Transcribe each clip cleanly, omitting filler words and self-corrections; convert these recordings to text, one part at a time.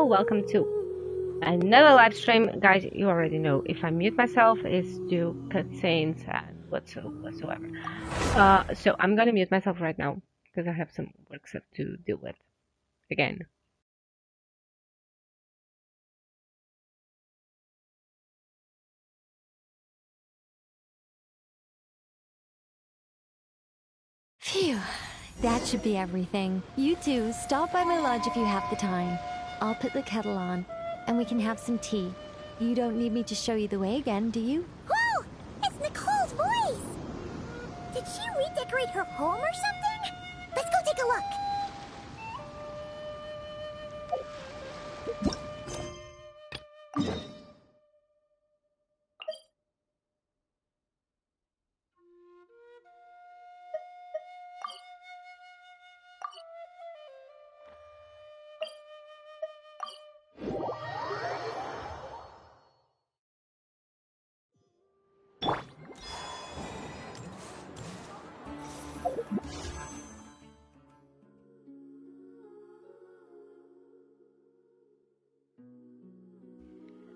welcome to another live stream. Guys, you already know if I mute myself is to cutscenes and whatsoever. So I'm gonna mute myself right now because I have some work stuff to deal with again. Phew, that should be everything. You two, stop by my lodge if you have the time. I'll put the kettle on, and we can have some tea. You don't need me to show you the way again, do you? Whoa! It's Nicole's voice! Did she redecorate her home or something? Let's go take a look.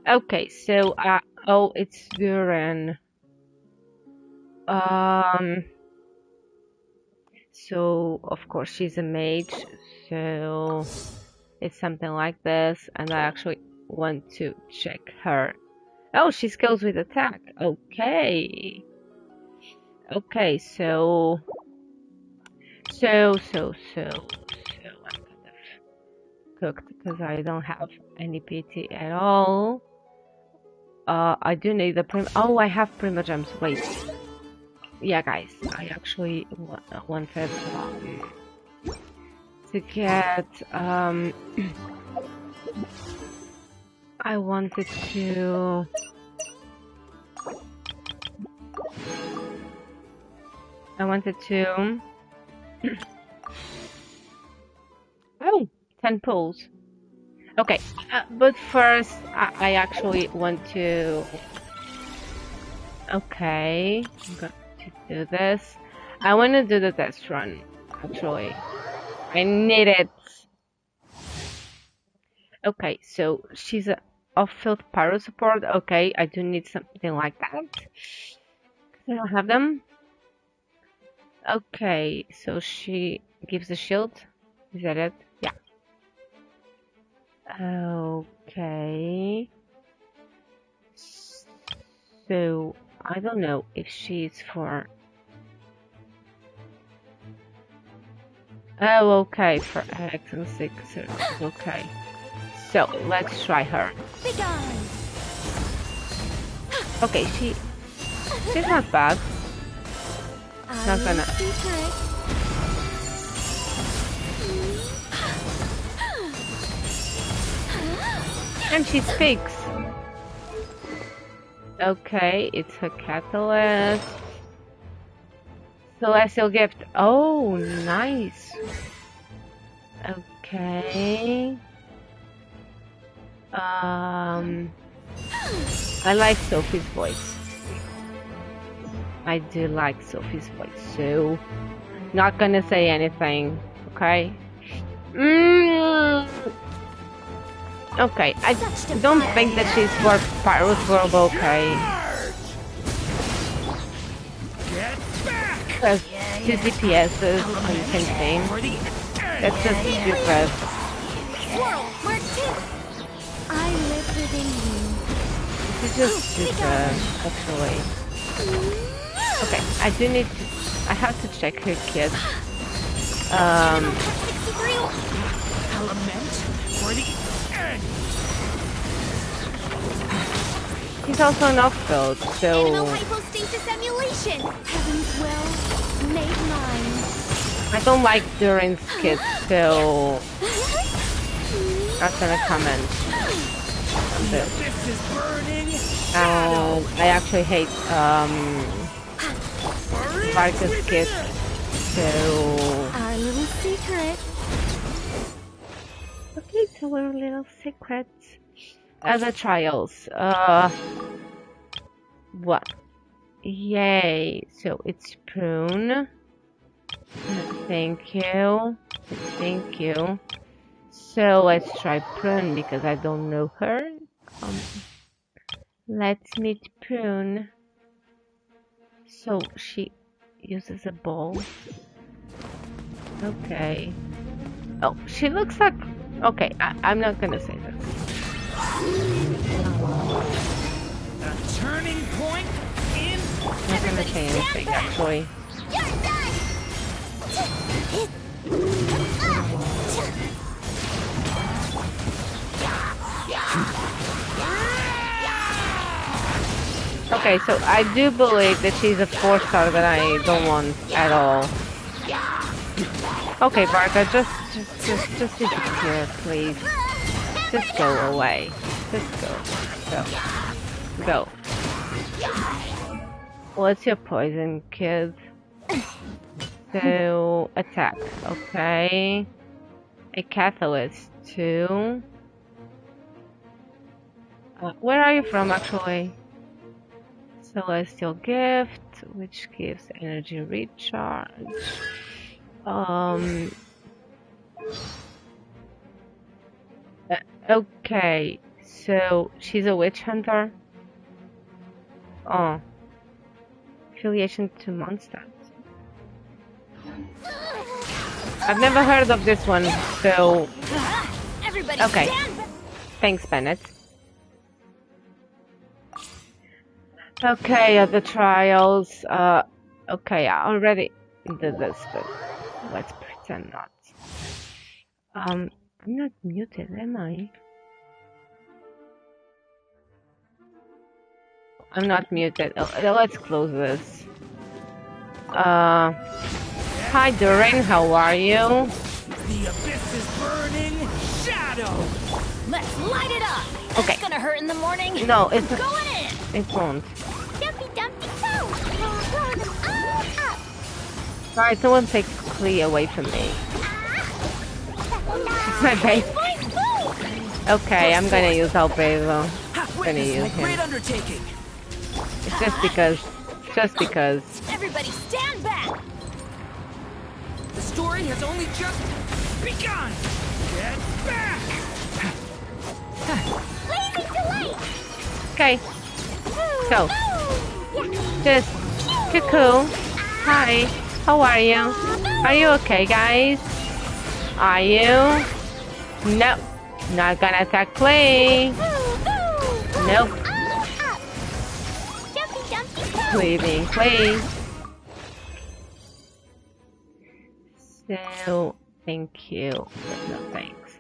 Okay, so oh, it's Duran. So of course she's a mage, so it's something like this, and I actually want to check her. Oh, she skills with attack. Okay. Okay, so I'm kind of cooked because I don't have any PT at all. I do need the oh, I have prima gems. Wait. Yeah, guys, I actually wanted to get I wanted to oh, 10 pulls. Okay, but first I actually want to okay, I'm going to do this. I want to do the test run, actually. I need it. Okay, so she's a off-field pyro support. Okay, I do need something like that. Because I don't have them. Okay, so she gives a shield. Is that it? Yeah. Okay. So, I don't know if she's for... Oh, okay, for X and 6. Okay. So, let's try her. Okay, she's not bad. Not gonna... And she speaks. Okay, it's her catalyst. Celestial gift. Oh, nice. Okay. I like Sophie's voice. I do like Sophie's voice, so not gonna say anything. Okay. Okay, I don't think that she's for Pyro's World, okay. Because 2 DPSs on the same thing. That's just stupid. I live within you. This is just stupid, actually. Okay, I do need to... I have to check her kit. He's also an off-build, so... Hypostasis emulation! Heaven's will, make mine. I don't like Durin's kit, so... Not gonna comment on this. I actually hate, Varka's kit, so... Our little secret. Okay, so our little secret. Other trials. What? Yay! So it's prune. Thank you. Thank you. So let's try Prune because I don't know her. Let's meet Prune. So she uses a ball. Okay. Oh, she looks like... Okay, I'm not gonna say this. Turning point in. I'm not gonna say anything, actually. Okay, so I do believe that she's a 4-star that I don't want at all. Okay, Barca, just disappear, please. Just go away. Just go. Go. What's your poison, kid? So, attack. Okay. A catalyst, 2. Where are you from, actually? Celestial gift, which gives energy recharge. Okay, so she's a witch hunter. Oh, affiliation to monsters. I've never heard of this one, so Everybody okay. stand. Thanks, Bennett. Okay, the trials. Okay, I already did this, but let's pretend not. I'm not muted, am I? I'm not muted. Let's close this. Hi, Durin. How are you? The abyss is burning. Shadow. Let's light it up. Okay. It's gonna hurt in the morning. No, it's Going in. it won't. Dumpy dumpy toe. Blow them all up. Sorry, someone take Klee away from me. My babe. Okay, I'm gonna use Albedo. I'm gonna use Great him. undertaking. It's just because. Everybody stand back. The story has only just begun. Get back. Lazy delight. Okay, so just Cuckoo. Hi, how are you? Are you okay, guys? Are you? No, not gonna attack Klee. Nope. Dumpy dumpy toe. Leaving Klee. So, thank you, but no thanks.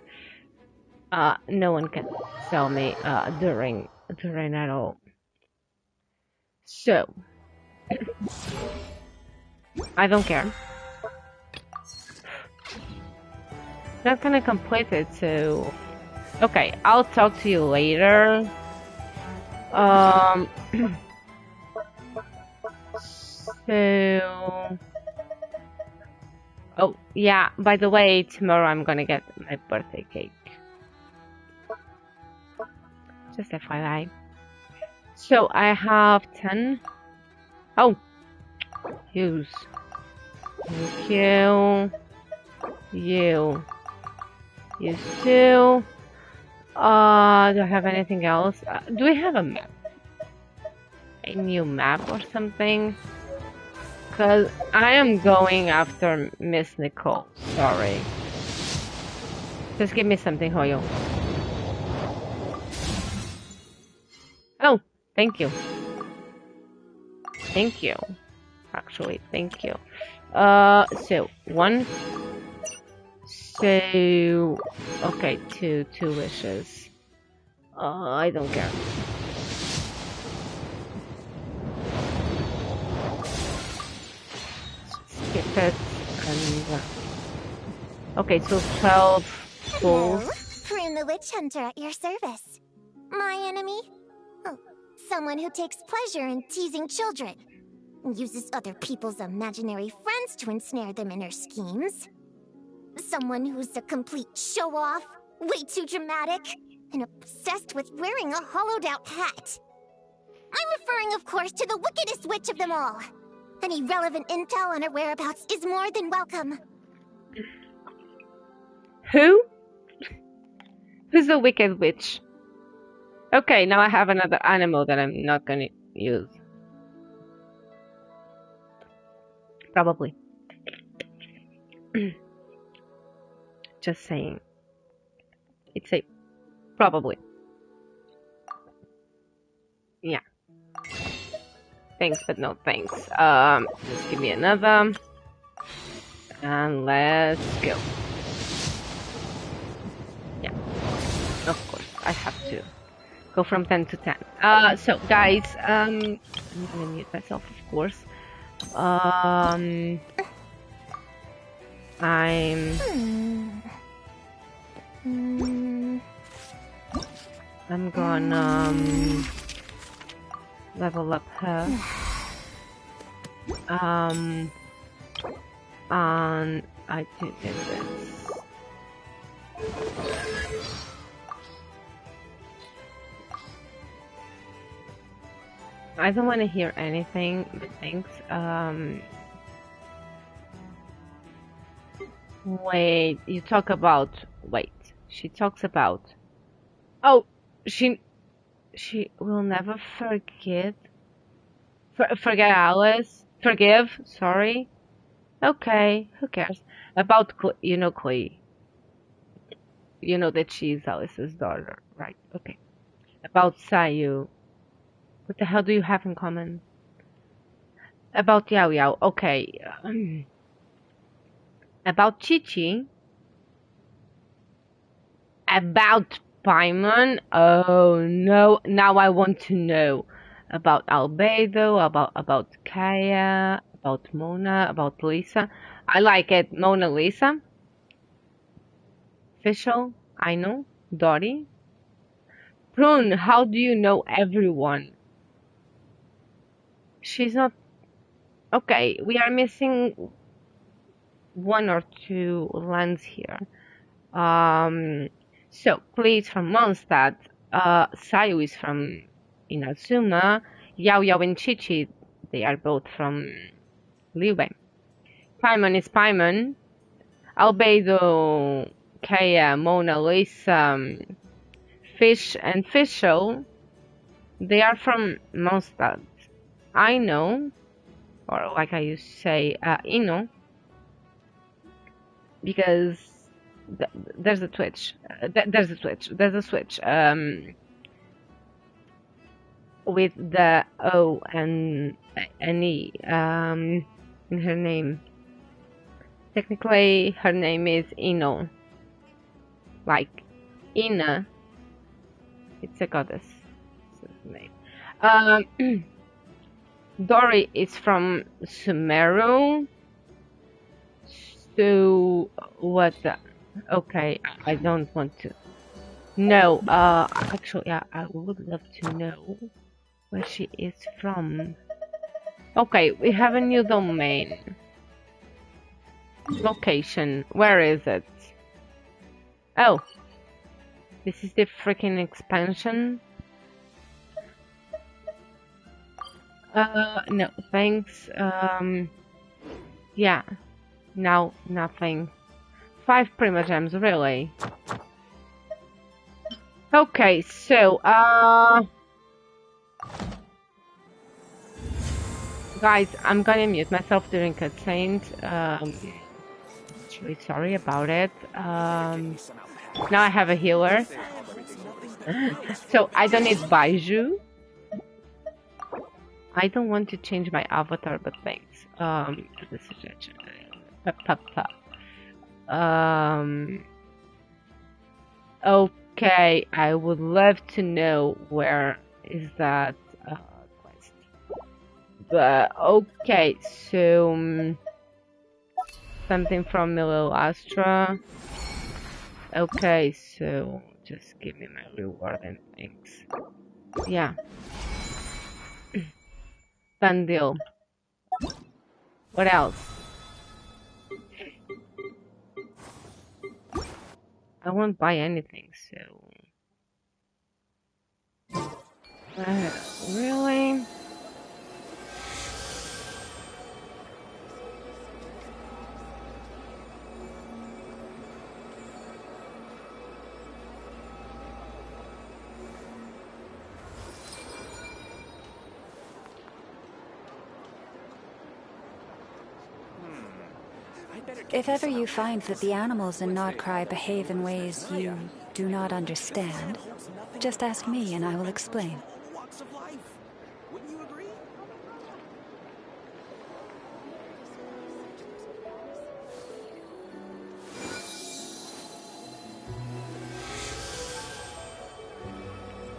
No one can sell me during at all. So, I don't care. Not gonna complete it, so okay, I'll talk to you later. So, oh yeah, by the way, tomorrow I'm gonna get my birthday cake. Just FYI. So I have 10. Oh, use. Thank you. You. Use 2. Do I have anything else? Do we have a map? A new map or something? Because I am going after Miss Nicole. Sorry. Just give me something, Hoyo. Oh, thank you. Thank you. Actually, thank you. So 1. So okay, two wishes. I don't care. Skip it and okay, so 12 bulls. Hello, Prune the Witch Hunter at your service. My enemy? Oh, someone who takes pleasure in teasing children. Uses other people's imaginary friends to ensnare them in her schemes. Someone who's a complete show-off, way too dramatic, and obsessed with wearing a hollowed-out hat. I'm referring, of course, to the wickedest witch of them all. Any relevant intel on her whereabouts is more than welcome. Who? Who's the wicked witch? Okay, now I have another animal that I'm not gonna use. Probably. Just saying. It's a probably. Yeah. Thanks, but no thanks. Just give me another. And let's go. Yeah. Of course, I have to go from 10 to 10. So guys, I'm gonna mute myself, of course. I'm gonna level up her. And I did this. I don't want to hear anything, but thanks. Wait, you talk about. Wait, she talks about. Oh, she will never forget. Forget Alice. Forgive. Sorry. Okay, who cares? About you know Chloe. You know that she's Alice's daughter, right? Okay. About Sayu. What the hell do you have in common? About Yao Yao. Okay. About Chichi. About Paimon. Oh no! Now I want to know about Albedo. About Kaya. About Mona. About Lisa. I like it. Mona Lisa. Official. I know. Dottie. Prune. How do you know everyone? She's not. Okay, we are missing one or two lands here. So please from Mondstadt. Sayu is from Inazuma. Yao Yao and Chichi, they are both from Liyue. Paimon is Paimon. Albedo, Kaya, Mona Lisa, Fish and Fischl, they are from Mondstadt. I know, or like I used to say, Ino, because there's a Twitch. There's a switch. With the O and an E in her name. Technically, her name is Ino. Like Ina. It's a goddess. That's her name. Dory is from Sumeru. So what? Okay, I don't want to. No, actually, I would love to know where she is from. Okay, we have a new domain. Location. Where is it? Oh, this is the freaking expansion. No, thanks. Yeah. No, nothing. 5 Primogems, really? Okay, so, guys, I'm gonna mute myself during cutscenes. Really sorry about it. Now I have a healer. So, I don't need Baiju. I don't want to change my avatar, but thanks. This is okay, I would love to know where is that quest. But okay, so something from Milo Astra. Okay, so just give me my reward and thanks. Yeah. Done deal. What else? I won't buy anything, so... really? If ever you find that the animals in Nordcry behave in ways you do not understand, just ask me and I will explain.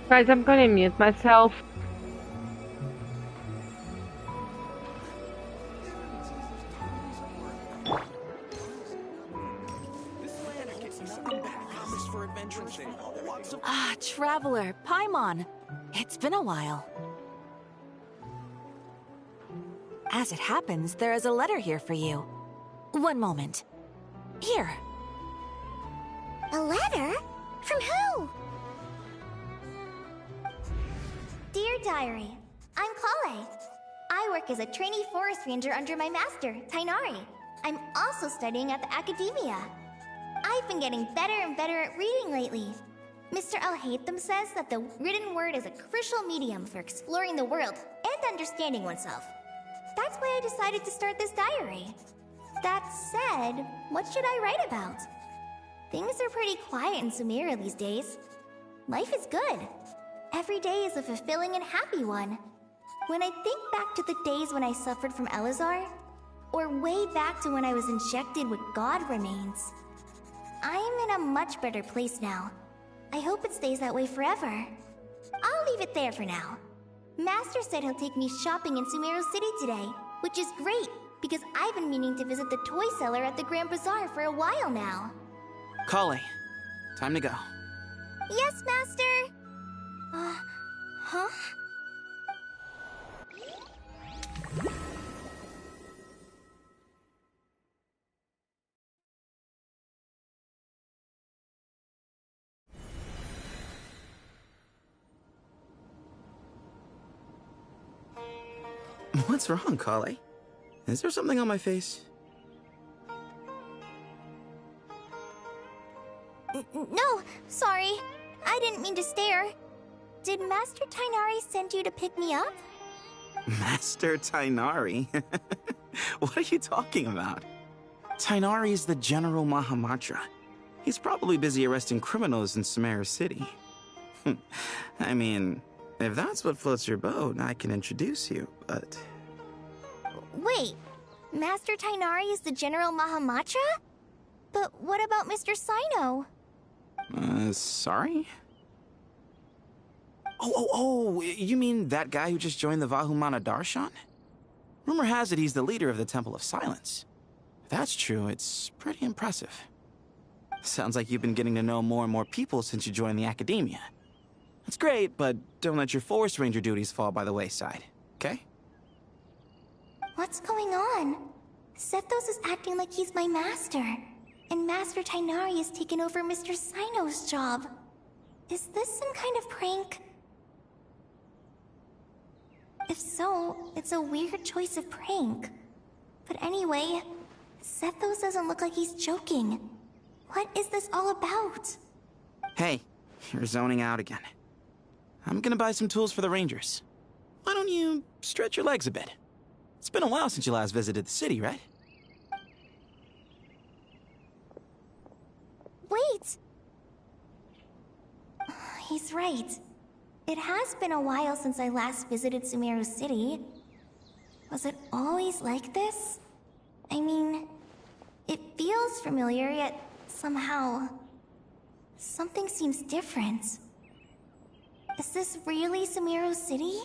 Guys, I'm gonna mute myself. Ah, Traveler, Paimon. It's been a while. As it happens, there is a letter here for you. One moment. Here. A letter? From who? Dear Diary, I'm Kale. I work as a trainee forest ranger under my master, Tainari. I'm also studying at the academia. I've been getting better and better at reading lately. Mr. Alhaitham says that the written word is a crucial medium for exploring the world and understanding oneself. That's why I decided to start this diary. That said, what should I write about? Things are pretty quiet in Sumeria these days. Life is good. Every day is a fulfilling and happy one. When I think back to the days when I suffered from Elazar, or way back to when I was injected with God remains, I am in a much better place now. I hope it stays that way forever. I'll leave it there for now. Master said he'll take me shopping in Sumeru City today, which is great, because I've been meaning to visit the toy seller at the Grand Bazaar for a while now. Kale, time to go. Yes, Master! Huh? What's wrong, Kale? Is there something on my face? No, sorry. I didn't mean to stare. Did Master Tainari send you to pick me up? Master Tainari? What are you talking about? Tainari is the General Mahamatra. He's probably busy arresting criminals in Sumeru City. I mean, if that's what floats your boat, I can introduce you, but... Wait, Master Tainari is the General Mahamatra? But what about Mr. Sino? Sorry? Oh, you mean that guy who just joined the Vahumana Darshan? Rumor has it he's the leader of the Temple of Silence. If that's true, it's pretty impressive. Sounds like you've been getting to know more and more people since you joined the Academia. That's great, but don't let your Forest Ranger duties fall by the wayside, okay? What's going on? Sethos is acting like he's my master, and Master Tainari has taken over Mr. Sino's job. Is this some kind of prank? If so, it's a weird choice of prank. But anyway, Sethos doesn't look like he's joking. What is this all about? Hey, you're zoning out again. I'm gonna buy some tools for the Rangers. Why don't you stretch your legs a bit? It's been a while since you last visited the city, right? Wait! He's right. It has been a while since I last visited Sumeru City. Was it always like this? I mean, it feels familiar, yet somehow... something seems different. Is this really Sumeru City?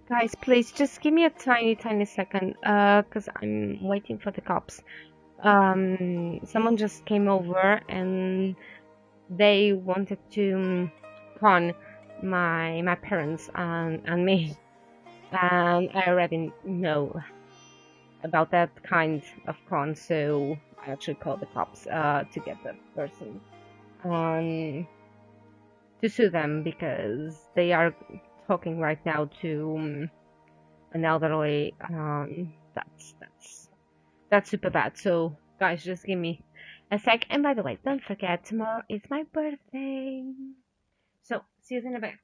Guys, please just give me a tiny second, cause I'm waiting for the cops. Someone just came over and they wanted to con my parents and me, and I already know about that kind of con, so I actually called the cops to get the person to sue them because they are talking right now to an elderly. That's super bad. So guys, just give me a sec. And by the way, don't forget tomorrow is my birthday. So see you in a bit.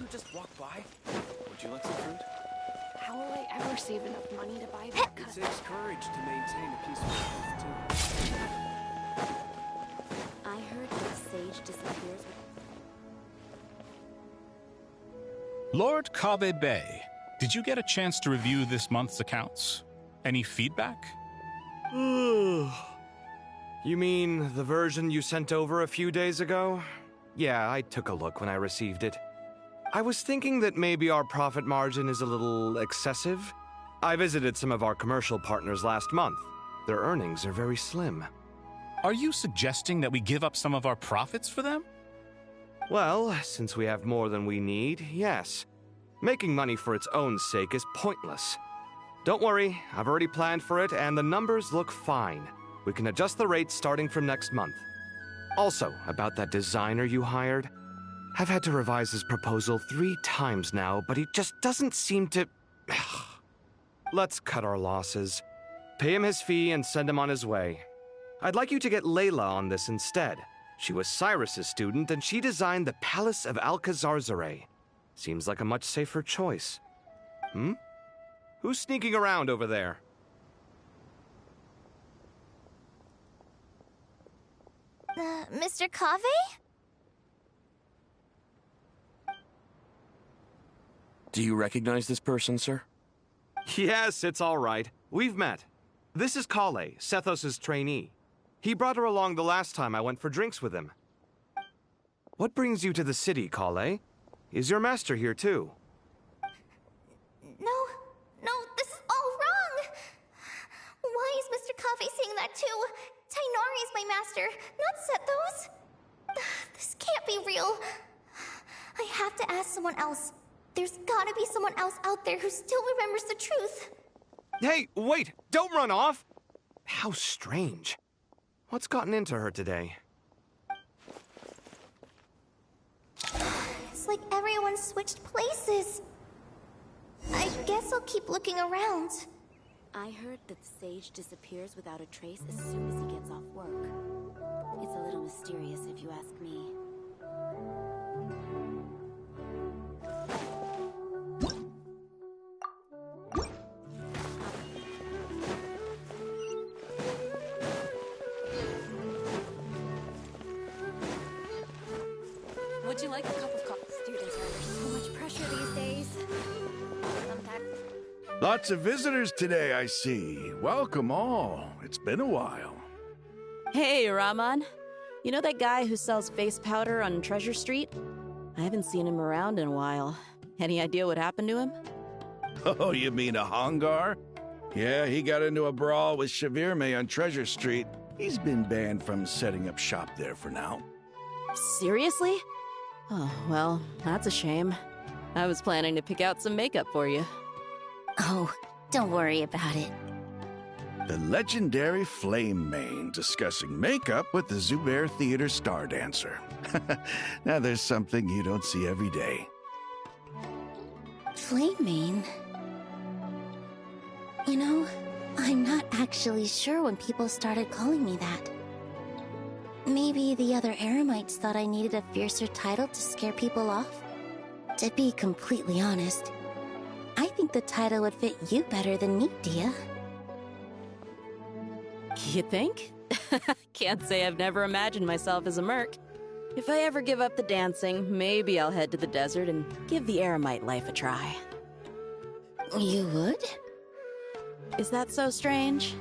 who just walked by? Would you like some fruit? How will I ever save enough money to buy that It cut? takes courage to maintain a peaceful life, too. I heard that sage disappears with... Lord Kave Bay, did you get a chance to review this month's accounts? Any feedback? You mean the version you sent over a few days ago? Yeah, I took a look when I received it. I was thinking that maybe our profit margin is a little excessive. I visited some of our commercial partners last month. Their earnings are very slim. Are you suggesting that we give up some of our profits for them? Well, since we have more than we need, yes. Making money for its own sake is pointless. Don't worry, I've already planned for it, and the numbers look fine. We can adjust the rates starting from next month. Also, about that designer you hired, I've had to revise his proposal 3 times now, but he just doesn't seem to... Let's cut our losses. Pay him his fee and send him on his way. I'd like you to get Layla on this instead. She was Cyrus's student, and she designed the Palace of Alcazarzare. Seems like a much safer choice. Who's sneaking around over there? Mr. Kave? Do you recognize this person, sir? Yes, it's all right. We've met. This is Kale, Sethos' trainee. He brought her along the last time I went for drinks with him. What brings you to the city, Kale? Is your master here too? No, this is all wrong! Why is Mr. Kave saying that too? Tainari is my master, not Sethos. This can't be real. I have to ask someone else. There's gotta be someone else out there who still remembers the truth. Hey, wait! Don't run off! How strange. What's gotten into her today? It's like everyone switched places. I guess I'll keep looking around. I heard that the sage disappears without a trace as soon as he gets off work. It's a little mysterious if you ask me. Would you like a cup of coffee? Students are under so much pressure these days. Sometimes... Lots of visitors today, I see. Welcome all. It's been a while. Hey, Rahman. You know that guy who sells face powder on Treasure Street? I haven't seen him around in a while. Any idea what happened to him? Oh, you mean a Hongar? Yeah, he got into a brawl with Shavirme on Treasure Street. He's been banned from setting up shop there for now. Seriously? Oh, well, that's a shame. I was planning to pick out some makeup for you. Oh, don't worry about it. The legendary Flame Mane discussing makeup with the Zubair Theater star dancer. Now there's something you don't see every day. Flame Mane? You know, I'm not actually sure when people started calling me that. Maybe the other Eremites thought I needed a fiercer title to scare people off? To be completely honest, I think the title would fit you better than me, Dia. You think? Can't say I've never imagined myself as a merc. If I ever give up the dancing, maybe I'll head to the desert and give the Eremite life a try. You would? Is that so strange?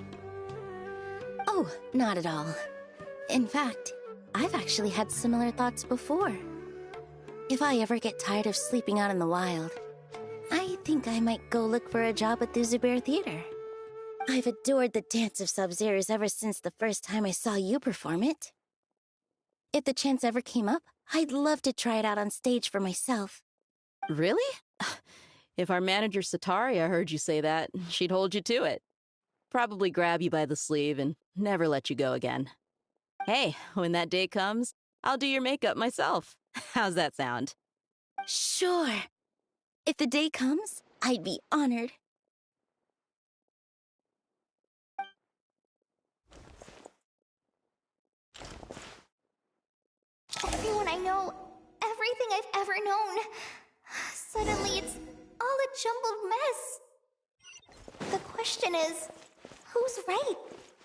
Oh, not at all. In fact, I've actually had similar thoughts before. If I ever get tired of sleeping out in the wild, I think I might go look for a job at the Zubair Theater. I've adored the Dance of Sub-Zeros ever since the first time I saw you perform it. If the chance ever came up, I'd love to try it out on stage for myself. Really? If our manager Sataria heard you say that, she'd hold you to it. Probably grab you by the sleeve and never let you go again. Hey, when that day comes, I'll do your makeup myself. How's that sound? Sure. If the day comes, I'd be honored. Everyone I know, everything I've ever known. Suddenly it's all a jumbled mess. The question is, who's right?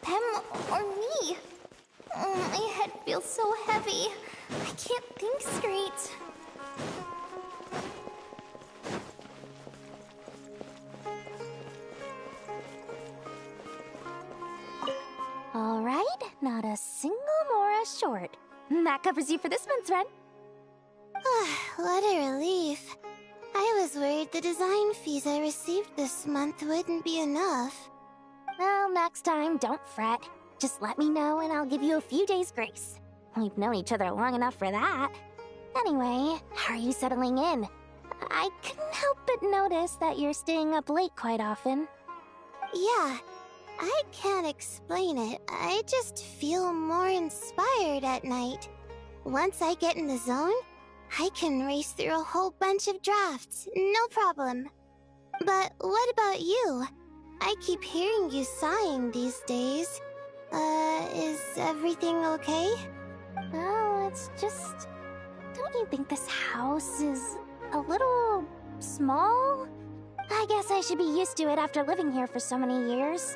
Them or me? My head feels so heavy. I can't think straight. All right, not a single Mora short. That covers you for this month's rent. What a relief. I was worried the design fees I received this month wouldn't be enough. Well, next time, don't fret. Just let me know and I'll give you a few days' grace. We've known each other long enough for that. Anyway, how are you settling in? I couldn't help but notice that you're staying up late quite often. Yeah, I can't explain it. I just feel more inspired at night. Once I get in the zone, I can race through a whole bunch of drafts, no problem. But what about you? I keep hearing you sighing these days. Is everything okay? Well, it's just... Don't you think this house is a little small? I guess I should be used to it after living here for so many years.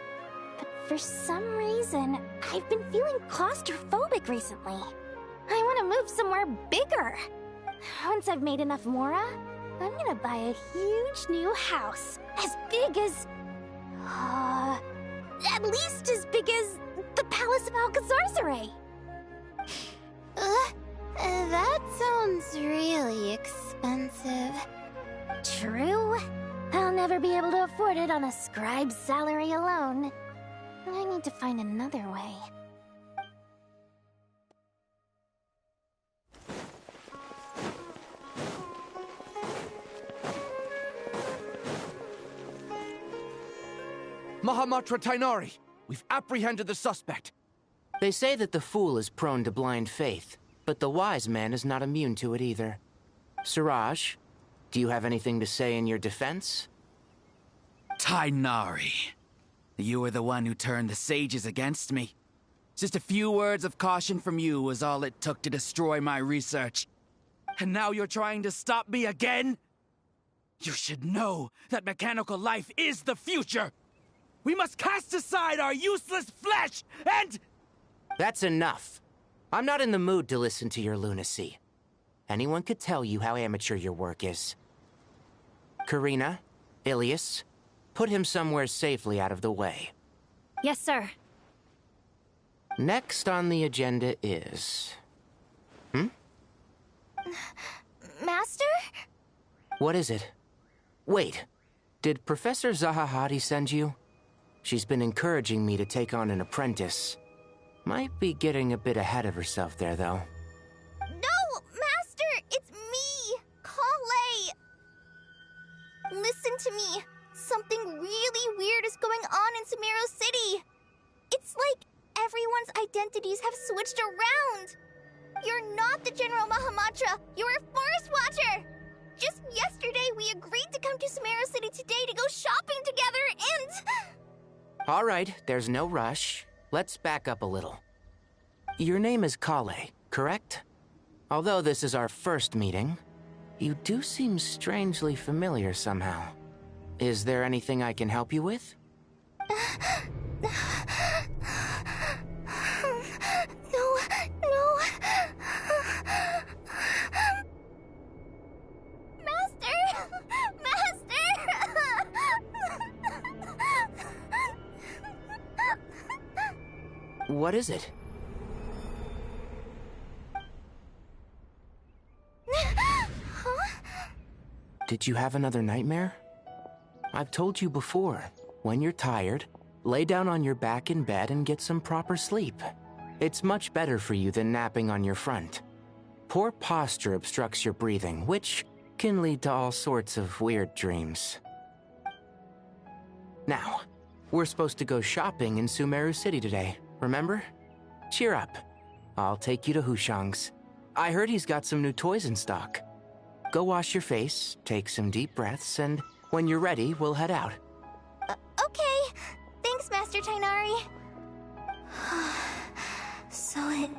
But for some reason, I've been feeling claustrophobic recently. I want to move somewhere bigger. Once I've made enough Mora, I'm gonna buy a huge new house. As big as... at least as big as the Palace of Alcazarzaray. That sounds really expensive. True. I'll never be able to afford it on a scribe's salary alone. I need to find another way. Mahamatra Tainari, we've apprehended the suspect. They say that the fool is prone to blind faith, but the wise man is not immune to it either. Siraj, do you have anything to say in your defense? Tainari, you were the one who turned the sages against me. Just a few words of caution from you was all it took to destroy my research. And now you're trying to stop me again? You should know that mechanical life is the future! We must cast aside our useless flesh and... That's enough. I'm not in the mood to listen to your lunacy. Anyone could tell you how amateur your work is. Karina, Ilias, put him somewhere safely out of the way. Yes, sir. Next on the agenda is... Master? What is it? Wait, did Professor Zahahati send you? She's been encouraging me to take on an apprentice. Might be getting a bit ahead of herself there, though. No, Master! It's me! Kale! Listen to me. Something really weird is going on in Sumeru City. It's like everyone's identities have switched around. You're not the General Mahamatra. You're a Forest Watcher. Just yesterday, we agreed to come to Sumeru City today to go shopping together and... All right, there's no rush. Let's back up a little. Your name is Kale, correct? Although this is our first meeting, you do seem strangely familiar somehow. Is there anything I can help you with? No. Master! What is it? Did you have another nightmare? I've told you before, when you're tired, lay down on your back in bed and get some proper sleep. It's much better for you than napping on your front. Poor posture obstructs your breathing, which can lead to all sorts of weird dreams. Now, we're supposed to go shopping in Sumeru City today, remember? Cheer up. I'll take you to Hushang's. I heard he's got some new toys in stock. Go wash your face, take some deep breaths, and when you're ready, we'll head out. Okay. Thanks, Master Tainari. So it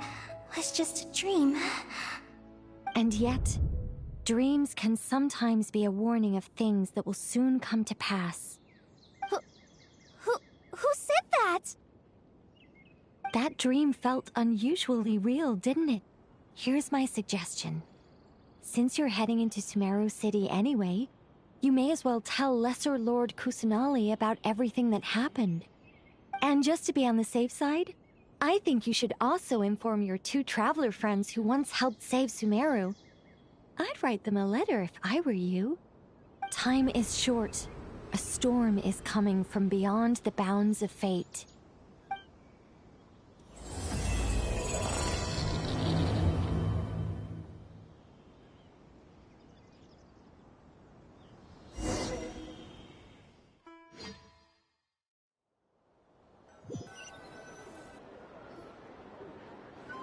was just a dream. And yet, Dreams can sometimes be a warning of things that will soon come to pass. Who said that? That dream felt unusually real, didn't it? Here's my suggestion. Since you're heading into Sumeru City anyway, you may as well tell Lesser Lord Kusanali about everything that happened. And just to be on the safe side, I think you should also inform your 2 traveler friends who once helped save Sumeru. I'd write them a letter if I were you. Time is short. A storm is coming from beyond the bounds of fate.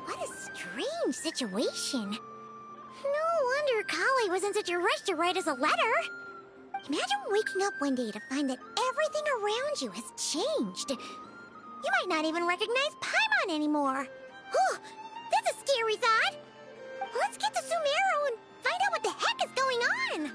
What a strange situation. No wonder Kali was in such a rush to write us a letter. Imagine waking up one day to find that everything around you has changed. You might not even recognize Paimon anymore. Oh, that's a scary thought. Let's get to Sumeru and find out what the heck is going on.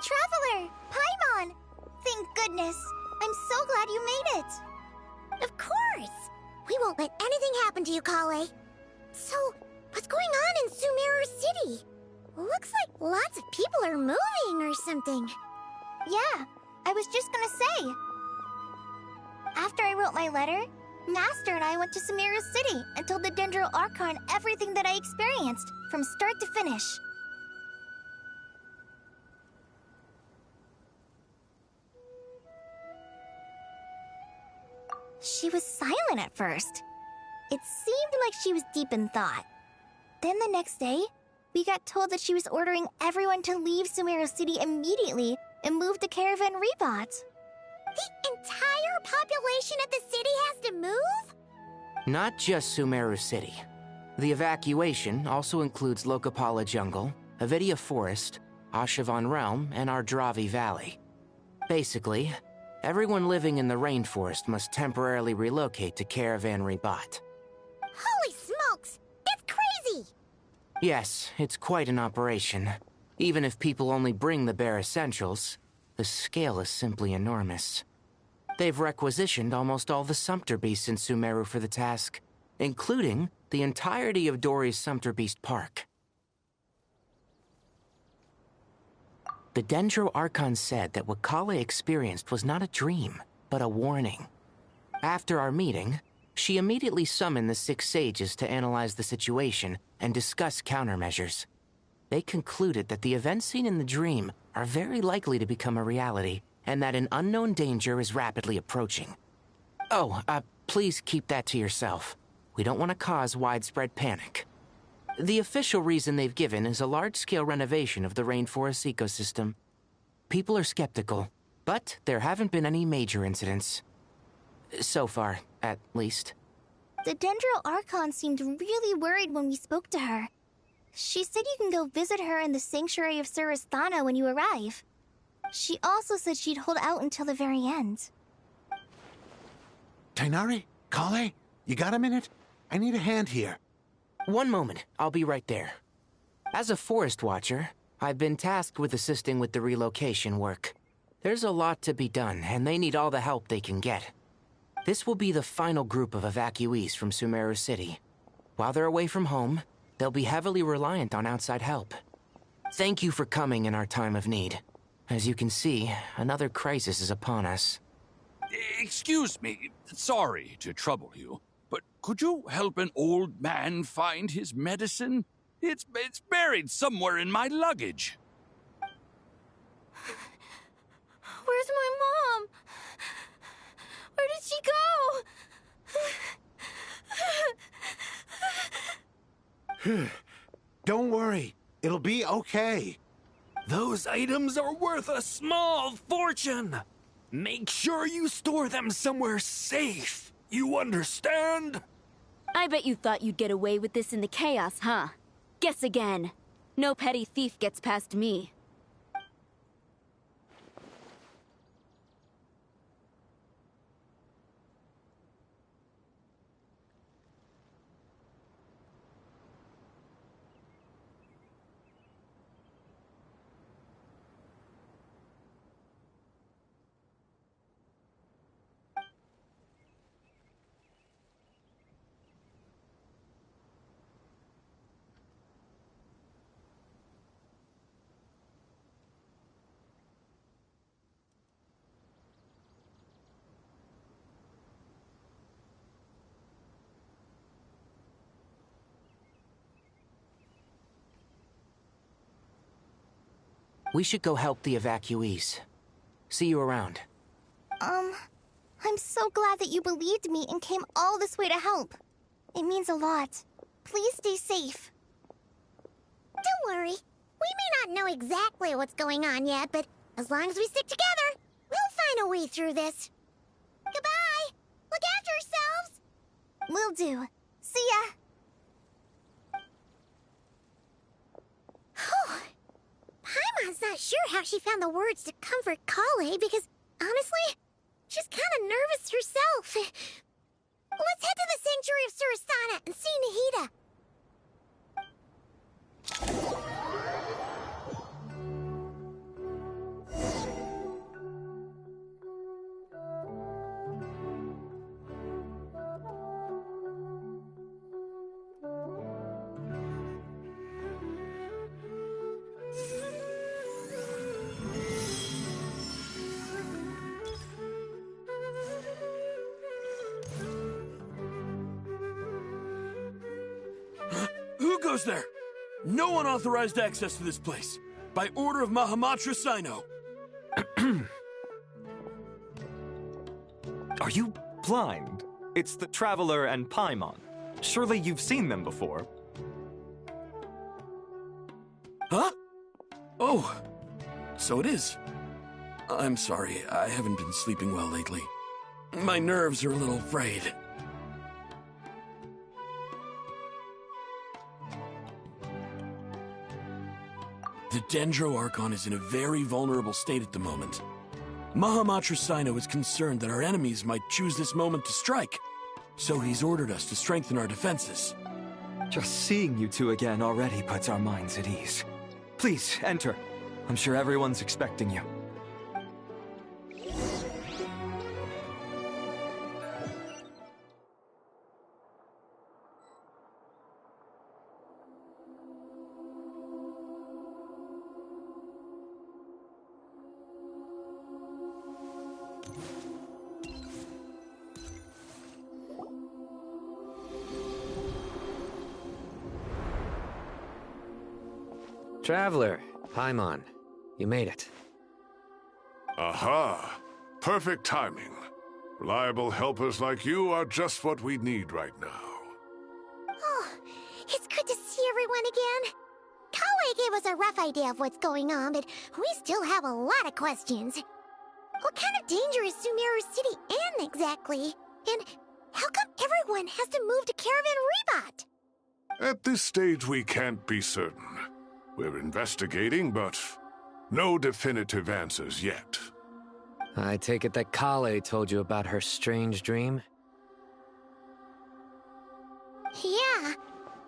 Traveler! Paimon! Thank goodness. I'm so glad you made it. Of course! We won't let anything happen to you, Kale. So, what's going on in Sumeru City? Looks like lots of people are moving or something. Yeah, I was just gonna say. After I wrote my letter, Master and I went to Sumeru City and told the Dendro Archon everything that I experienced, from start to finish. She was silent at first. It seemed like she was deep in thought. Then the next day, we got told that she was ordering everyone to leave Sumeru City immediately and move to Caravan Rebot. The entire population of the city has to move? Not just Sumeru City. The evacuation also includes Lokapala Jungle, Avidia Forest, Ashavan Realm, and Ardravi Valley. Basically, everyone living in the rainforest must temporarily relocate to Caravan Rebot. Holy smokes! That's crazy! Yes, it's quite an operation. Even if people only bring the bare essentials, the scale is simply enormous. They've requisitioned almost all the Sumpter Beasts in Sumeru for the task, including the entirety of Dori's Sumpter Beast Park. The Dendro Archon said that what Kale experienced was not a dream, but a warning. After our meeting, she immediately summoned the 6 sages to analyze the situation and discuss countermeasures. They concluded that the events seen in the dream are very likely to become a reality, and that an unknown danger is rapidly approaching. Oh, please keep that to yourself. We don't want to cause widespread panic. The official reason they've given is a large-scale renovation of the rainforest ecosystem. People are skeptical, but there haven't been any major incidents. So far, at least. The Dendro Archon seemed really worried when we spoke to her. She said you can go visit her in the Sanctuary of Surasthana when you arrive. She also said she'd hold out until the very end. Tainari? Kale? You got a minute? I need a hand here. One moment, I'll be right there. As a forest watcher, I've been tasked with assisting with the relocation work. There's a lot to be done, and they need all the help they can get. This will be the final group of evacuees from Sumeru City. While they're away from home, they'll be heavily reliant on outside help. Thank you for coming in our time of need. As you can see, another crisis is upon us. Excuse me, sorry to trouble you, but could you help an old man find his medicine? It's buried somewhere in my luggage. Where's my mom? Don't worry. It'll be okay. Those items are worth a small fortune. Make sure you store them somewhere safe. You understand? I bet you thought you'd get away with this in the chaos, huh? Guess again. No petty thief gets past me. We should go help the evacuees. See you around. I'm so glad that you believed me and came all this way to help. It means a lot. Please stay safe. Don't worry. We may not know exactly what's going on yet, but as long as we stick together, we'll find a way through this. Goodbye! Look after yourselves! Will do. See ya! Paimon's not sure how she found the words to comfort Kale because, honestly, she's kind of nervous herself. Let's head to the Sanctuary of Surasana and see Nahida. Who goes there? No unauthorized access to this place. By order of Mahamatra Sino. Are you blind? It's the Traveler and Paimon. Surely you've seen them before. Huh? Oh, so it is. I'm sorry, I haven't been sleeping well lately. My nerves are a little frayed. The Dendro Archon is in a very vulnerable state at the moment. Mahamatra Sino is concerned that our enemies might choose this moment to strike, so he's ordered us to strengthen our defenses. Just seeing you two again already puts our minds at ease. Please, enter. I'm sure everyone's expecting you. Traveler, Paimon, you made it. Aha! Perfect timing. Reliable helpers like you are just what we need right now. Oh, it's good to see everyone again. Kawaii gave us a rough idea of what's going on, but we still have a lot of questions. What kind of danger is Sumeru City in exactly? And how come everyone has to move to Caravan Rebot? At this stage, we can't be certain. We're investigating, but no definitive answers yet. I take it that Kale told you about her strange dream? Yeah.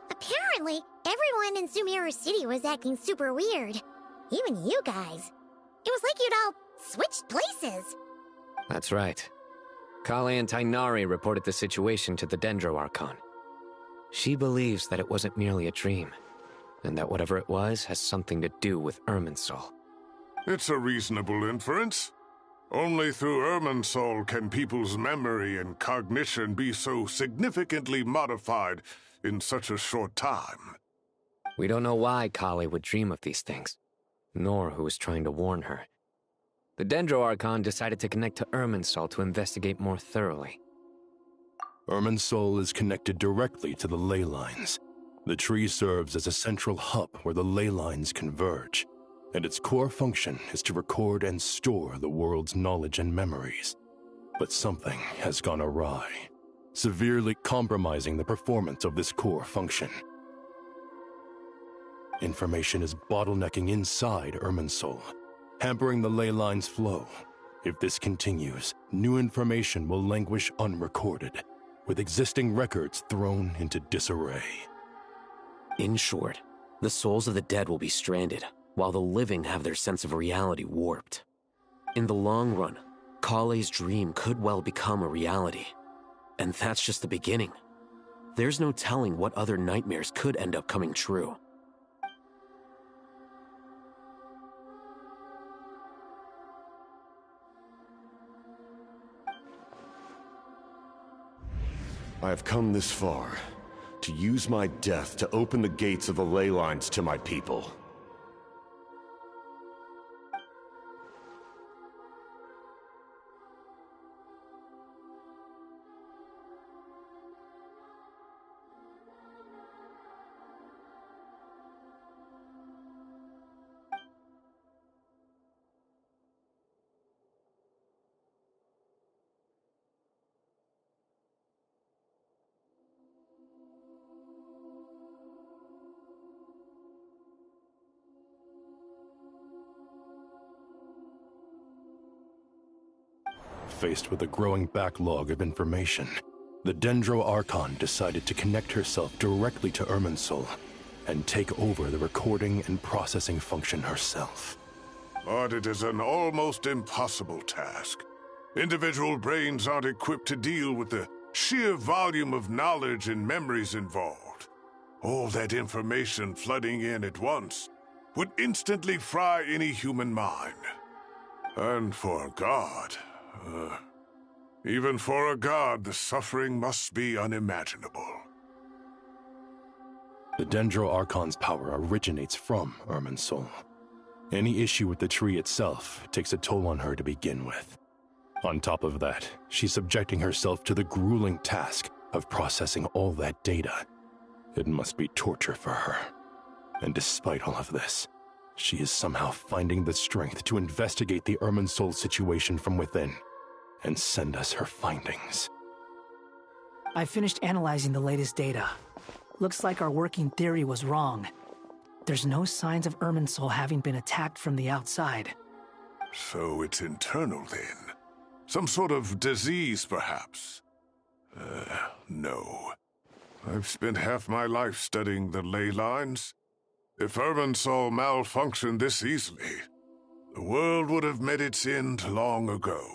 Apparently, everyone in Sumeru City was acting super weird. Even you guys. It was like you'd all switched places. That's right. Kale and Tainari reported the situation to the Dendro Archon. She believes that it wasn't merely a dream, and that whatever it was has something to do with Irminsul. It's a reasonable inference. Only through Irminsul can people's memory and cognition be so significantly modified in such a short time. We don't know why Kale would dream of these things, nor who was trying to warn her. The Dendro Archon decided to connect to Irminsul to investigate more thoroughly. Irminsul is connected directly to the ley lines. The tree serves as a central hub where the ley lines converge, and its core function is to record and store the world's knowledge and memories. But something has gone awry, severely compromising the performance of this core function. Information is bottlenecking inside Irminsul, hampering the ley line's flow. If this continues, new information will languish unrecorded, with existing records thrown into disarray. In short, the souls of the dead will be stranded, while the living have their sense of reality warped. In the long run, Kale's dream could well become a reality. And that's just the beginning. There's no telling what other nightmares could end up coming true. I have come this far, to use my death to open the gates of the ley lines to my people. Faced with a growing backlog of information, the Dendro Archon decided to connect herself directly to Irminsul and take over the recording and processing function herself. But it is an almost impossible task. Individual brains aren't equipped to deal with the sheer volume of knowledge and memories involved. All that information flooding in at once would instantly fry any human mind. And for a god, even for a god, the suffering must be unimaginable. The Dendro Archon's power originates from Irminsul. Any issue with the tree itself takes a toll on her to begin with. On top of that, she's subjecting herself to the grueling task of processing all that data. It must be torture for her. And despite all of this, she is somehow finding the strength to investigate the Irminsul situation from within and send us her findings. I finished analyzing the latest data. Looks like our working theory was wrong. There's no signs of Irminsul having been attacked from the outside. So it's internal then? Some sort of disease, perhaps? No. I've spent half my life studying the ley lines. If Irminsul malfunctioned this easily, the world would have met its end long ago.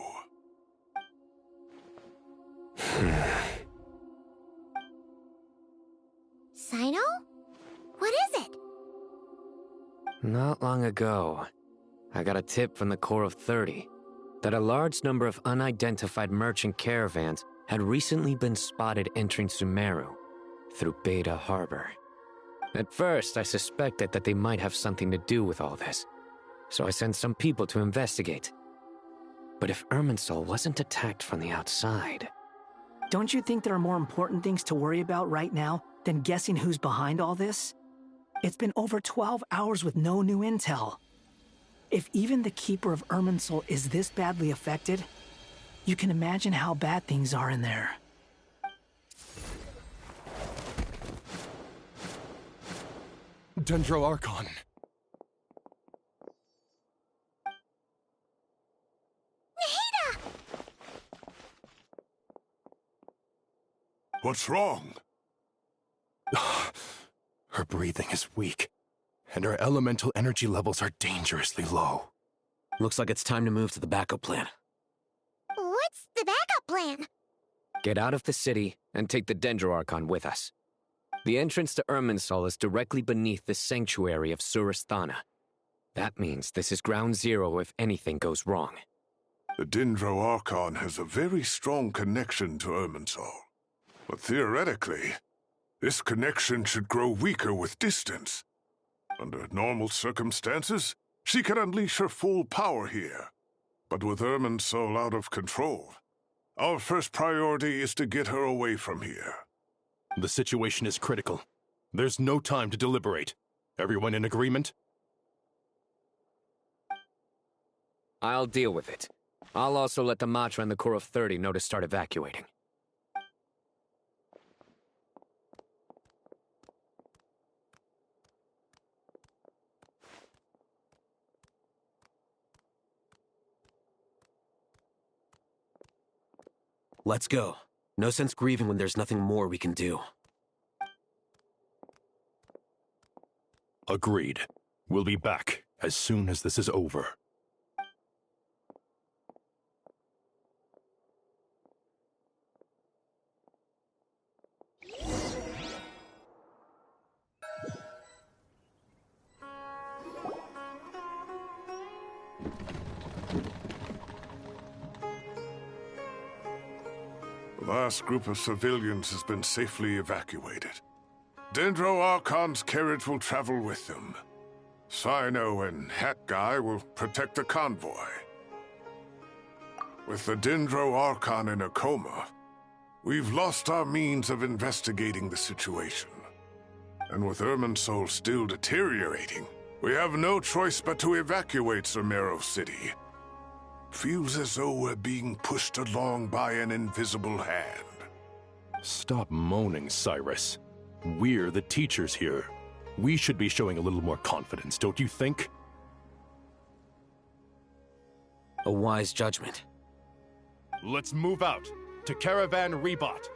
Sino? What is it? Not long ago, I got a tip from the Corps of 30 that a large number of unidentified merchant caravans had recently been spotted entering Sumeru through Beta Harbor. At first, I suspected that they might have something to do with all this, so I sent some people to investigate. But if Irminsul wasn't attacked from the outside... Don't you think there are more important things to worry about right now than guessing who's behind all this? It's been over 12 hours with no new intel. If even the Keeper of Irminsul is this badly affected, you can imagine how bad things are in there. Dendro Archon. What's wrong? Her breathing is weak, and her elemental energy levels are dangerously low. Looks like it's time to move to the backup plan. What's the backup plan? Get out of the city and take the Dendro Archon with us. The entrance to Irminsul is directly beneath the sanctuary of Surasthana. That means this is ground zero if anything goes wrong. The Dendro Archon has a very strong connection to Irminsul. But theoretically, this connection should grow weaker with distance. Under normal circumstances, she could unleash her full power here. But with Irminsul out of control, our first priority is to get her away from here. The situation is critical. There's no time to deliberate. Everyone in agreement? I'll deal with it. I'll also let the Matra and the Core of 30 know to start evacuating. Let's go. No sense grieving when there's nothing more we can do. Agreed. We'll be back as soon as this is over. The last group of civilians has been safely evacuated. Dendro Archon's carriage will travel with them. Sino and Hat Guy will protect the convoy. With the Dendro Archon in a coma, we've lost our means of investigating the situation. And with Irminsul still deteriorating, we have no choice but to evacuate Zamero City. Feels as though we're being pushed along by an invisible hand. Stop moaning, Cyrus. We're the teachers here. We should be showing a little more confidence, don't you think? A wise judgment. Let's move out to Caravan Rebot.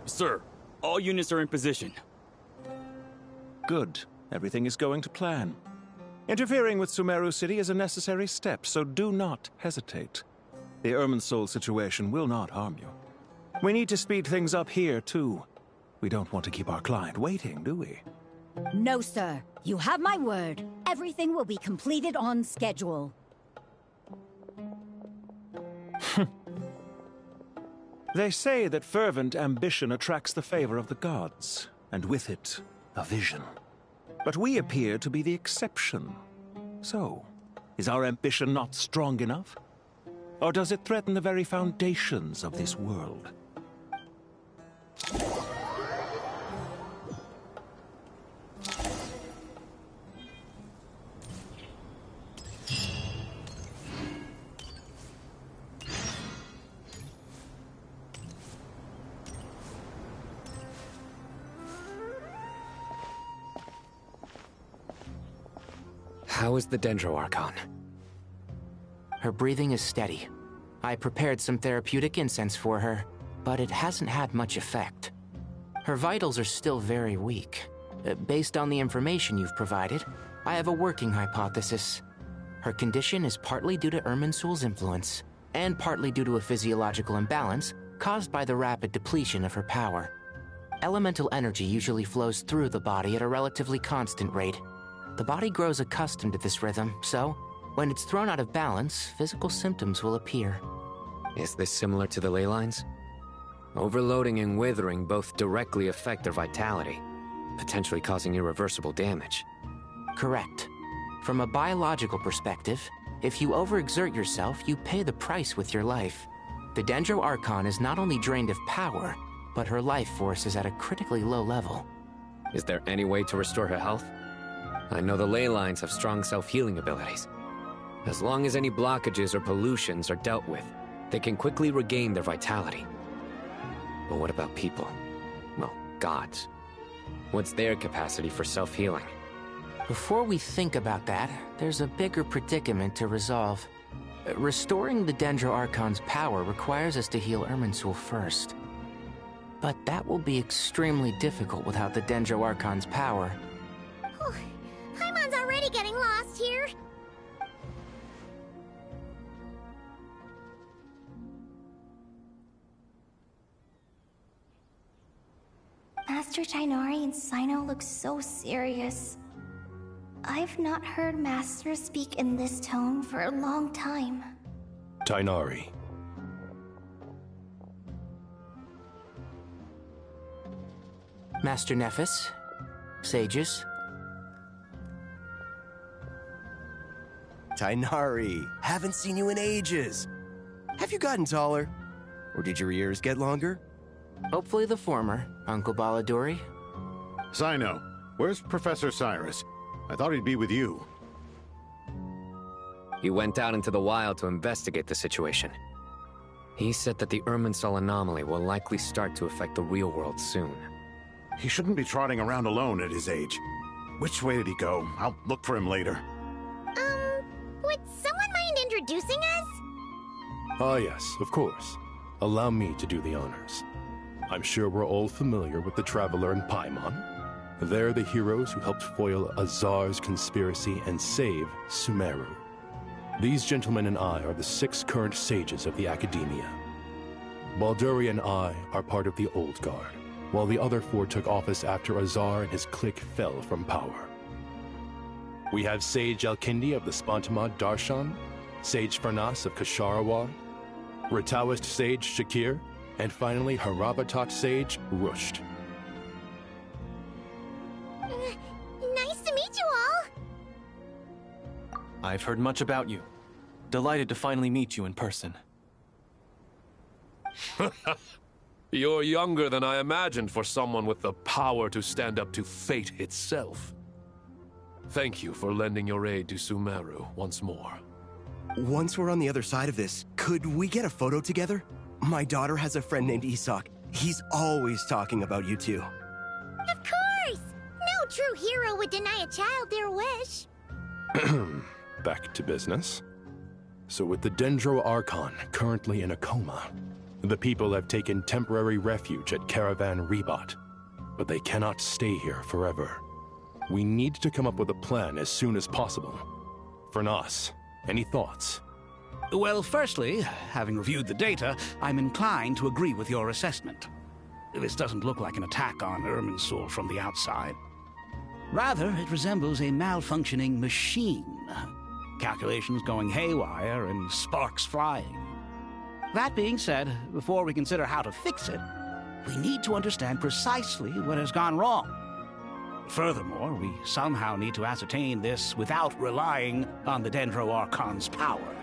Sir, all units are in position. Good. Everything is going to plan. Interfering with Sumeru City is a necessary step, so do not hesitate. The Irminsul situation will not harm you. We need to speed things up here, too. We don't want to keep our client waiting, do we? No, sir. You have my word. Everything will be completed on schedule. They say that fervent ambition attracts the favor of the gods, and with it, a vision. But we appear to be the exception. So, is our ambition not strong enough? Or does it threaten the very foundations of this world? How is the Dendro Archon? Her breathing is steady. I prepared some therapeutic incense for her, but it hasn't had much effect. Her vitals are still very weak. Based on the information you've provided, I have a working hypothesis. Her condition is partly due to Irminsul's influence, and partly due to a physiological imbalance caused by the rapid depletion of her power. Elemental energy usually flows through the body at a relatively constant rate. The body grows accustomed to this rhythm, so when it's thrown out of balance, physical symptoms will appear. Is this similar to the ley lines? Overloading and withering both directly affect their vitality, potentially causing irreversible damage. Correct. From a biological perspective, if you overexert yourself, you pay the price with your life. The Dendro Archon is not only drained of power, but her life force is at a critically low level. Is there any way to restore her health? I know the ley lines have strong self-healing abilities. As long as any blockages or pollutions are dealt with, they can quickly regain their vitality. But what about people? Well, gods. What's their capacity for self-healing? Before we think about that, there's a bigger predicament to resolve. Restoring the Dendro Archon's power requires us to heal Irminsul first. But that will be extremely difficult without the Dendro Archon's power. Paimon's already getting lost here. Master Tighnari and Sino look so serious. I've not heard Master speak in this tone for a long time. Tighnari. Master Nephis, sages. Tainari, haven't seen you in ages. Have you gotten taller? Or did your ears get longer? Hopefully the former, Uncle Baladori. Sino, where's Professor Cyrus? I thought he'd be with you. He went out into the wild to investigate the situation. He said that the Irminsul anomaly will likely start to affect the real world soon. He shouldn't be trotting around alone at his age. Which way did he go? I'll look for him later. Would someone mind introducing us? Ah yes, of course. Allow me to do the honors. I'm sure we're all familiar with the Traveler and Paimon. They're the heroes who helped foil Azar's conspiracy and save Sumeru. These gentlemen and I are the 6 current sages of the Academia. Balduri and I are part of the Old Guard, while the other 4 took office after Azar and his clique fell from power. We have Sage Alkindi of the Spantamad Darshan, Sage Farnas of Kasharawar, Rataoist Sage Shakir, and finally Haravatat Sage Rusht. Nice to meet you all! I've heard much about you. Delighted to finally meet you in person. You're younger than I imagined for someone with the power to stand up to fate itself. Thank you for lending your aid to Sumeru once more. Once we're on the other side of this, could we get a photo together? My daughter has a friend named Isak. He's always talking about you two. Of course! No true hero would deny a child their wish. Back to business. So with the Dendro Archon currently in a coma, the people have taken temporary refuge at Caravan Rebat, but they cannot stay here forever. We need to come up with a plan as soon as possible. Farnas, any thoughts? Well, firstly, having reviewed the data, I'm inclined to agree with your assessment. This doesn't look like an attack on Irminsul from the outside. Rather, it resembles a malfunctioning machine. Calculations going haywire and sparks flying. That being said, before we consider how to fix it, we need to understand precisely what has gone wrong. Furthermore, we somehow need to ascertain this without relying on the Dendro Archon's power.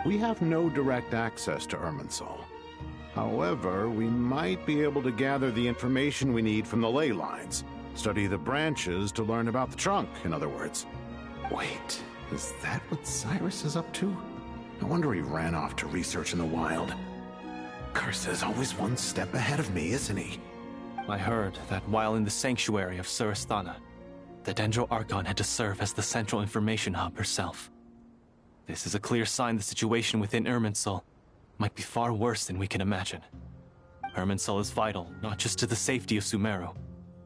We have no direct access to Irminsul. However, we might be able to gather the information we need from the ley lines. Study the branches to learn about the trunk, in other words. Wait, is that what Cyrus is up to? No wonder he ran off to research in the wild. Curse's always one step ahead of me, isn't he? I heard that while in the sanctuary of Surasthana, the Dendro Archon had to serve as the central information hub herself. This is a clear sign the situation within Irminsul might be far worse than we can imagine. Irminsul is vital not just to the safety of Sumeru,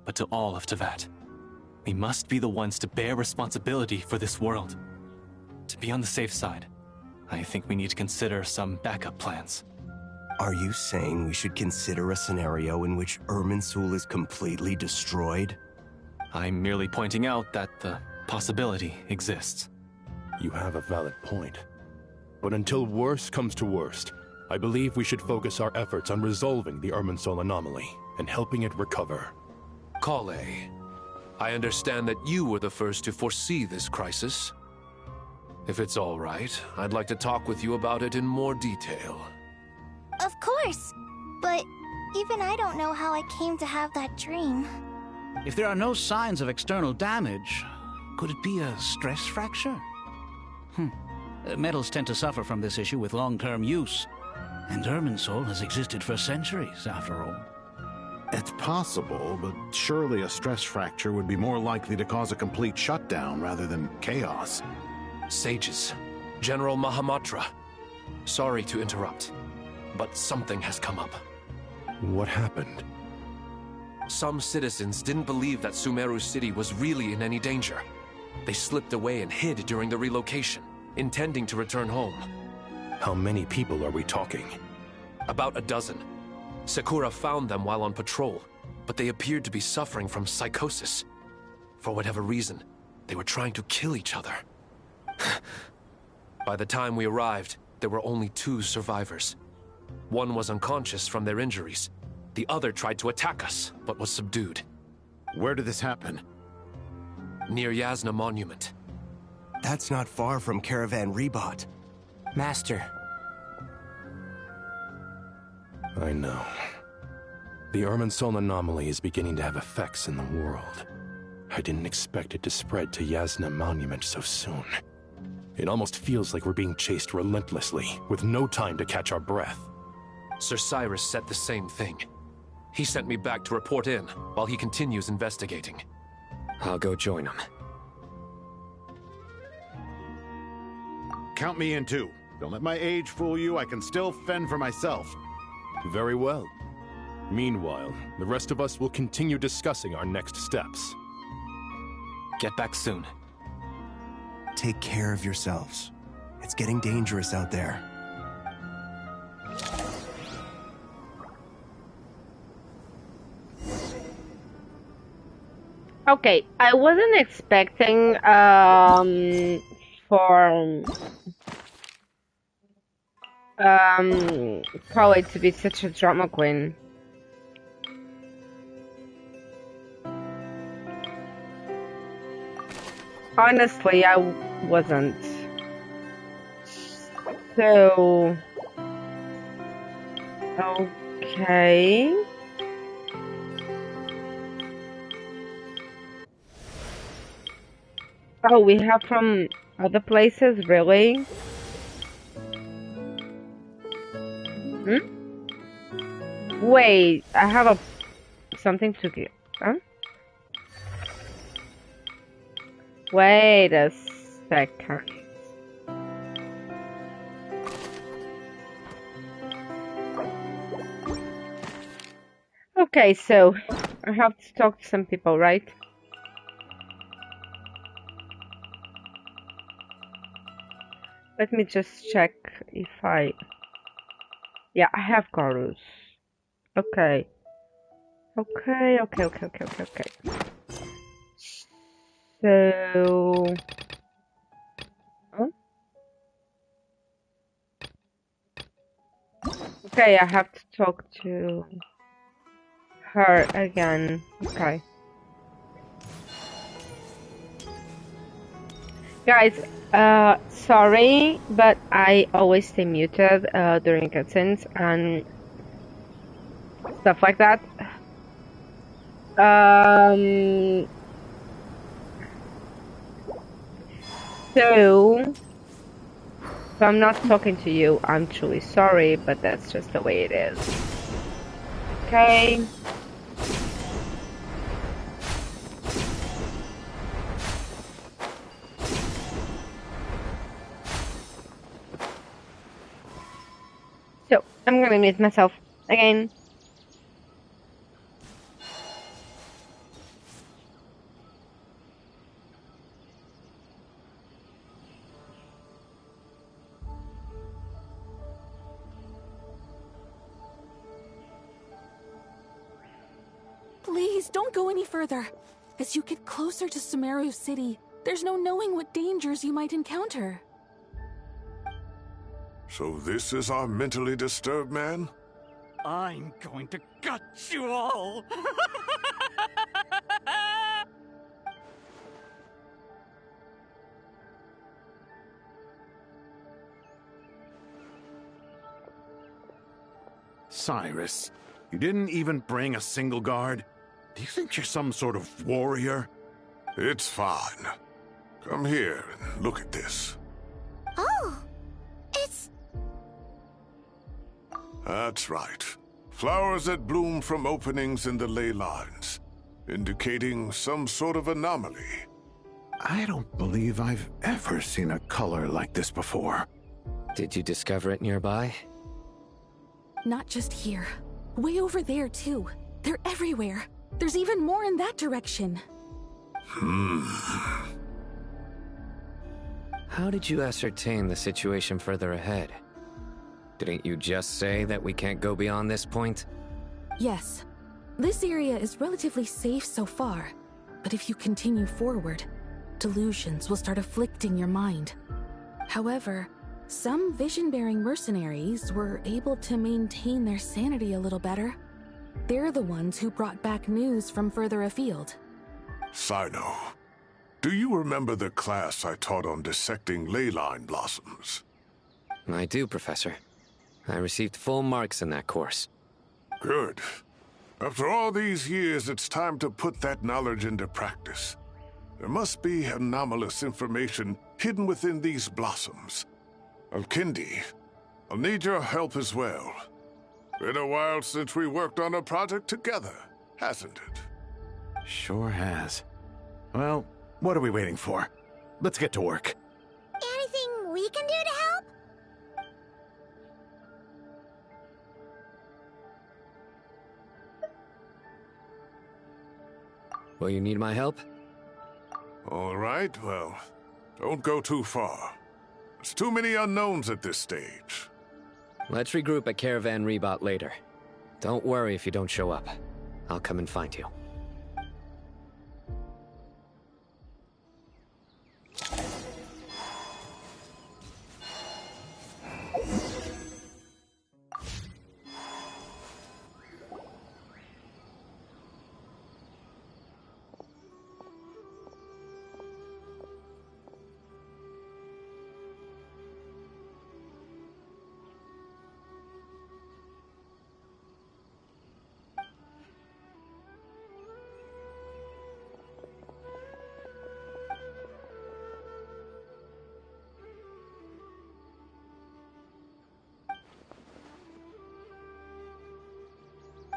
but to all of Teyvat. We must be the ones to bear responsibility for this world. To be on the safe side, I think we need to consider some backup plans. Are you saying we should consider a scenario in which Irminsul is completely destroyed? I'm merely pointing out that the possibility exists. You have a valid point. But until worst comes to worst, I believe we should focus our efforts on resolving the Irminsul anomaly and helping it recover. Kale, I understand that you were the first to foresee this crisis. If it's all right, I'd like to talk with you about it in more detail. Of course! But even I don't know how I came to have that dream. If there are no signs of external damage, could it be a stress fracture? Metals tend to suffer from this issue with long-term use. And Irminsul has existed for centuries, after all. It's possible, but surely a stress fracture would be more likely to cause a complete shutdown rather than chaos. Sages, General Mahamatra, sorry to interrupt, but something has come up. What happened? Some citizens didn't believe that Sumeru City was really in any danger. They slipped away and hid during the relocation, intending to return home. How many people are we talking? About a dozen. Sakura found them while on patrol, but they appeared to be suffering from psychosis. For whatever reason, they were trying to kill each other. By the time we arrived, there were only 2 survivors. One was unconscious from their injuries. The other tried to attack us, but was subdued. Where did this happen? Near Yasna Monument. That's not far from Caravan Rebot. Master. I know. The Irminsul anomaly is beginning to have effects in the world. I didn't expect it to spread to Yasna Monument so soon. It almost feels like we're being chased relentlessly, with no time to catch our breath. Sir Cyrus said the same thing. He sent me back to report in, while he continues investigating. I'll go join him. Count me in too. Don't let my age fool you, I can still fend for myself. Very well. Meanwhile, the rest of us will continue discussing our next steps. Get back soon. Take care of yourselves. It's getting dangerous out there. Okay, I wasn't expecting for Chloe to be such a drama queen. Honestly, I wasn't. So, okay. Oh, we have from other places, really? Wait, I have something to give. Huh? Wait a second. Okay, so I have to talk to some people, right? Let me just check if yeah, I have Garus. Okay. Okay. So... Oh? Okay, I have to talk to her again. Okay. Guys, sorry, but I always stay muted during cutscenes and stuff like that. So, if I'm not talking to you, I'm truly sorry, but that's just the way it is. Okay? So, I'm gonna mute myself again. Please, don't go any further. As you get closer to Sumeru City, there's no knowing what dangers you might encounter. So this is our mentally disturbed man? I'm going to gut you all! Cyrus, you didn't even bring a single guard? Do you think you're some sort of warrior? It's fine. Come here and look at this. Oh, it's... That's right. Flowers that bloom from openings in the ley lines, indicating some sort of anomaly. I don't believe I've ever seen a color like this before. Did you discover it nearby? Not just here. Way over there, too. They're everywhere. There's even more in that direction. How did you ascertain the situation further ahead? Didn't you just say that we can't go beyond this point? Yes. This area is relatively safe so far. But if you continue forward, delusions will start afflicting your mind. However, some vision-bearing mercenaries were able to maintain their sanity a little better. They're the ones who brought back news from further afield. Sino. Do you remember the class I taught on dissecting ley line blossoms? I do, Professor. I received full marks in that course. Good. After all these years, it's time to put that knowledge into practice. There must be anomalous information hidden within these blossoms. Alkindi, I'll need your help as well. Been a while since we worked on a project together, hasn't it? Sure has. Well, what are we waiting for? Let's get to work. Anything we can do to help? Will you need my help? All right, well, don't go too far. There's too many unknowns at this stage. Let's regroup at Caravan Rebot later. Don't worry if you don't show up. I'll come and find you.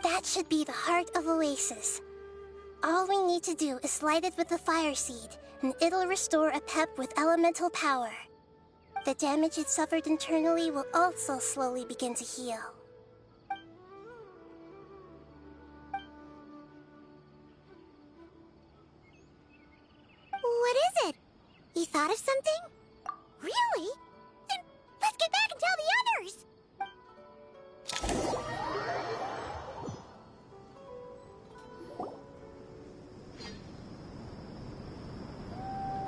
That should be the heart of Oasis. All we need to do is light it with the fire seed, and it'll restore a pep with elemental power. The damage it suffered internally will also slowly begin to heal. What is it? You thought of something? Really? Then let's get back and tell the others!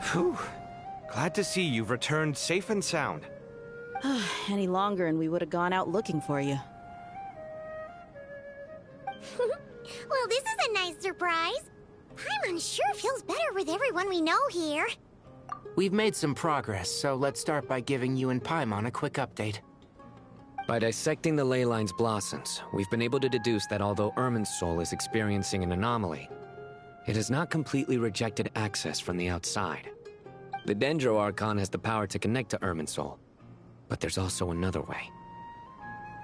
Phew. Glad to see you've returned safe and sound. Any longer and we would have gone out looking for you. Well, this is a nice surprise. Paimon sure feels better with everyone we know here. We've made some progress, so let's start by giving you and Paimon a quick update. By dissecting the ley line's blossoms, we've been able to deduce that although Irminsul is experiencing an anomaly, it has not completely rejected access from the outside. The Dendro Archon has the power to connect to Irminsul, but there's also another way.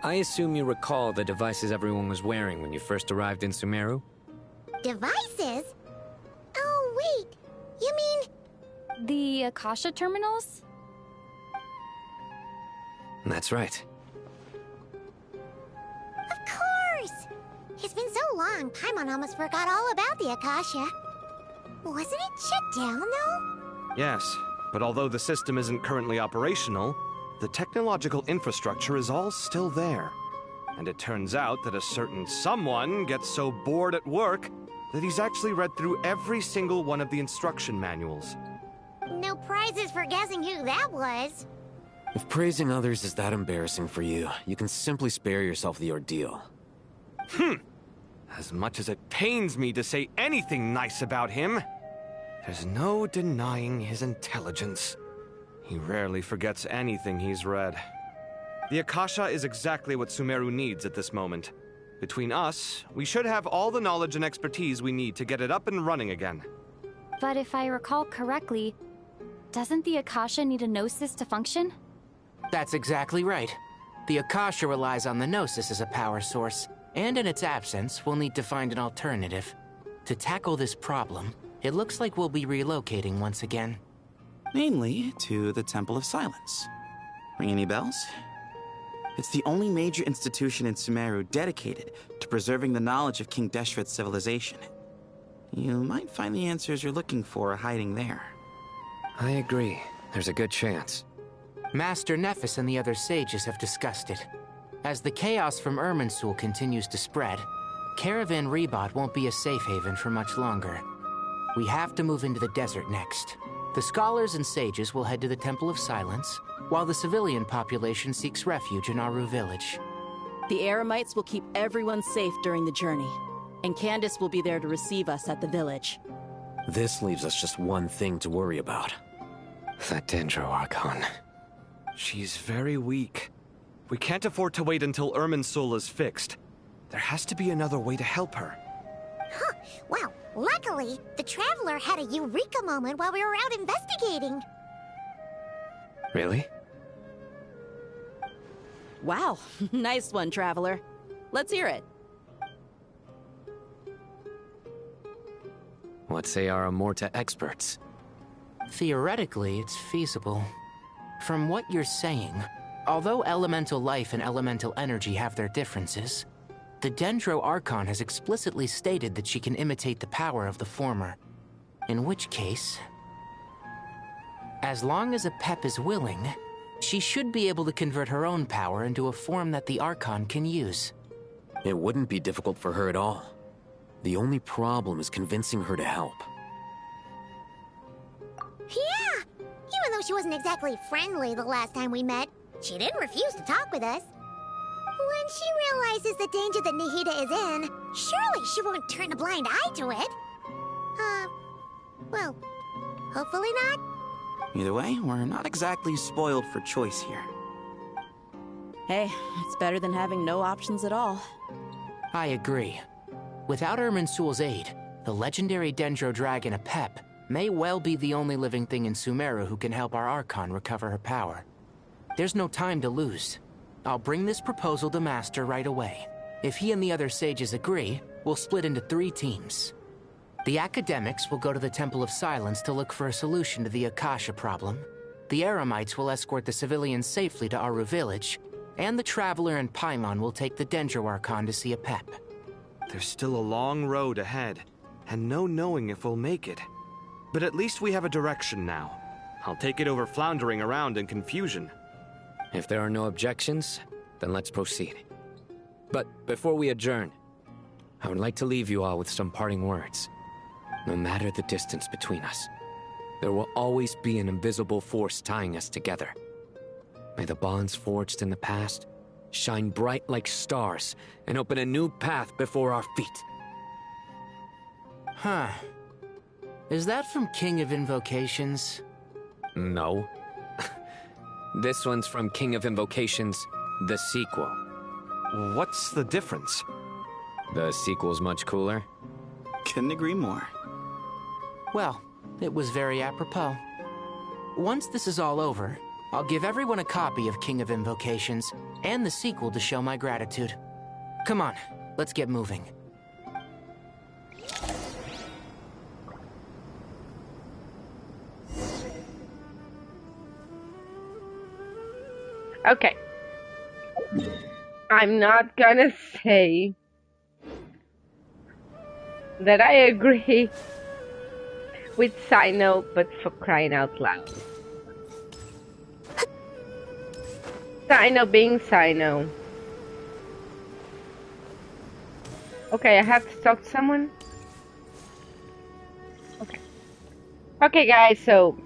I assume you recall the devices everyone was wearing when you first arrived in Sumeru? Devices? Oh, wait. You mean... The Akasha terminals? That's right. Of course! It's been so long, Paimon almost forgot all about the Akasha. Wasn't it shut down, though? Yes, but although the system isn't currently operational, the technological infrastructure is all still there. And it turns out that a certain someone gets so bored at work that he's actually read through every single one of the instruction manuals. No prizes for guessing who that was. If praising others is that embarrassing for you, you can simply spare yourself the ordeal. As much as it pains me to say anything nice about him, there's no denying his intelligence. He rarely forgets anything he's read. The Akasha is exactly what Sumeru needs at this moment. Between us, we should have all the knowledge and expertise we need to get it up and running again. But if I recall correctly, doesn't the Akasha need a Gnosis to function? That's exactly right. The Akasha relies on the Gnosis as a power source, and in its absence, we'll need to find an alternative. To tackle this problem, it looks like we'll be relocating once again. Namely, to the Temple of Silence. Ring any bells? It's the only major institution in Sumeru dedicated to preserving the knowledge of King Deshret's civilization. You might find the answers you're looking for hiding there. I agree. There's a good chance. Master Nephis and the other sages have discussed it. As the chaos from Irminsul continues to spread, Caravan Rebot won't be a safe haven for much longer. We have to move into the desert next. The scholars and sages will head to the Temple of Silence, while the civilian population seeks refuge in Aru village. The Eremites will keep everyone safe during the journey, and Candace will be there to receive us at the village. This leaves us just one thing to worry about. That Dendro Archon. She's very weak. We can't afford to wait until Irminsul is fixed. There has to be another way to help her. Huh. Well, luckily, the Traveler had a eureka moment while we were out investigating. Really? Wow, nice one, Traveler. Let's hear it. What say our Amorta experts? Theoretically, it's feasible. From what you're saying, although elemental life and elemental energy have their differences, the Dendro Archon has explicitly stated that she can imitate the power of the former. In which case, as long as a Pep is willing, she should be able to convert her own power into a form that the Archon can use. It wouldn't be difficult for her at all. The only problem is convincing her to help. Yeah! Even though she wasn't exactly friendly the last time we met, she didn't refuse to talk with us. When she realizes the danger that Nahida is in, surely she won't turn a blind eye to it. Well, hopefully not. Either way, we're not exactly spoiled for choice here. Hey, it's better than having no options at all. I agree. Without Irminsul's aid, the legendary Dendro Dragon Apep may well be the only living thing in Sumeru who can help our Archon recover her power. There's no time to lose. I'll bring this proposal to Master right away. If he and the other sages agree, we'll split into 3 teams. The academics will go to the Temple of Silence to look for a solution to the Akasha problem. The Eremites will escort the civilians safely to Aru village, and the Traveler and Paimon will take the Dendro Archon to see Apep. There's still a long road ahead, and no knowing if we'll make it. But at least we have a direction now. I'll take it over floundering around in confusion. If there are no objections, then let's proceed. But before we adjourn, I would like to leave you all with some parting words. No matter the distance between us, there will always be an invisible force tying us together. May the bonds forged in the past shine bright like stars and open a new path before our feet. Huh. Is that from King of Invocations? No. This one's from King of Invocations, the sequel. What's the difference? The sequel's much cooler. Couldn't agree more. Well, it was very apropos. Once this is all over, I'll give everyone a copy of King of Invocations and the sequel to show my gratitude. Come on, let's get moving. Okay. I'm not gonna say that I agree with Sino, but for crying out loud. Sino being Sino. Okay, I have to talk to someone? Okay. Okay, guys, so...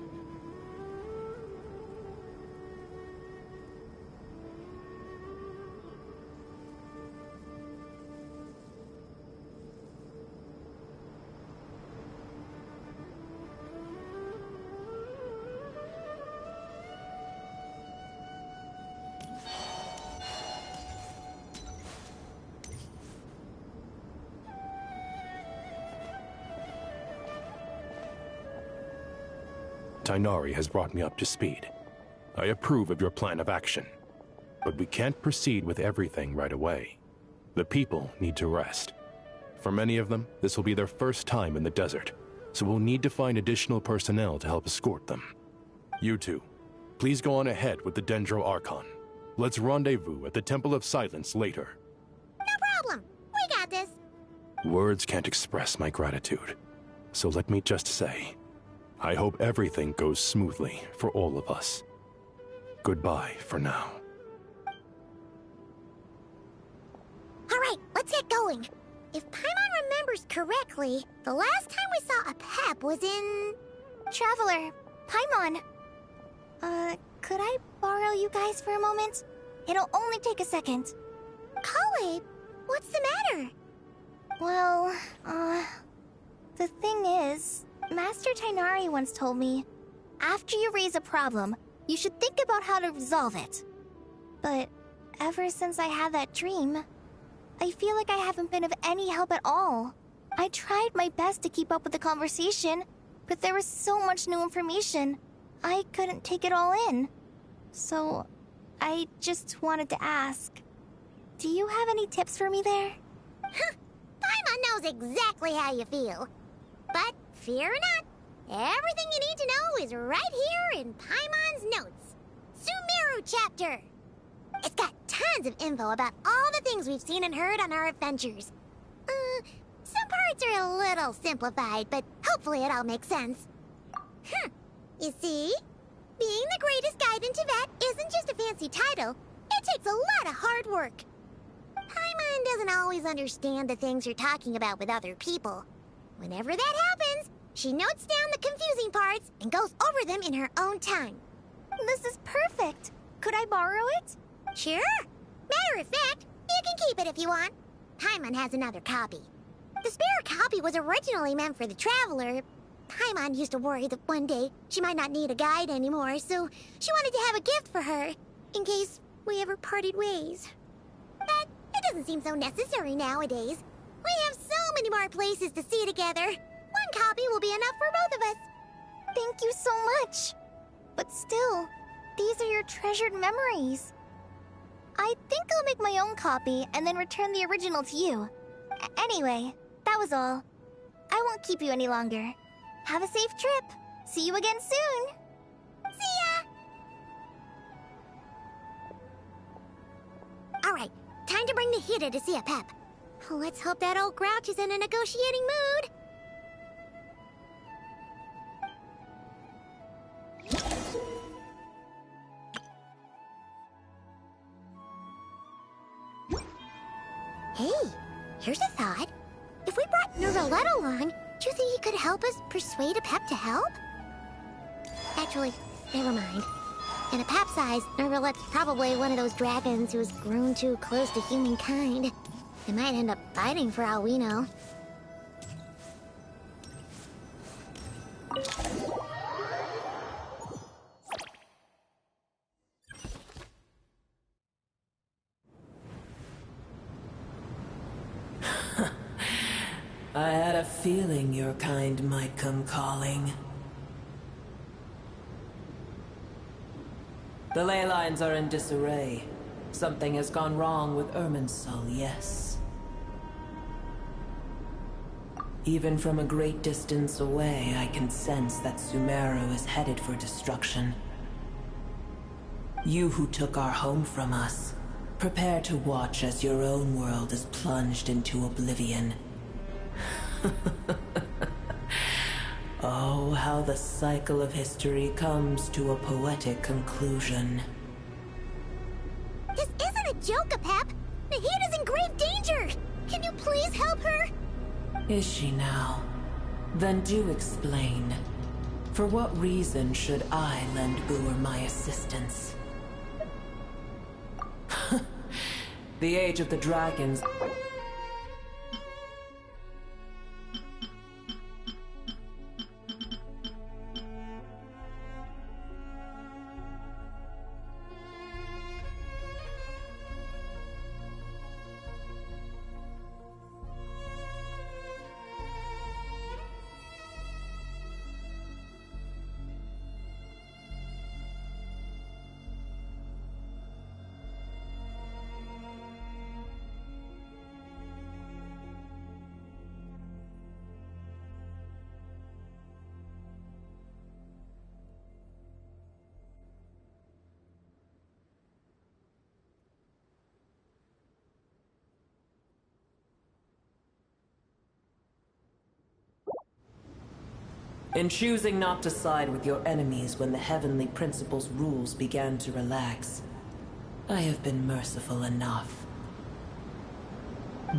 Tighnari has brought me up to speed. I approve of your plan of action. But we can't proceed with everything right away. The people need to rest. For many of them, this will be their first time in the desert, so we'll need to find additional personnel to help escort them. You two, please go on ahead with the Dendro Archon. Let's rendezvous at the Temple of Silence later. No problem. We got this. Words can't express my gratitude. So let me just say, I hope everything goes smoothly for all of us. Goodbye for now. Alright, let's get going. If Paimon remembers correctly, the last time we saw a Pep was in... Traveler, Paimon. Could I borrow you guys for a moment? It'll only take a second. Kale, what's the matter? Well, the thing is, Master Tainari once told me, after you raise a problem, you should think about how to resolve it. But ever since I had that dream, I feel like I haven't been of any help at all. I tried my best to keep up with the conversation, but there was so much new information, I couldn't take it all in. So, I just wanted to ask, do you have any tips for me there? Paimon knows exactly how you feel. But fear not, everything you need to know is right here in Paimon's notes. Sumeru chapter! It's got tons of info about all the things we've seen and heard on our adventures. Some parts are a little simplified, but hopefully it all makes sense. You see? Being the greatest guide in Tibet isn't just a fancy title. It takes a lot of hard work. Paimon doesn't always understand the things you're talking about with other people. Whenever that happens, she notes down the confusing parts and goes over them in her own time. This is perfect. Could I borrow it? Sure. Matter of fact, you can keep it if you want. Paimon has another copy. The spare copy was originally meant for the Traveler. Paimon used to worry that one day she might not need a guide anymore, so she wanted to have a gift for her, in case we ever parted ways. But it doesn't seem so necessary nowadays. We have so many more places to see together. One copy will be enough for both of us. Thank you so much. But still, these are your treasured memories. I think I'll make my own copy and then return the original to you. Anyway, that was all. I won't keep you any longer. Have a safe trip. See you again soon. See ya! Alright, time to bring the Hida to see a Pep. Let's hope that old grouch is in a negotiating mood. Hey, here's a thought. If we brought Nervalette along, do you think he could help us persuade a Pep to help? Actually, never mind. In a Pep's eyes, Nervalette's probably one of those dragons who's grown too close to humankind. They might end up fighting for all we know. I had a feeling your kind might come calling. The ley lines are in disarray. Something has gone wrong with Irminsul, yes. Even from a great distance away, I can sense that Sumeru is headed for destruction. You who took our home from us, prepare to watch as your own world is plunged into oblivion. Oh, how the cycle of history comes to a poetic conclusion. This isn't a joke, Pep! Nahida's in grave danger! Can you please help her? Is she now? Then do explain. For what reason should I lend Booer my assistance? The age of the dragons... In choosing not to side with your enemies when the Heavenly Principle's rules began to relax, I have been merciful enough.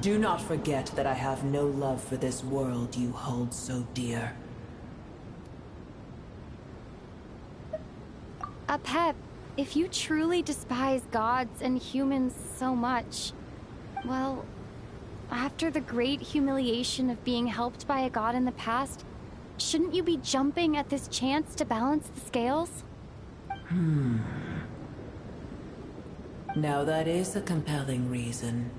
Do not forget that I have no love for this world you hold so dear. Pep, if you truly despise gods and humans so much, well, after the great humiliation of being helped by a god in the past, Shouldn't you be jumping at this chance to balance the scales? Now that is a compelling reason.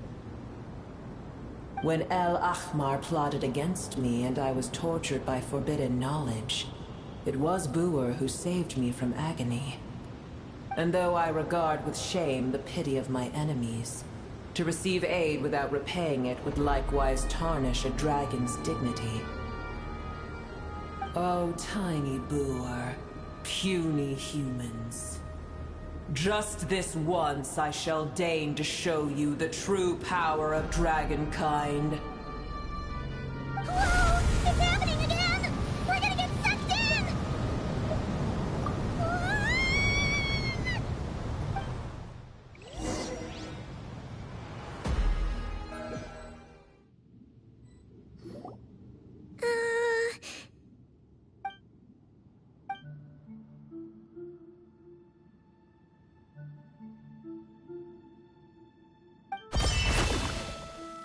When El Ahmar plotted against me and I was tortured by forbidden knowledge, it was Buer who saved me from agony. And though I regard with shame the pity of my enemies, to receive aid without repaying it would likewise tarnish a dragon's dignity. Oh, tiny Buer, puny humans. Just this once I shall deign to show you the true power of dragonkind. Whoa! It's happening again! We're gonna get sucked in!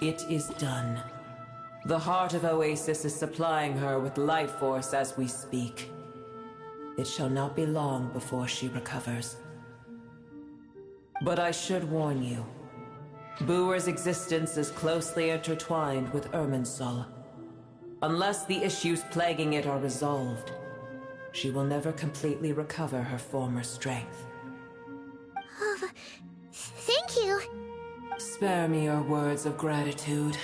It is done. The heart of Oasis is supplying her with life force as we speak. It shall not be long before she recovers. But I should warn you. Buer's existence is closely intertwined with Irminsul. Unless the issues plaguing it are resolved, she will never completely recover her former strength. Oh, thank you. Spare me your words of gratitude.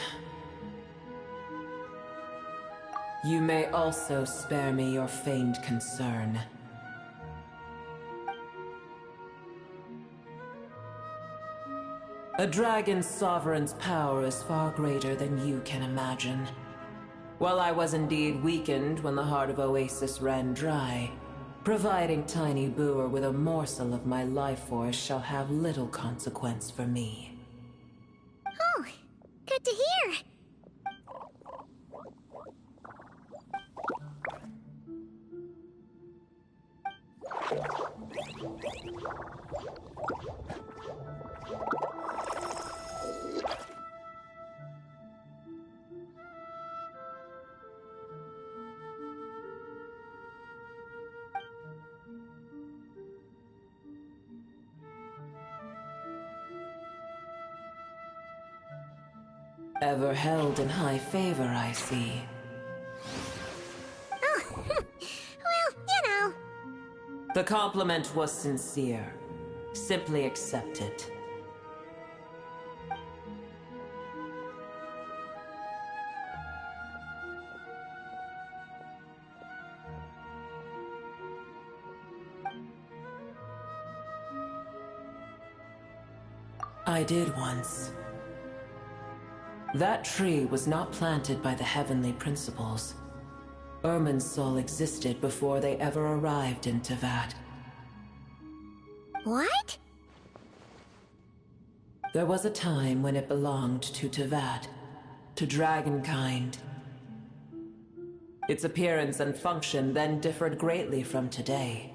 You may also spare me your feigned concern. A dragon's sovereign's power is far greater than you can imagine. While I was indeed weakened when the heart of Oasis ran dry, providing Tiny Buer with a morsel of my life force shall have little consequence for me. Oh, good to hear. Ever held in high favor, I see. Oh, well, you know. The compliment was sincere. Simply accept it. I did once. That tree was not planted by the heavenly principles. Irminsul existed before they ever arrived in Tevat. What? There was a time when it belonged to Tevat, to dragonkind. Its appearance and function then differed greatly from today.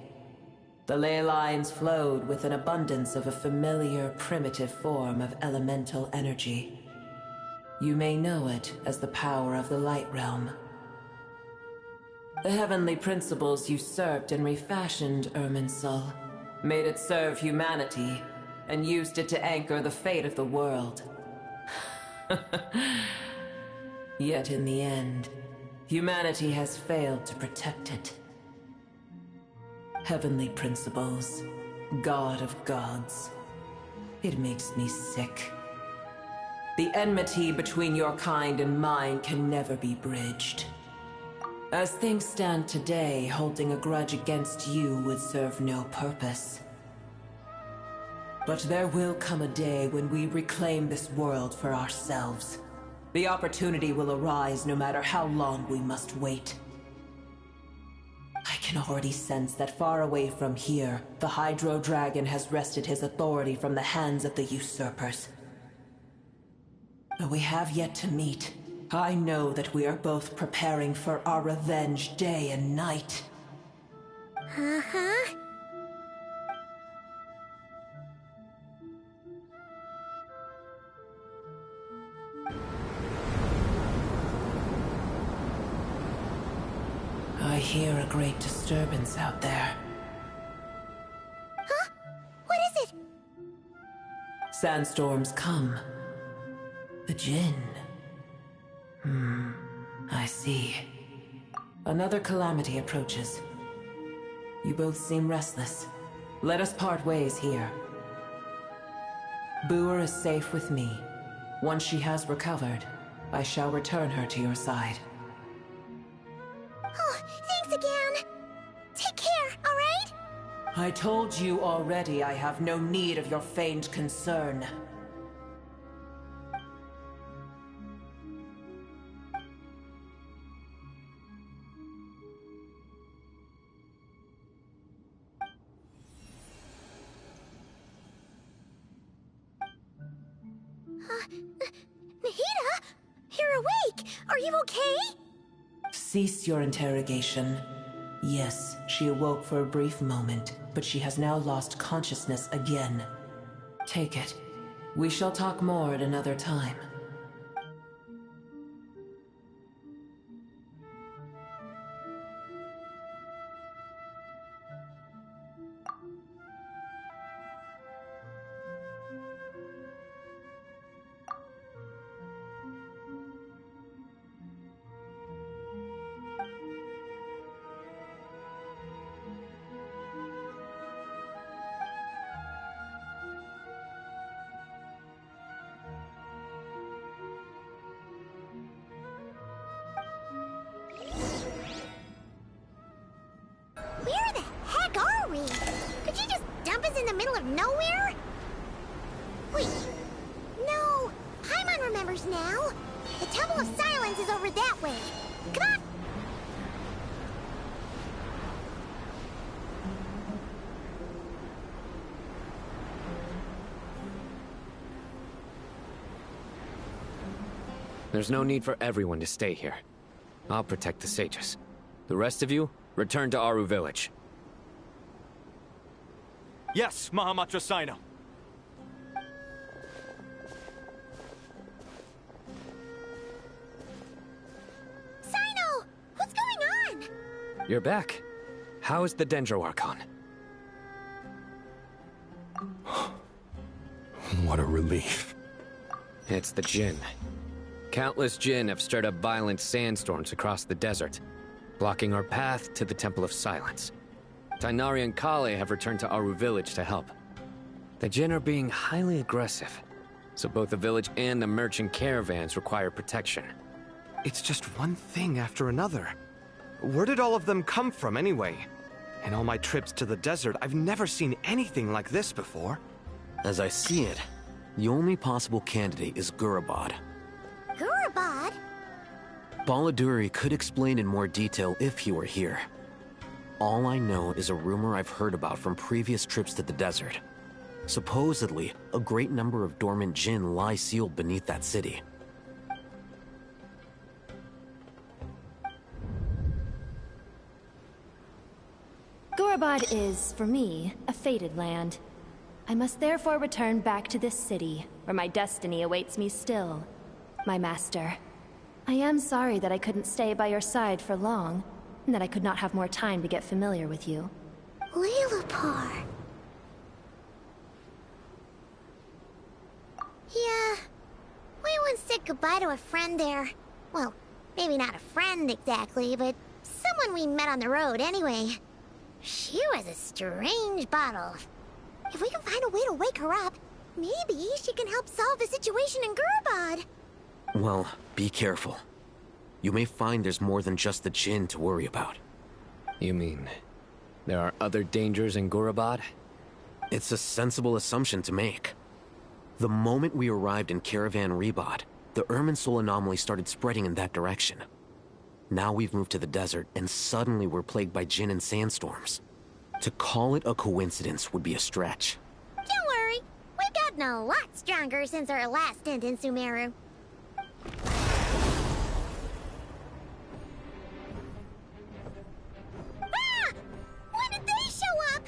The ley lines flowed with an abundance of a familiar, primitive form of elemental energy. You may know it as the power of the Light Realm. The heavenly principles usurped and refashioned Irminsul, made it serve humanity, and used it to anchor the fate of the world. Yet in the end, humanity has failed to protect it. Heavenly principles, God of gods. It makes me sick. The enmity between your kind and mine can never be bridged. As things stand today, holding a grudge against you would serve no purpose. But there will come a day when we reclaim this world for ourselves. The opportunity will arise no matter how long we must wait. I can already sense that far away from here, the Hydro Dragon has wrested his authority from the hands of the usurpers. Though we have yet to meet, I know that we are both preparing for our revenge day and night. Uh-huh. I hear a great disturbance out there. Huh? What is it? Sandstorms come. The Jinn. I see. Another calamity approaches. You both seem restless. Let us part ways here. Boer is safe with me. Once she has recovered, I shall return her to your side. Oh, thanks again. Take care, alright? I told you already I have no need of your feigned concern. Nahida? You're awake! Are you okay? Cease your interrogation. Yes, she awoke for a brief moment, but she has now lost consciousness again. Take it. We shall talk more at another time. Where the heck are we? Could you just dump us in the middle of nowhere? Wait. No. Paimon remembers now. The Temple of Silence is over that way. Come on! There's no need for everyone to stay here. I'll protect the sages. The rest of you, return to Aru village. Yes, Mahamatra Sino. Sino! What's going on? You're back. How is the Dendro Archon? What a relief. It's the Jinn. Countless Jinn have stirred up violent sandstorms across the desert, blocking our path to the Temple of Silence. Tighnari and Kale have returned to Aru village to help. The Jinn are being highly aggressive, so both the village and the merchant caravans require protection. It's just one thing after another. Where did all of them come from anyway? In all my trips to the desert, I've never seen anything like this before. As I see it, the only possible candidate is Gurabad. Gurabad? Baladuri could explain in more detail if he were here. All I know is a rumor I've heard about from previous trips to the desert. Supposedly, a great number of dormant Jinn lie sealed beneath that city. Gurabad is, for me, a fated land. I must therefore return back to this city, where my destiny awaits me still. My master. I am sorry that I couldn't stay by your side for long, and that I could not have more time to get familiar with you. Lalapar. Yeah. We once said goodbye to a friend there. Well, maybe not a friend exactly, but someone we met on the road anyway. She was a strange bottle. If we can find a way to wake her up, maybe she can help solve the situation in Gurabad. Well, be careful. You may find there's more than just the Jinn to worry about. You mean, there are other dangers in Gurabad? It's a sensible assumption to make. The moment we arrived in Caravan Rebad, the Irminsul anomaly started spreading in that direction. Now we've moved to the desert, and suddenly we're plagued by Jinn and sandstorms. To call it a coincidence would be a stretch. Don't worry, we've gotten a lot stronger since our last stint in Sumeru. Ah! When did they show up?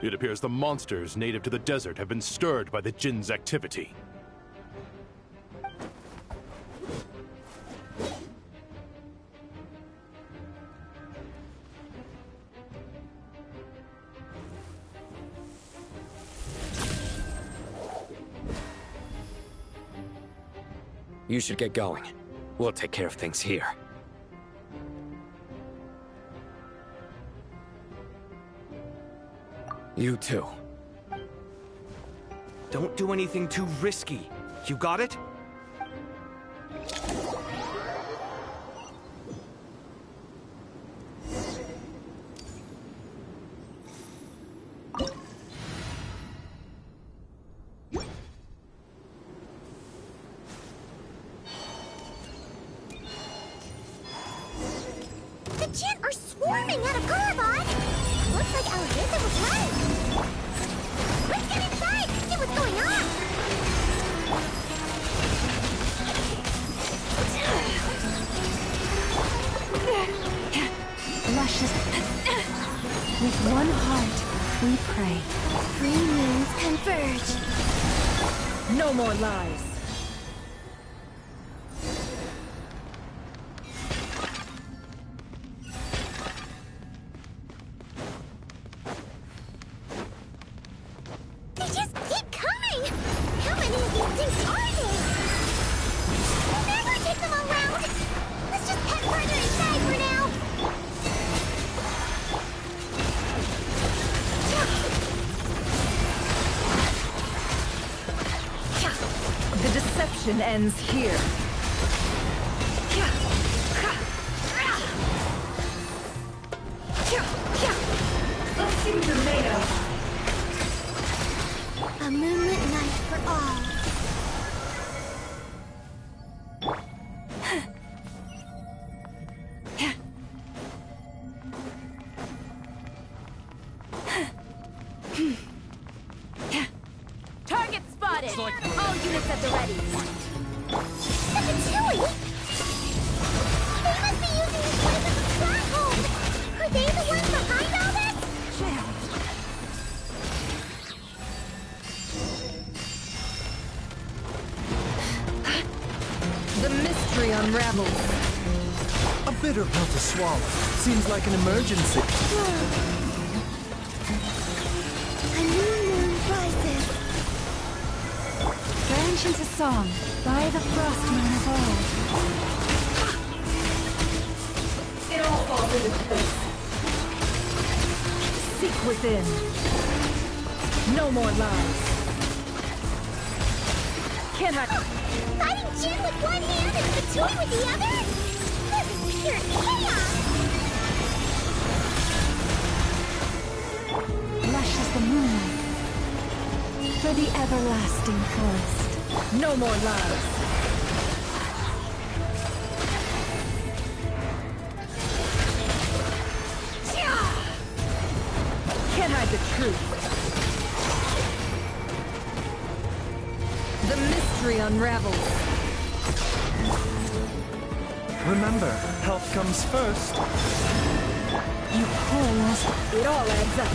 It appears the monsters native to the desert have been stirred by the Jinn's activity. You should get going. We'll take care of things here. You too. Don't do anything too risky. You got it? The Gent are swarming out of Gorobod! Looks like our visit was right! Let's get inside! See what's going on! Luscious. With one heart, we pray. Three moons converge. No more lies. They just keep coming! How many of these things are there? We'll never take them all round! Let's just head further inside for now! The deception ends here. Let's see what you're made of. A moonlit night for all. Target spotted! All units at the ready. That's a Chewie! They must be using this place as a stronghold! Are they the ones behind all this? The mystery unravels. A bitter pill to swallow. Seems like an emergency. A new moon rises. Branch into song by the Frostmoon of old. It all falls into place. Seek within. No more lies. Can I... Fighting Jin with one hand and Fatui with the other? This is pure chaos! Lush as the moonlight. For the everlasting forest. No more lies. Can't hide the truth. The mystery unravels. Remember, health comes first. You fools. It all adds up.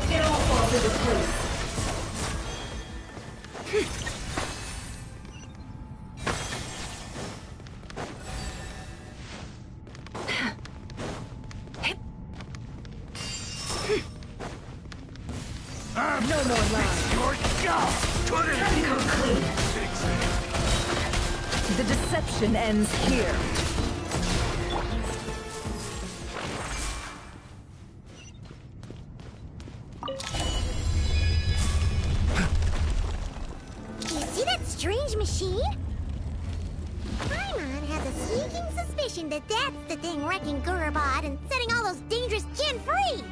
It all falls into place. No more lies. Your job! Put it in! Come clean. The deception ends here. Do you see that strange machine? Paimon has a sneaking suspicion that that's the thing wrecking Gorobod and setting all those dangerous Jin free!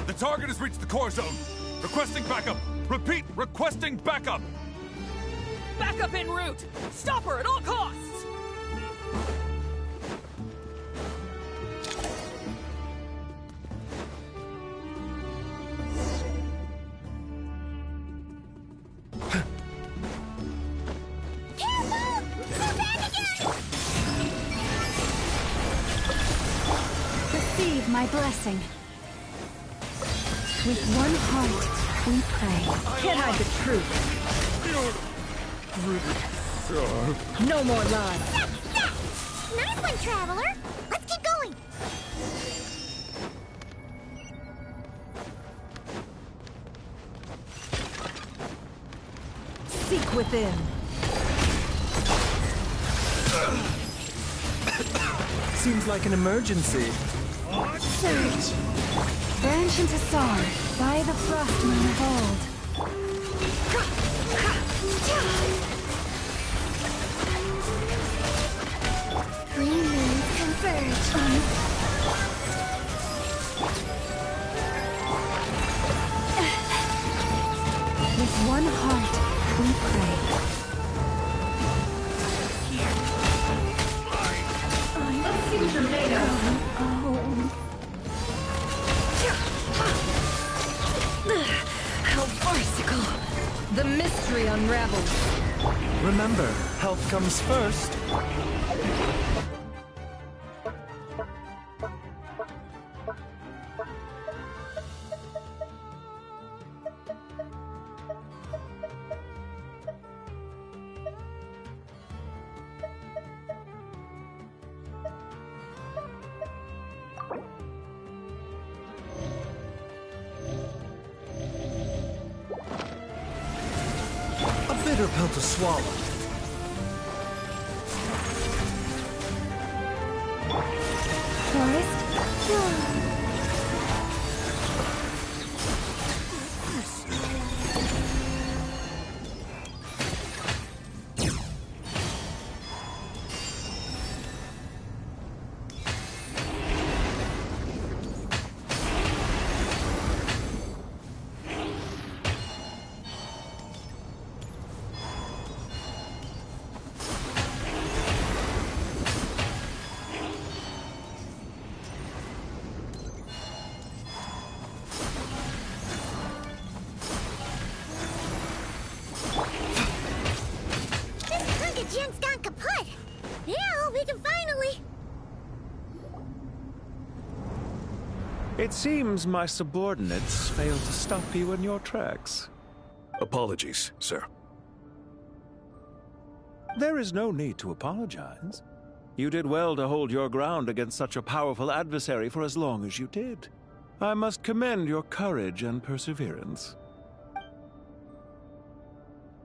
The target has reached the core zone. Requesting backup. Repeat, requesting backup. Backup en route! Stop her at all costs! Receive my blessing. With one heart, we pray. Can't hide the truth. No more lies. Nice one, Traveler! Let's keep going! within. Seems like an emergency. Surge. Branch into song. By the frost moon of old. Three moons converge. With one heart, we pray. Let's see what you're made of. How farcical. The mystery unravels. Remember, health comes first. A bitter pill to swallow. Forest. Gen's gone kaput! Now we can finally... It seems my subordinates failed to stop you in your tracks. Apologies, sir. There is no need to apologize. You did well to hold your ground against such a powerful adversary for as long as you did. I must commend your courage and perseverance.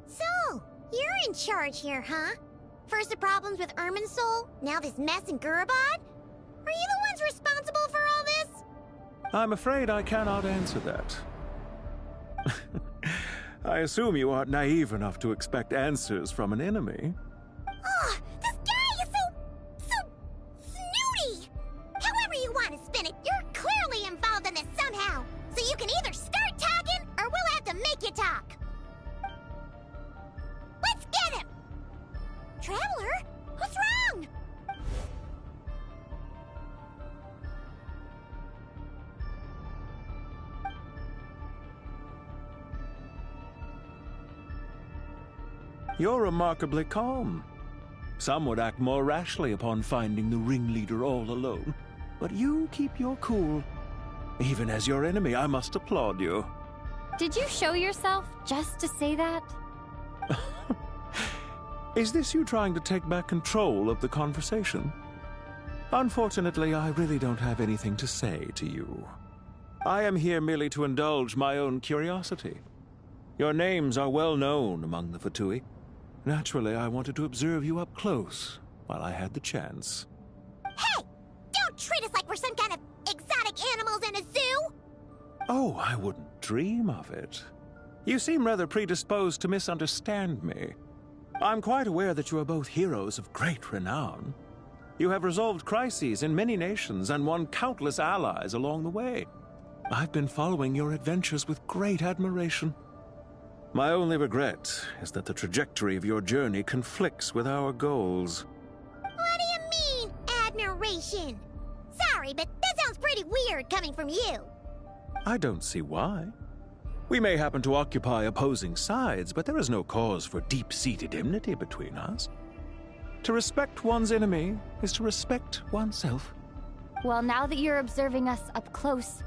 So, you're in charge here, huh? First the problems with Irminsul, now this mess in Gurabad? Are you the ones responsible for all this? I'm afraid I cannot answer that. I assume you aren't naive enough to expect answers from an enemy. Oh, this guy is so snooty! However you want to spin it, you're clearly involved in this somehow. So you can either start talking, or we'll have to make you talk. Let's get him! Traveler, what's wrong? You're remarkably calm. Some would act more rashly upon finding the ringleader all alone. But you keep your cool. Even as your enemy, I must applaud you. Did you show yourself just to say that? Is this you trying to take back control of the conversation? Unfortunately, I really don't have anything to say to you. I am here merely to indulge my own curiosity. Your names are well known among the Fatui. Naturally, I wanted to observe you up close while I had the chance. Hey! Don't treat us like we're some kind of exotic animals in a zoo! Oh, I wouldn't dream of it. You seem rather predisposed to misunderstand me. I'm quite aware that you are both heroes of great renown. You have resolved crises in many nations and won countless allies along the way. I've been following your adventures with great admiration. My only regret is that the trajectory of your journey conflicts with our goals. What do you mean, admiration? Sorry, but that sounds pretty weird coming from you. I don't see why. We may happen to occupy opposing sides, but there is no cause for deep-seated enmity between us. To respect one's enemy is to respect oneself. Well, now that you're observing us up close,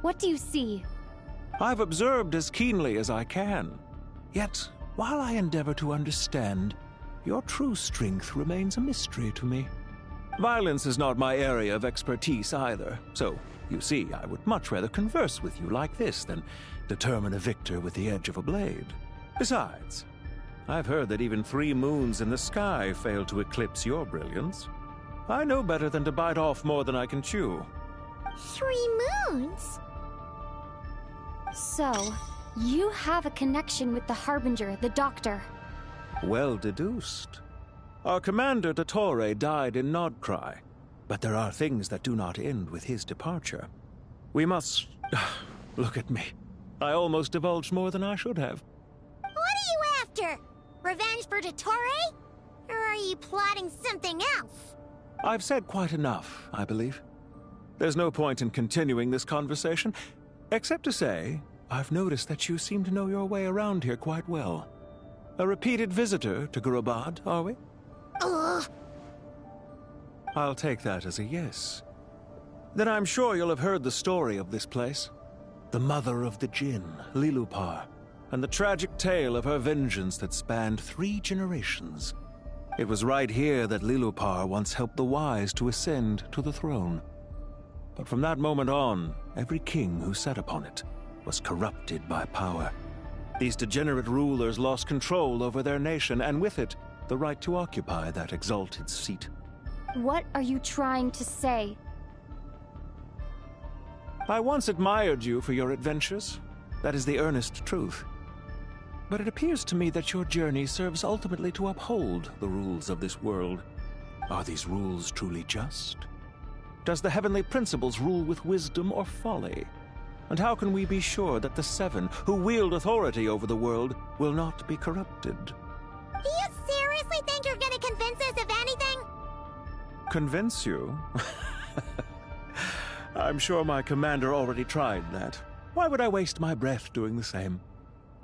what do you see? I've observed as keenly as I can. Yet, while I endeavor to understand, your true strength remains a mystery to me. Violence is not my area of expertise either, so, you see, I would much rather converse with you like this than determine a victor with the edge of a blade. Besides, I've heard that even 3 moons in the sky fail to eclipse your brilliance. I know better than to bite off more than I can chew. 3 moons? So, you have a connection with the Harbinger, the Doctor. Well deduced. Our commander, Dottore, died in Nodcry, but there are things that do not end with his departure. We must... Look at me. I almost divulged more than I should have. What are you after? Revenge for Dottore? Or are you plotting something else? I've said quite enough, I believe. There's no point in continuing this conversation, except to say, I've noticed that you seem to know your way around here quite well. A repeated visitor to Gurabad, are we? Ugh. I'll take that as a yes. Then I'm sure you'll have heard the story of this place. The mother of the Jinn, Lilupar, and the tragic tale of her vengeance that spanned 3 generations. It was right here that Lilupar once helped the wise to ascend to the throne. But from that moment on, every king who sat upon it was corrupted by power. These degenerate rulers lost control over their nation, and with it, the right to occupy that exalted seat. What are you trying to say? I once admired you for your adventures. That is the earnest truth. But it appears to me that your journey serves ultimately to uphold the rules of this world. Are these rules truly just? Does the heavenly principles rule with wisdom or folly? And how can we be sure that the 7 who wield authority over the world will not be corrupted? Do you seriously think you're gonna convince us of anything? Convince you? I'm sure my commander already tried that. Why would I waste my breath doing the same?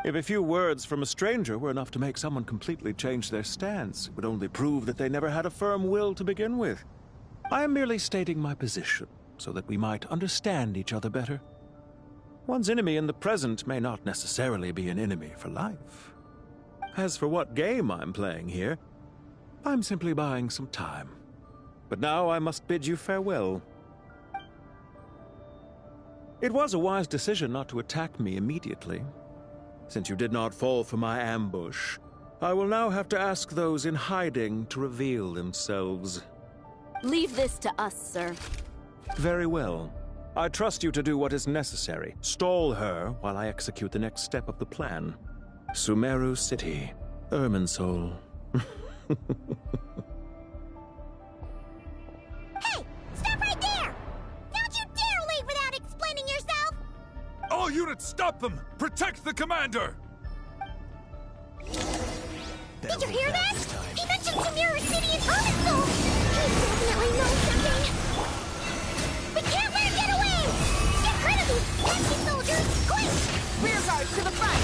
If a few words from a stranger were enough to make someone completely change their stance, it would only prove that they never had a firm will to begin with. I am merely stating my position, so that we might understand each other better. One's enemy in the present may not necessarily be an enemy for life. As for what game I'm playing here, I'm simply buying some time. But now I must bid you farewell. It was a wise decision not to attack me immediately. Since you did not fall for my ambush, I will now have to ask those in hiding to reveal themselves. Leave this to us, sir. Very well. I trust you to do what is necessary. Stall her while I execute the next step of the plan. Sumeru City, Irminsul. Hey! Stop right there! Don't you dare leave without explaining yourself! All units, stop them! Protect the commander! Did you hear that? He mentioned Sumeru City and Irminsul! He definitely knows something! We can't let him get away! Get rid of these pesky soldiers, quick! Rear guard to the front!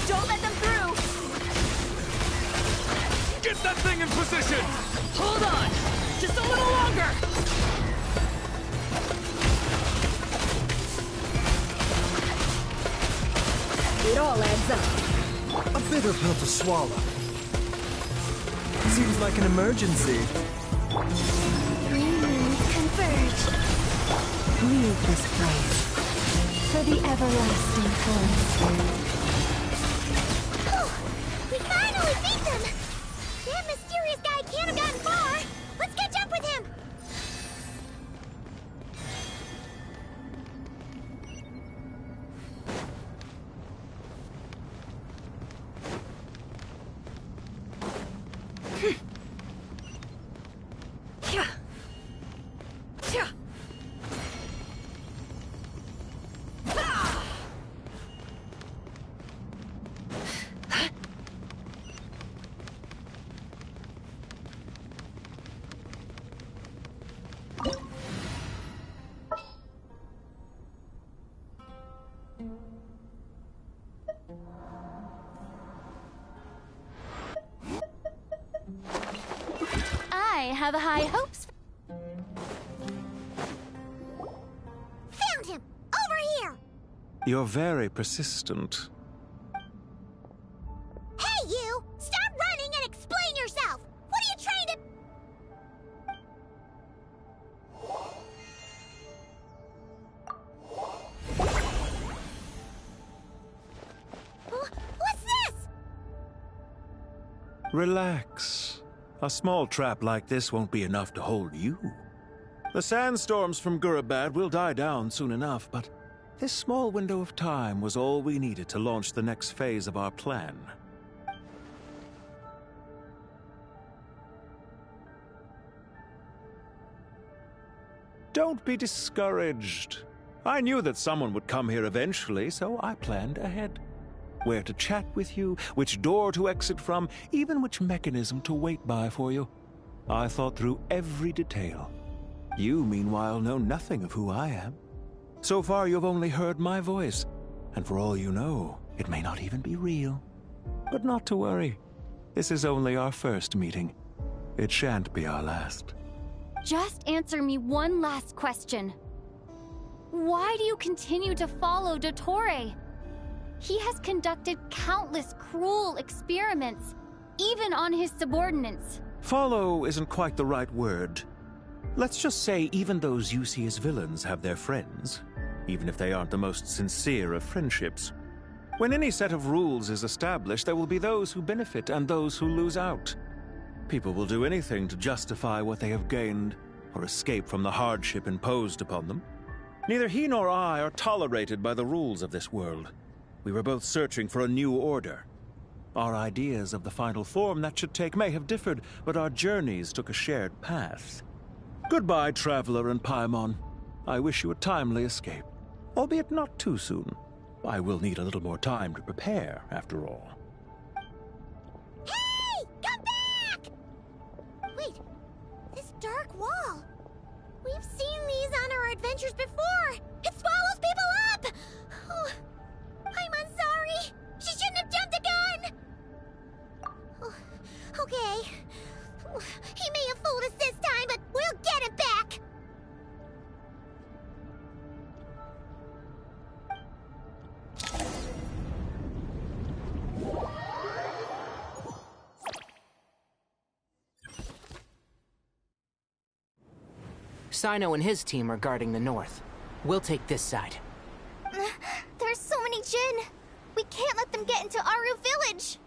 Don't let them through! Get that thing in position! Hold on! Just a little longer! It all adds up. A bitter pill to swallow. Seems like an emergency. 3 moons converge. Leave this place for the everlasting forest. We finally beat them! That mysterious guy can't have gotten far! Let's catch up with him! I have high hopes. Found him! Over here! You're very persistent. Hey, you! Stop running and explain yourself! What are you trying to... What's this? Relax. A small trap like this won't be enough to hold you. The sandstorms from Gurabad will die down soon enough, but this small window of time was all we needed to launch the next phase of our plan. Don't be discouraged. I knew that someone would come here eventually, so I planned ahead. Where to chat with you, which door to exit from, even which mechanism to wait by for you. I thought through every detail. You, meanwhile, know nothing of who I am. So far, you've only heard my voice, and for all you know, it may not even be real. But not to worry. This is only our first meeting. It shan't be our last. Just answer me one last question. Why do you continue to follow Dottore? He has conducted countless cruel experiments, even on his subordinates. Follow isn't quite the right word. Let's just say even those you see as villains have their friends, even if they aren't the most sincere of friendships. When any set of rules is established, there will be those who benefit and those who lose out. People will do anything to justify what they have gained, or escape from the hardship imposed upon them. Neither he nor I are tolerated by the rules of this world. We were both searching for a new order. Our ideas of the final form that should take may have differed, but our journeys took a shared path. Goodbye, Traveler and Paimon. I wish you a timely escape, albeit not too soon. I will need a little more time to prepare, after all. Hey! Come back! Wait, this dark wall. We've seen these on our adventures before. It swallows people up! Oh, I'm sorry. She shouldn't have jumped the gun! Oh, okay. He may have fooled us this time, but we'll get it back! Sino and his team are guarding the north. We'll take this side. There's so many Jin. We can't let them get into Aru Village.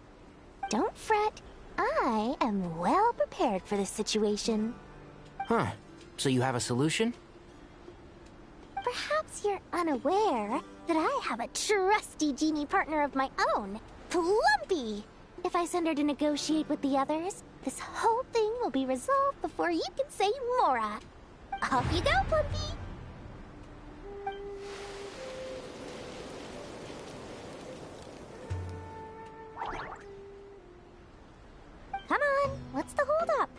Don't fret. I am well prepared for this situation. Huh. So you have a solution? Perhaps you're unaware that I have a trusty genie partner of my own, Plumpy. If I send her to negotiate with the others, this whole thing will be resolved before you can say Mora. Off you go, Plumpy! Come on, what's the holdup?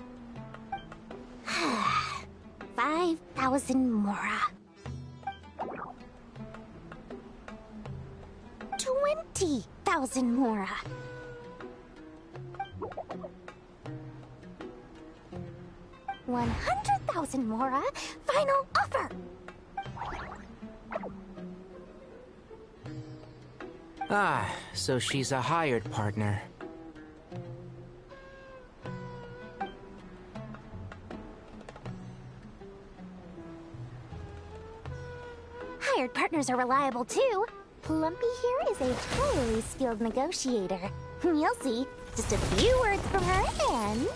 5,000 Mora. 20,000 Mora. 100,000 Mora. Final offer. Ah, so she's a hired partner. Hired partners are reliable too. Plumpy here is a totally skilled negotiator. You'll see. Just a few words from her and...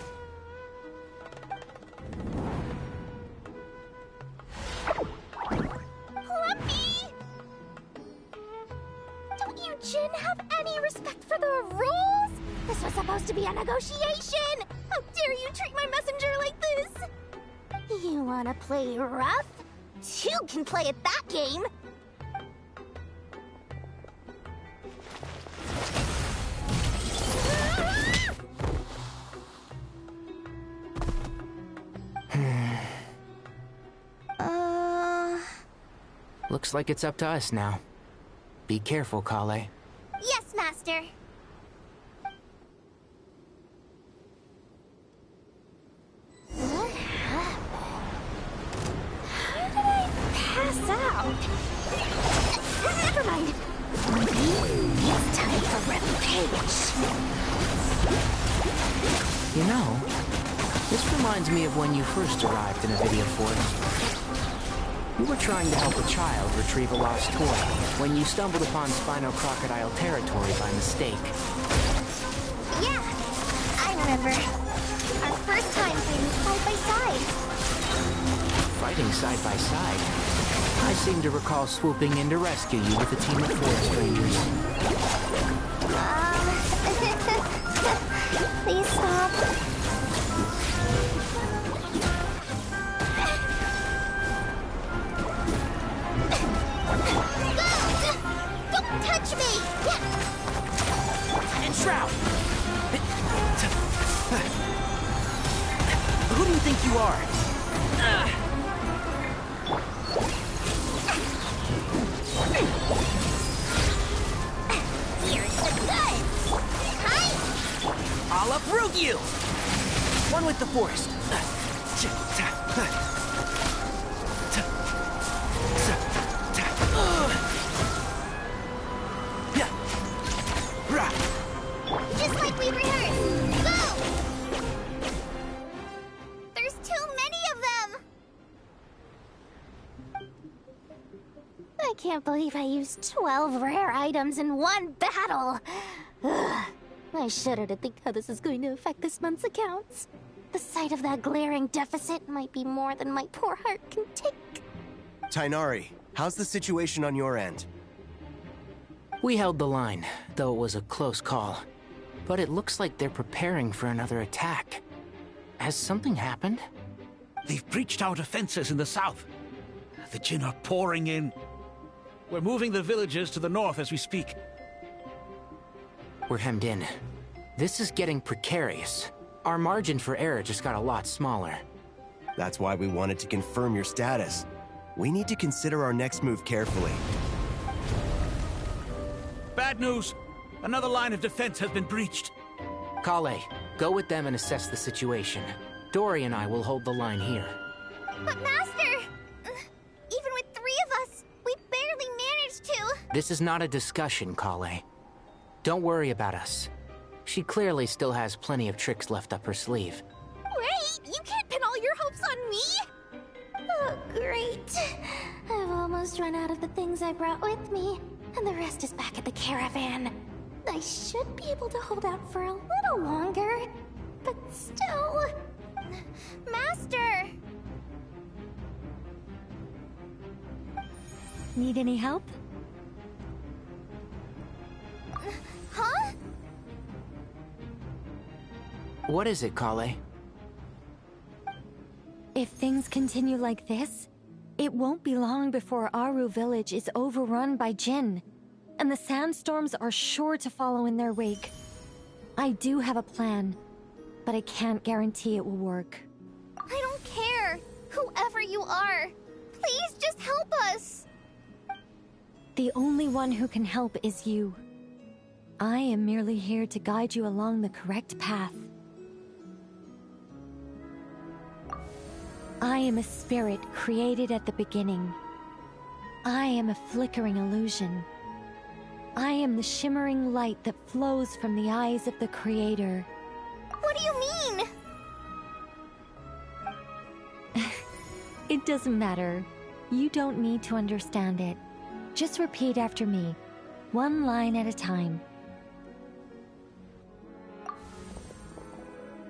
Plumpy! Don't you Jin have any respect for the rules? This was supposed to be a negotiation! How dare you treat my messenger like this? You wanna play rough? Two can play at that game! Looks like it's up to us now. Be careful, Kale. Yes, Master. How did I pass out? Never mind. It's time for revenge. You know, this reminds me of when you first arrived in a video fort. You were trying to help a child retrieve a lost toy when you stumbled upon Spino Crocodile territory by mistake. Yeah, I remember. Our first time fighting side by side. Fighting side by side? I seem to recall swooping in to rescue you with a team of forest rangers. Please stop. Don't touch me! And Shroud! Who do you think you are? Here's the goods! Hi! I'll uproot you! One with the forest. Just like we rehearsed! Go! There's too many of them! I can't believe I used 12 rare items in one battle! Ugh. I shudder to think how this is going to affect this month's accounts. The sight of that glaring deficit might be more than my poor heart can take. Tainari, how's the situation on your end? We held the line, though it was a close call. But it looks like they're preparing for another attack. Has something happened? They've breached our defenses in the south. The Jin are pouring in. We're moving the villagers to the north as we speak. We're hemmed in. This is getting precarious. Our margin for error just got a lot smaller. That's why we wanted to confirm your status. We need to consider our next move carefully. Bad news! Another line of defense has been breached. Kale, go with them and assess the situation. Dory and I will hold the line here. But Master! Even with 3 of us, we barely managed to... This is not a discussion, Kale. Don't worry about us. She clearly still has plenty of tricks left up her sleeve. Wait! You can't pin all your hopes on me! Oh, great. I've almost run out of the things I brought with me, and the rest is back at the caravan. I should be able to hold out for a little longer, but still... Master! Need any help? Huh? What is it, Kale? If things continue like this, it won't be long before Aru village is overrun by Jin, and the sandstorms are sure to follow in their wake. I do have a plan, but I can't guarantee it will work. I don't care! Whoever you are! Please just help us! The only one who can help is you. I am merely here to guide you along the correct path. I am a spirit created at the beginning. I am a flickering illusion. I am the shimmering light that flows from the eyes of the Creator. What do you mean? It doesn't matter. You don't need to understand it. Just repeat after me, one line at a time.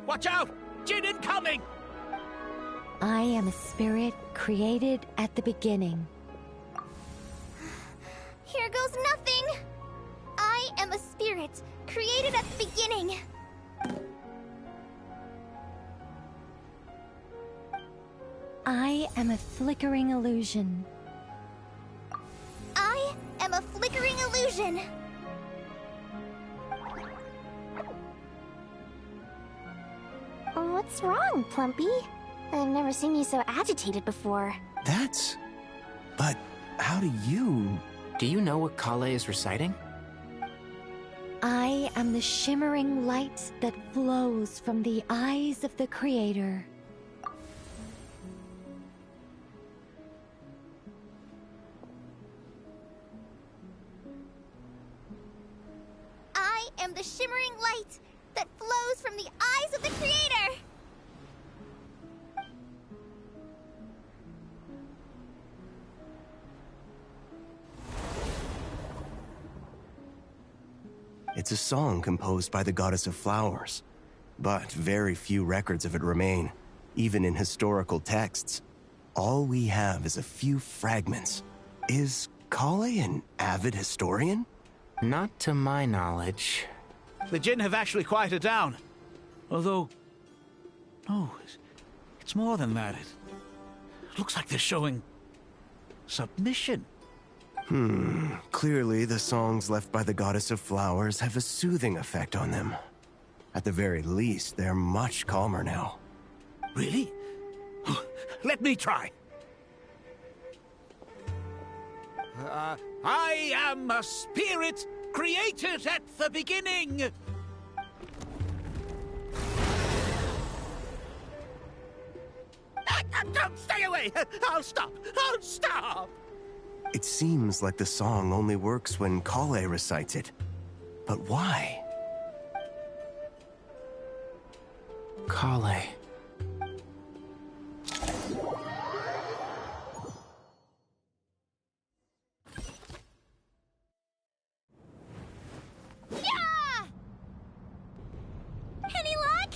Watch out! Jin incoming! I am a spirit created at the beginning. Here goes nothing! I am a spirit created at the beginning. I am a flickering illusion. I am a flickering illusion. What's wrong, Plumpy? I've never seen you so agitated before. That's... But how do you... Do you know what Kale is reciting? I am the shimmering light that flows from the eyes of the Creator. I am the shimmering light that flows from the eyes of the Creator! It's a song composed by the goddess of flowers. but very few records of it remain, even in historical texts. All we have is a few fragments. Is Kale an avid historian? Not to my knowledge. The Jinn have actually quieted down. Although... no, it's more than that. It looks like they're showing... submission. Clearly the songs left by the Goddess of Flowers have a soothing effect on them. At the very least, they're much calmer now. Really? Let me try. I am a spirit created at the beginning. Don't stay away! I'll stop! I'll stop! It seems like the song only works when Kale recites it. But why? Kale. Yeah! Any luck?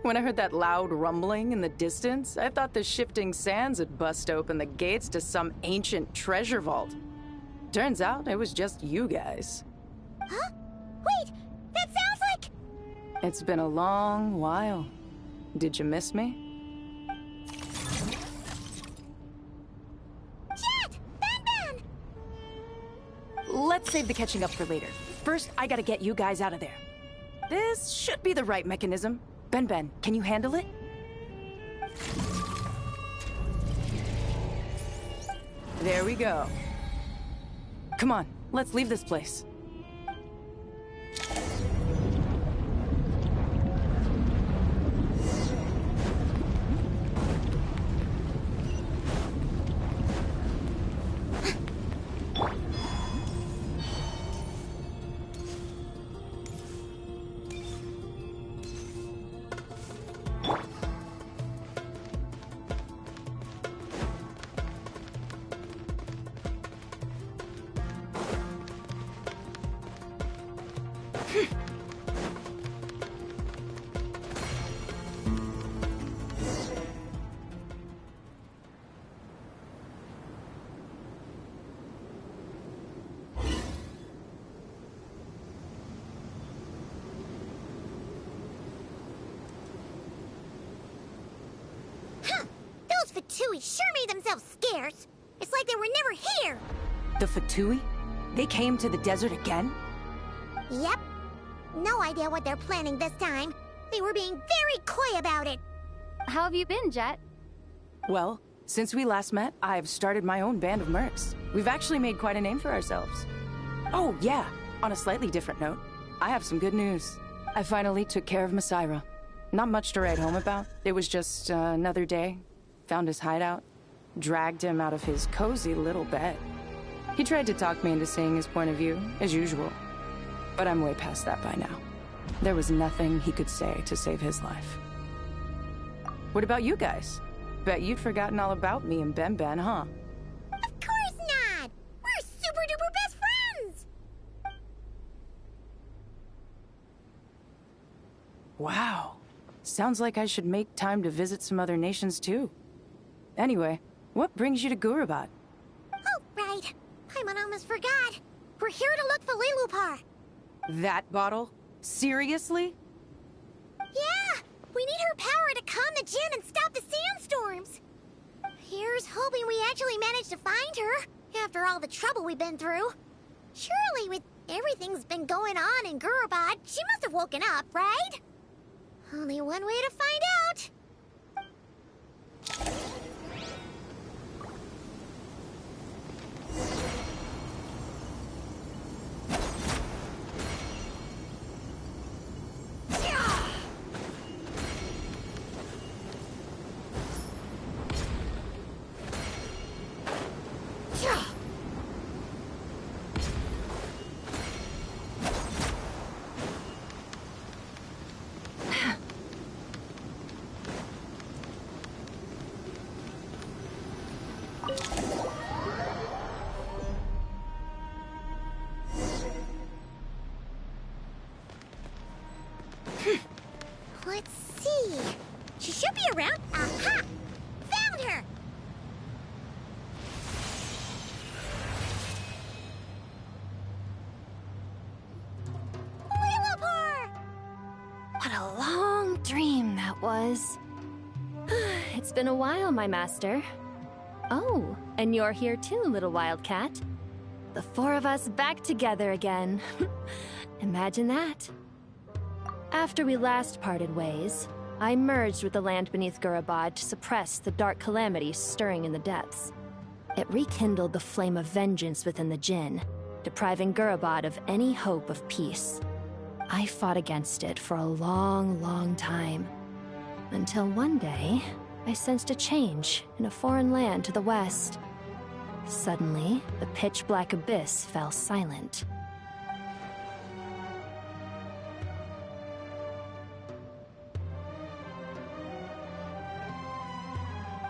When I heard that loud rumbling in the distance, I thought the shifting sands had bust open the gates to some ancient treasure vault. Turns out it was just you guys. Huh? Wait! That sounds like... It's been a long while. Did you miss me? Jet! Ben! Let's save the catching up for later. First, I gotta get you guys out of there. This should be the right mechanism. Ben, can you handle it? There we go. Come on, let's leave this place. Fatui sure made themselves scarce. It's like they were never here. The Fatui? They came to the desert again? Yep. No idea what they're planning this time. They were being very coy about it. How have you been, Jet? Well, since we last met, I've started my own band of mercs. We've actually made quite a name for ourselves. Oh, yeah. On a slightly different note, I have some good news. I finally took care of Masaira. Not much to write home about. It was just another day. Found his hideout, dragged him out of his cozy little bed. He tried to talk me into seeing his point of view, as usual. But I'm way past that by now. There was nothing he could say to save his life. What about you guys? Bet you'd forgotten all about me and Ben, huh? Of course not! We're super duper best friends! Wow. Sounds like I should make time to visit some other nations too. Anyway, what brings you to Gurabat? Oh, right. I almost forgot. We're here to look for Lilupar. That bottle? Seriously? Yeah! We need her power to calm the Jinn and stop the sandstorms. Here's hoping we actually manage to find her, after all the trouble we've been through. Surely with everything's been going on in Gurabat, she must have woken up, right? Only one way to find out. Let's see. She should be around. Aha! Found her! Lillipore! What a long dream that was. It's been a while, my master. Oh, and you're here too, little wildcat. The four of us back together again. Imagine that. After we last parted ways, I merged with the land beneath Gurabad to suppress the dark calamity stirring in the depths. It rekindled the flame of vengeance within the Jinn, depriving Gurabad of any hope of peace. I fought against it for a long, long time. Until one day, I sensed a change in a foreign land to the west. Suddenly, the pitch-black abyss fell silent.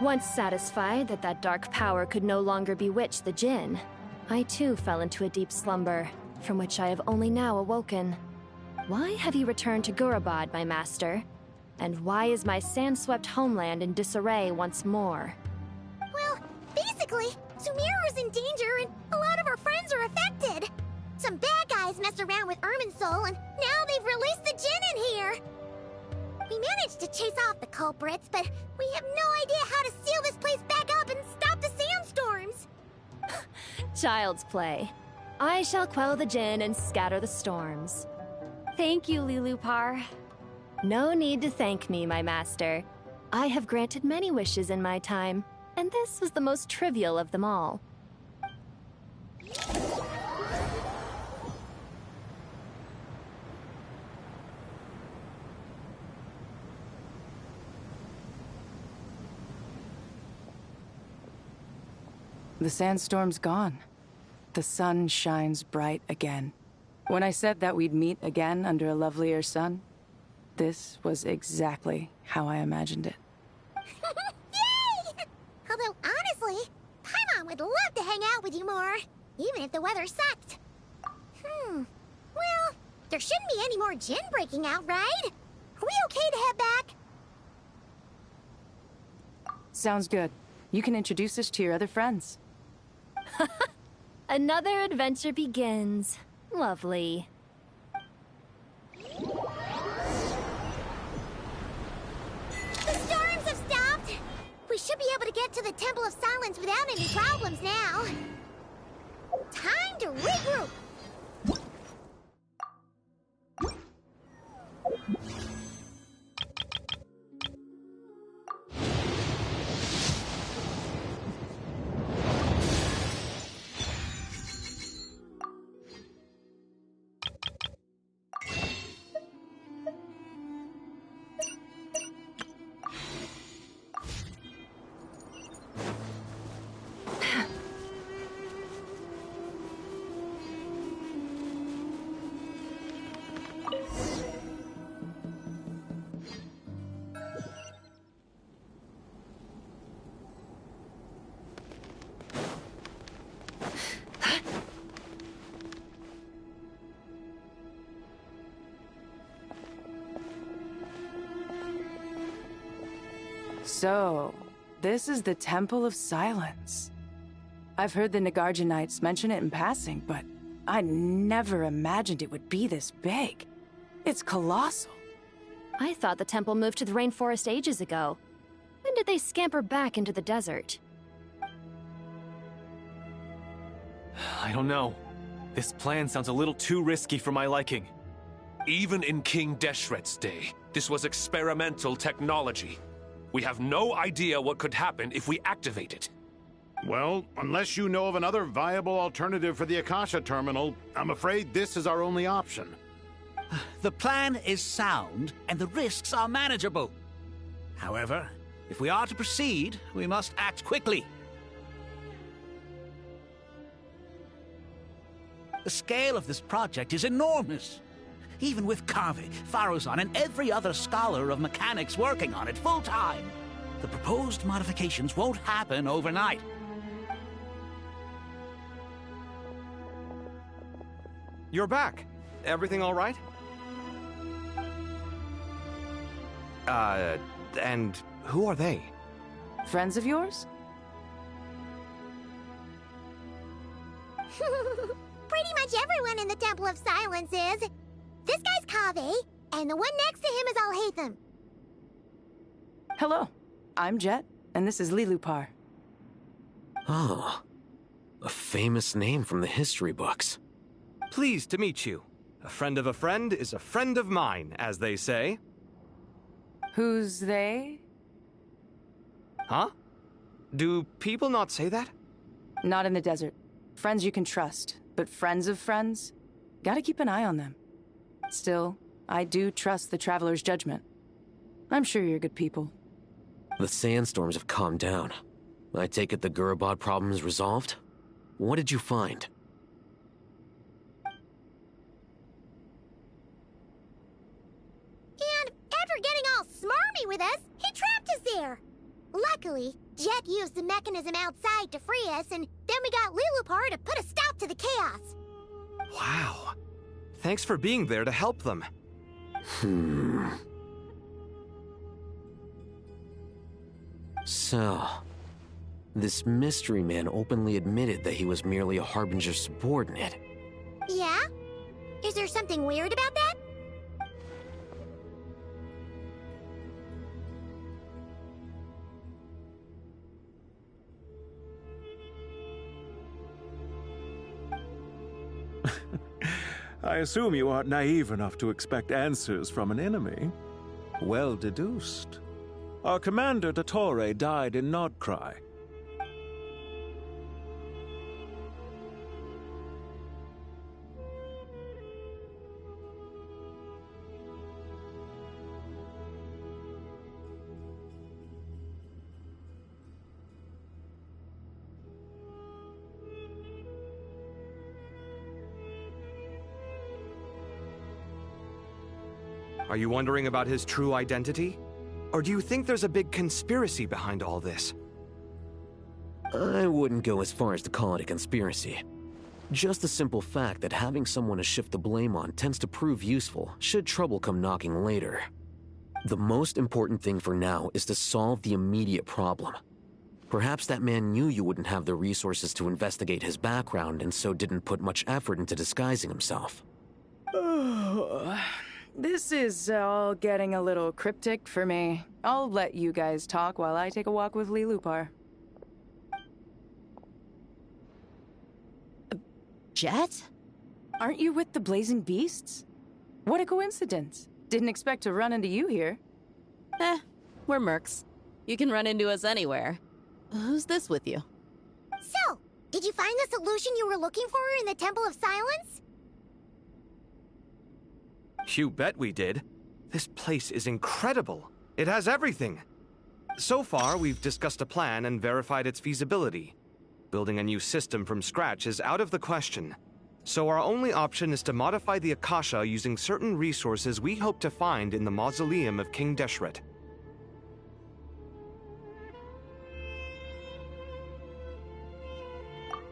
Once satisfied that that dark power could no longer bewitch the Jinn, I too fell into a deep slumber, from which I have only now awoken. Why have you returned to Gurabad, my master? And why is my sand-swept homeland in disarray once more? Well, basically, Sumeru's in danger and a lot of our friends are affected. Some bad guys messed around with Irminsul and now they've released the Jinn in here. We managed to chase off the culprits, but we have no idea how to seal this place back up and stop the sandstorms. Child's play. I shall quell the Jinn and scatter the storms. Thank you, Lillipore. No need to thank me, my master. I have granted many wishes in my time, and this was the most trivial of them all. The sandstorm's gone. The sun shines bright again. When I said that we'd meet again under a lovelier sun, this was exactly how I imagined it. Yay! Although, honestly, Paimon would love to hang out with you more, even if the weather sucked. Well, there shouldn't be any more Jinn breaking out, right? Are we okay to head back? Sounds good. You can introduce us to your other friends. Another adventure begins. Lovely. The storms have stopped! We should be able to get to the Temple of Silence without any problems now. Time to regroup! So, this is the Temple of Silence. I've heard the Nagarjanites mention it in passing, but I never imagined it would be this big. It's colossal. I thought the temple moved to the rainforest ages ago. When did they scamper back into the desert? I don't know. This plan sounds a little too risky for my liking. Even in King Deshret's day, this was experimental technology. We have no idea what could happen if we activate it. Well, unless you know of another viable alternative for the Akasha terminal, I'm afraid this is our only option. The plan is sound, and the risks are manageable. However, if we are to proceed, we must act quickly. The scale of this project is enormous. Even with Kaveh, Faruzan, and every other scholar of mechanics working on it full-time, the proposed modifications won't happen overnight. You're back. Everything all right? And who are they? Friends of yours? Pretty much everyone in the Temple of Silence is. This guy's Kaveh, and the one next to him is Alhaitham. Hello, I'm Jet, and this is Lilupar. Oh, a famous name from the history books. Pleased to meet you. A friend of a friend is a friend of mine, as they say. Who's they? Huh? Do people not say that? Not in the desert. Friends you can trust, but friends of friends? Gotta keep an eye on them. Still, I do trust the Traveler's judgment. I'm sure you're good people. The sandstorms have calmed down. I take it the Gurabad problem is resolved? What did you find? And after getting all smarmy with us, he trapped us there. Luckily, Jet used the mechanism outside to free us, and then we got Lilupar to put a stop to the chaos. Wow. Thanks for being there to help them. So, this mystery man openly admitted that he was merely a Harbinger subordinate. Yeah? Is there something weird about that? I assume you aren't naive enough to expect answers from an enemy. Well deduced. Our commander, Dottore, died in Nodcry. Are you wondering about his true identity? Or do you think there's a big conspiracy behind all this? I wouldn't go as far as to call it a conspiracy. Just the simple fact that having someone to shift the blame on tends to prove useful should trouble come knocking later. The most important thing for now is to solve the immediate problem. Perhaps that man knew you wouldn't have the resources to investigate his background and so didn't put much effort into disguising himself. This is all getting a little cryptic for me. I'll let you guys talk while I take a walk with Lilupar. Jet? Aren't you with the Blazing Beasts? What a coincidence. Didn't expect to run into you here. We're mercs. You can run into us anywhere. Who's this with you? So, did you find the solution you were looking for in the Temple of Silence? You bet we did. This place is incredible. It has everything. So far, we've discussed a plan and verified its feasibility. Building a new system from scratch is out of the question. So our only option is to modify the Akasha using certain resources we hope to find in the mausoleum of King Deshret.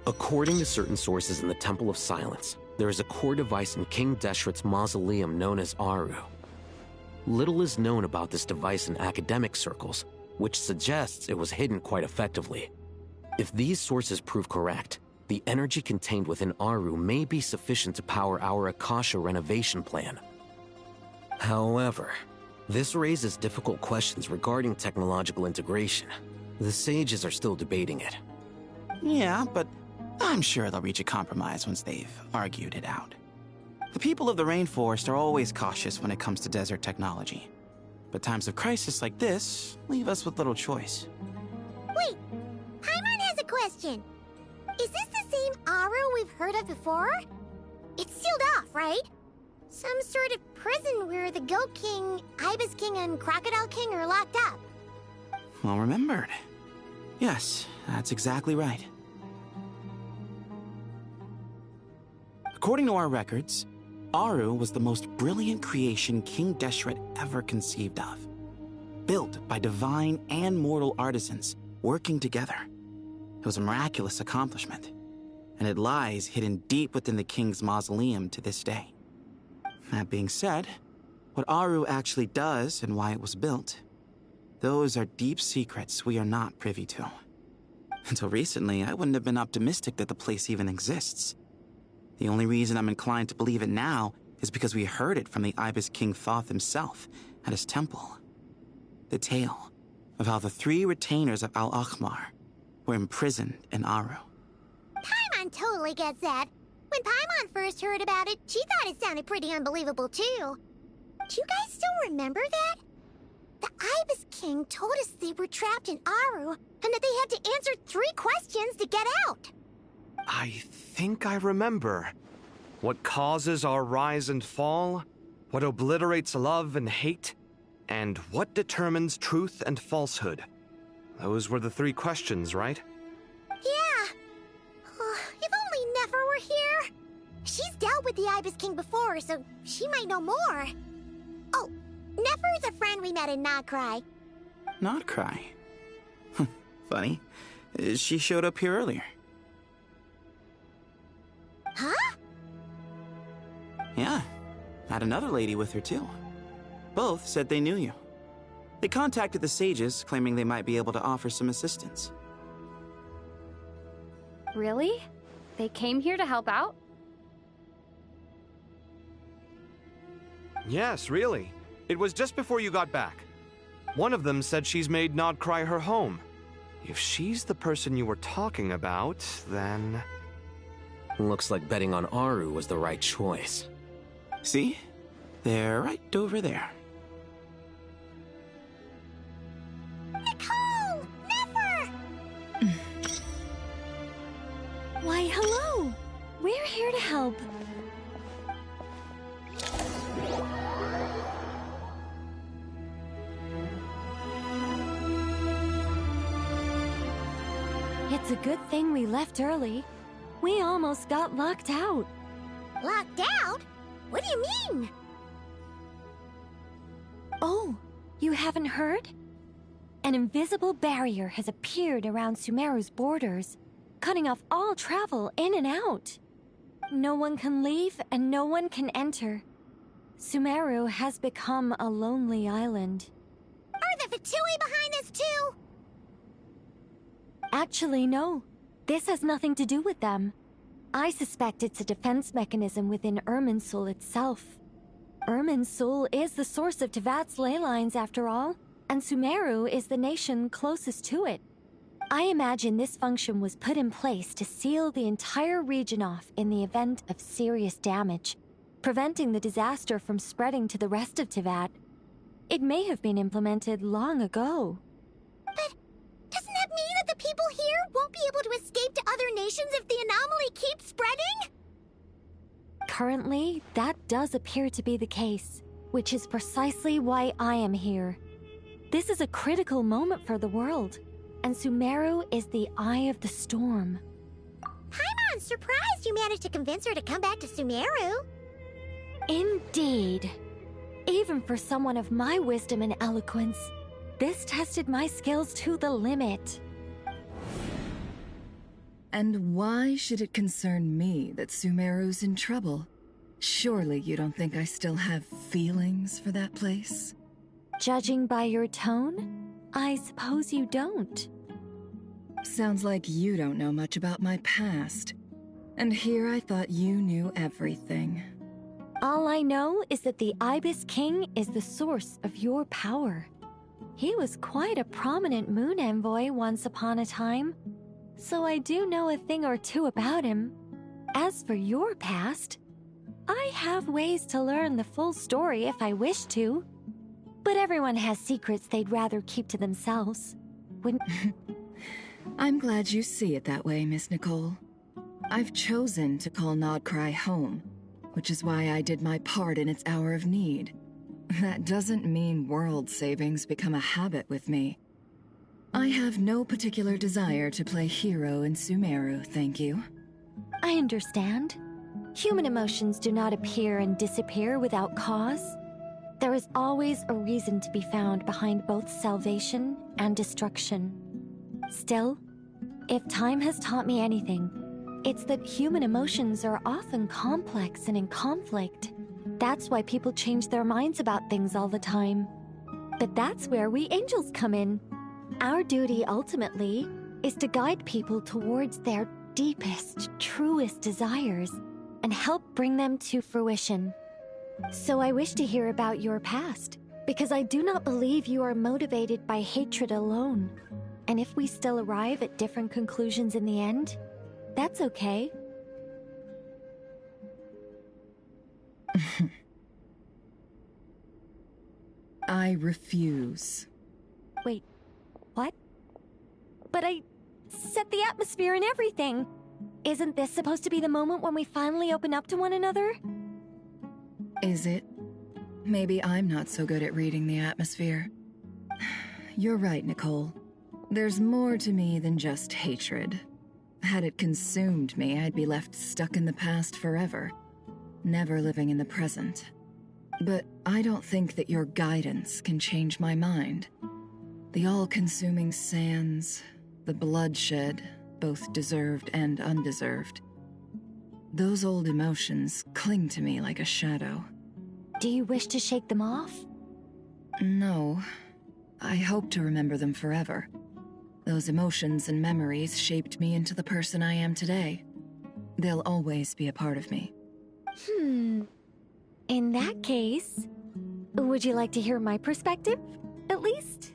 According to certain sources in the Temple of Silence, there is a core device in King Deshret's mausoleum known as Aru. Little is known about this device in academic circles, which suggests it was hidden quite effectively. If these sources prove correct, the energy contained within Aru may be sufficient to power our Akasha renovation plan. However, this raises difficult questions regarding technological integration. The sages are still debating it. Yeah, but I'm sure they'll reach a compromise once they've argued it out. The people of the rainforest are always cautious when it comes to desert technology. But times of crisis like this leave us with little choice. Wait, Paimon has a question. Is this the same Aru we've heard of before? It's sealed off, right? Some sort of prison where the Goat King, Ibis King, and Crocodile King are locked up. Well remembered. Yes, that's exactly right. According to our records, Aru was the most brilliant creation King Deshret ever conceived of. Built by divine and mortal artisans working together. It was a miraculous accomplishment, and it lies hidden deep within the king's mausoleum to this day. That being said, What Aru actually does and why it was built, those are deep secrets we are not privy to. Until recently, I wouldn't have been optimistic that the place even exists. The only reason I'm inclined to believe it now is because we heard it from the Ibis King Thoth himself at his temple. The tale of how the 3 retainers of Al-Akhmar were imprisoned in Aru. Paimon totally gets that. When Paimon first heard about it, she thought it sounded pretty unbelievable too. Do you guys still remember that? The Ibis King told us they were trapped in Aru, and that they had to answer 3 questions to get out. I think I remember. What causes our rise and fall? What obliterates love and hate? And what determines truth and falsehood? Those were the 3 questions, right? Yeah. If only Nefer were here. She's dealt with the Ibis King before, so she might know more. Oh, Nefer is a friend we met in Notcry. Notcry? Funny. She showed up here earlier. Huh? Yeah. Had another lady with her, too. Both said they knew you. They contacted the sages, claiming they might be able to offer some assistance. Really? They came here to help out? Yes, really. It was just before you got back. One of them said she's made Nodcry her home. If she's the person you were talking about, then... Looks like betting on Aru was the right choice. See? They're right over there. Nicole! Nefer! Why, hello! We're here to help. It's a good thing we left early. We almost got locked out. Locked out? What do you mean? Oh, you haven't heard? An invisible barrier has appeared around Sumeru's borders, cutting off all travel in and out. No one can leave and no one can enter. Sumeru has become a lonely island. Are the Fatui behind this too? Actually, no. This has nothing to do with them. I suspect it's a defense mechanism within Irminsul itself. Irminsul is the source of Tevat's ley lines, after all, and Sumeru is the nation closest to it. I imagine this function was put in place to seal the entire region off in the event of serious damage, preventing the disaster from spreading to the rest of Tevat. It may have been implemented long ago. But doesn't that mean that the people here won't be able to escape to other nations if the anomaly keeps spreading? Currently, that does appear to be the case, which is precisely why I am here. This is a critical moment for the world, and Sumeru is the eye of the storm. Paimon's surprised you managed to convince her to come back to Sumeru. Indeed. Even for someone of my wisdom and eloquence, this tested my skills to the limit. And why should it concern me that Sumeru's in trouble? Surely you don't think I still have feelings for that place? Judging by your tone, I suppose you don't. Sounds like you don't know much about my past. And here I thought you knew everything. All I know is that the Ibis King is the source of your power. He was quite a prominent moon envoy once upon a time, so I do know a thing or two about him. As for your past, I have ways to learn the full story if I wish to. But everyone has secrets they'd rather keep to themselves. I'm glad you see it that way, Miss Nicole. I've chosen to call Nodcry home, which is why I did my part in its hour of need. That doesn't mean world savings become a habit with me. I have no particular desire to play hero in Sumeru, thank you. I understand. Human emotions do not appear and disappear without cause. There is always a reason to be found behind both salvation and destruction. Still, if time has taught me anything, it's that human emotions are often complex and in conflict. That's why people change their minds about things all the time. But that's where we angels come in. Our duty, ultimately, is to guide people towards their deepest, truest desires and help bring them to fruition. So I wish to hear about your past, because I do not believe you are motivated by hatred alone. And if we still arrive at different conclusions in the end, that's okay. I refuse. Wait, what? But I set the atmosphere and everything. Isn't this supposed to be the moment when we finally open up to one another? Is it? Maybe I'm not so good at reading the atmosphere. You're right, Nicole. There's more to me than just hatred. Had it consumed me, I'd be left stuck in the past forever, never living in the present. But I don't think that your guidance can change my mind. The all-consuming sands, the bloodshed, both deserved and undeserved. Those old emotions cling to me like a shadow. Do you wish to shake them off? No. I hope to remember them forever. Those emotions and memories shaped me into the person I am today. They'll always be a part of me. In that case, would you like to hear my perspective, at least?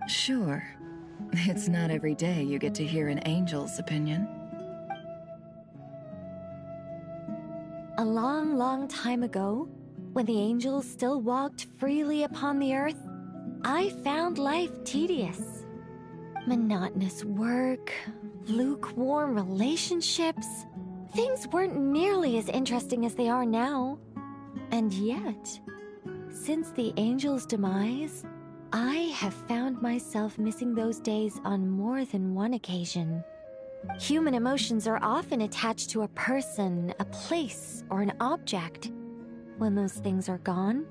Sure. It's not every day you get to hear an angel's opinion. A long, long time ago, when the angels still walked freely upon the earth, I found life tedious. Monotonous work, lukewarm relationships. Things weren't nearly as interesting as they are now. And yet, since the angels' demise, I have found myself missing those days on more than one occasion. Human emotions are often attached to a person, a place, or an object. When those things are gone,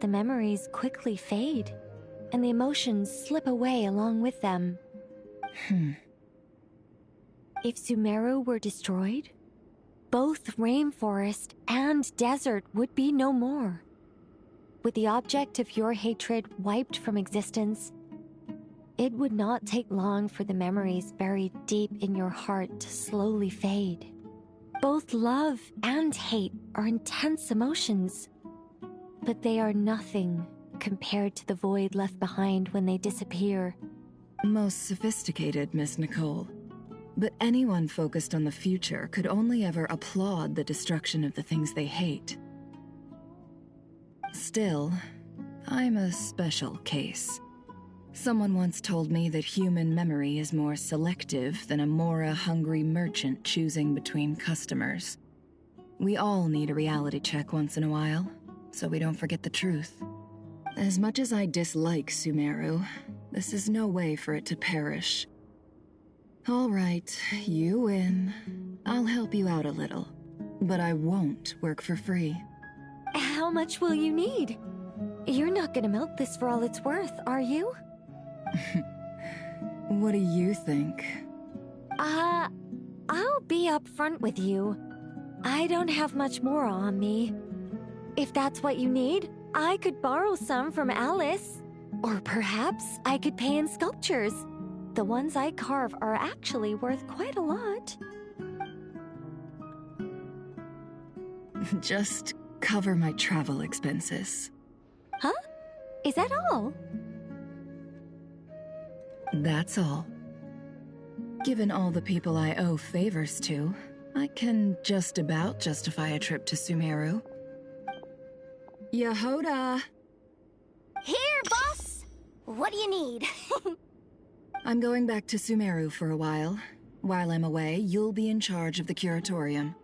the memories quickly fade, and the emotions slip away along with them. If Sumeru were destroyed, both rainforest and desert would be no more. With the object of your hatred wiped from existence, it would not take long for the memories buried deep in your heart to slowly fade. Both love and hate are intense emotions, but they are nothing compared to the void left behind when they disappear. Most sophisticated, Miss Nicole. But anyone focused on the future could only ever applaud the destruction of the things they hate. Still, I'm a special case. Someone once told me that human memory is more selective than a Mora-hungry merchant choosing between customers. We all need a reality check once in a while, so we don't forget the truth. As much as I dislike Sumeru, this is no way for it to perish. All right, you win. I'll help you out a little, but I won't work for free. How much will you need? You're not gonna milk this for all it's worth, are you? What do you think? I'll be upfront with you. I don't have much more on me. If that's what you need, I could borrow some from Alice. Or perhaps I could pay in sculptures. The ones I carve are actually worth quite a lot. Just cover my travel expenses. Huh? Is that all? That's all. Given all the people I owe favors to, I can just about justify a trip to Sumeru. Yehoda! Here, boss! What do you need? I'm going back to Sumeru for a while. While I'm away, you'll be in charge of the curatorium.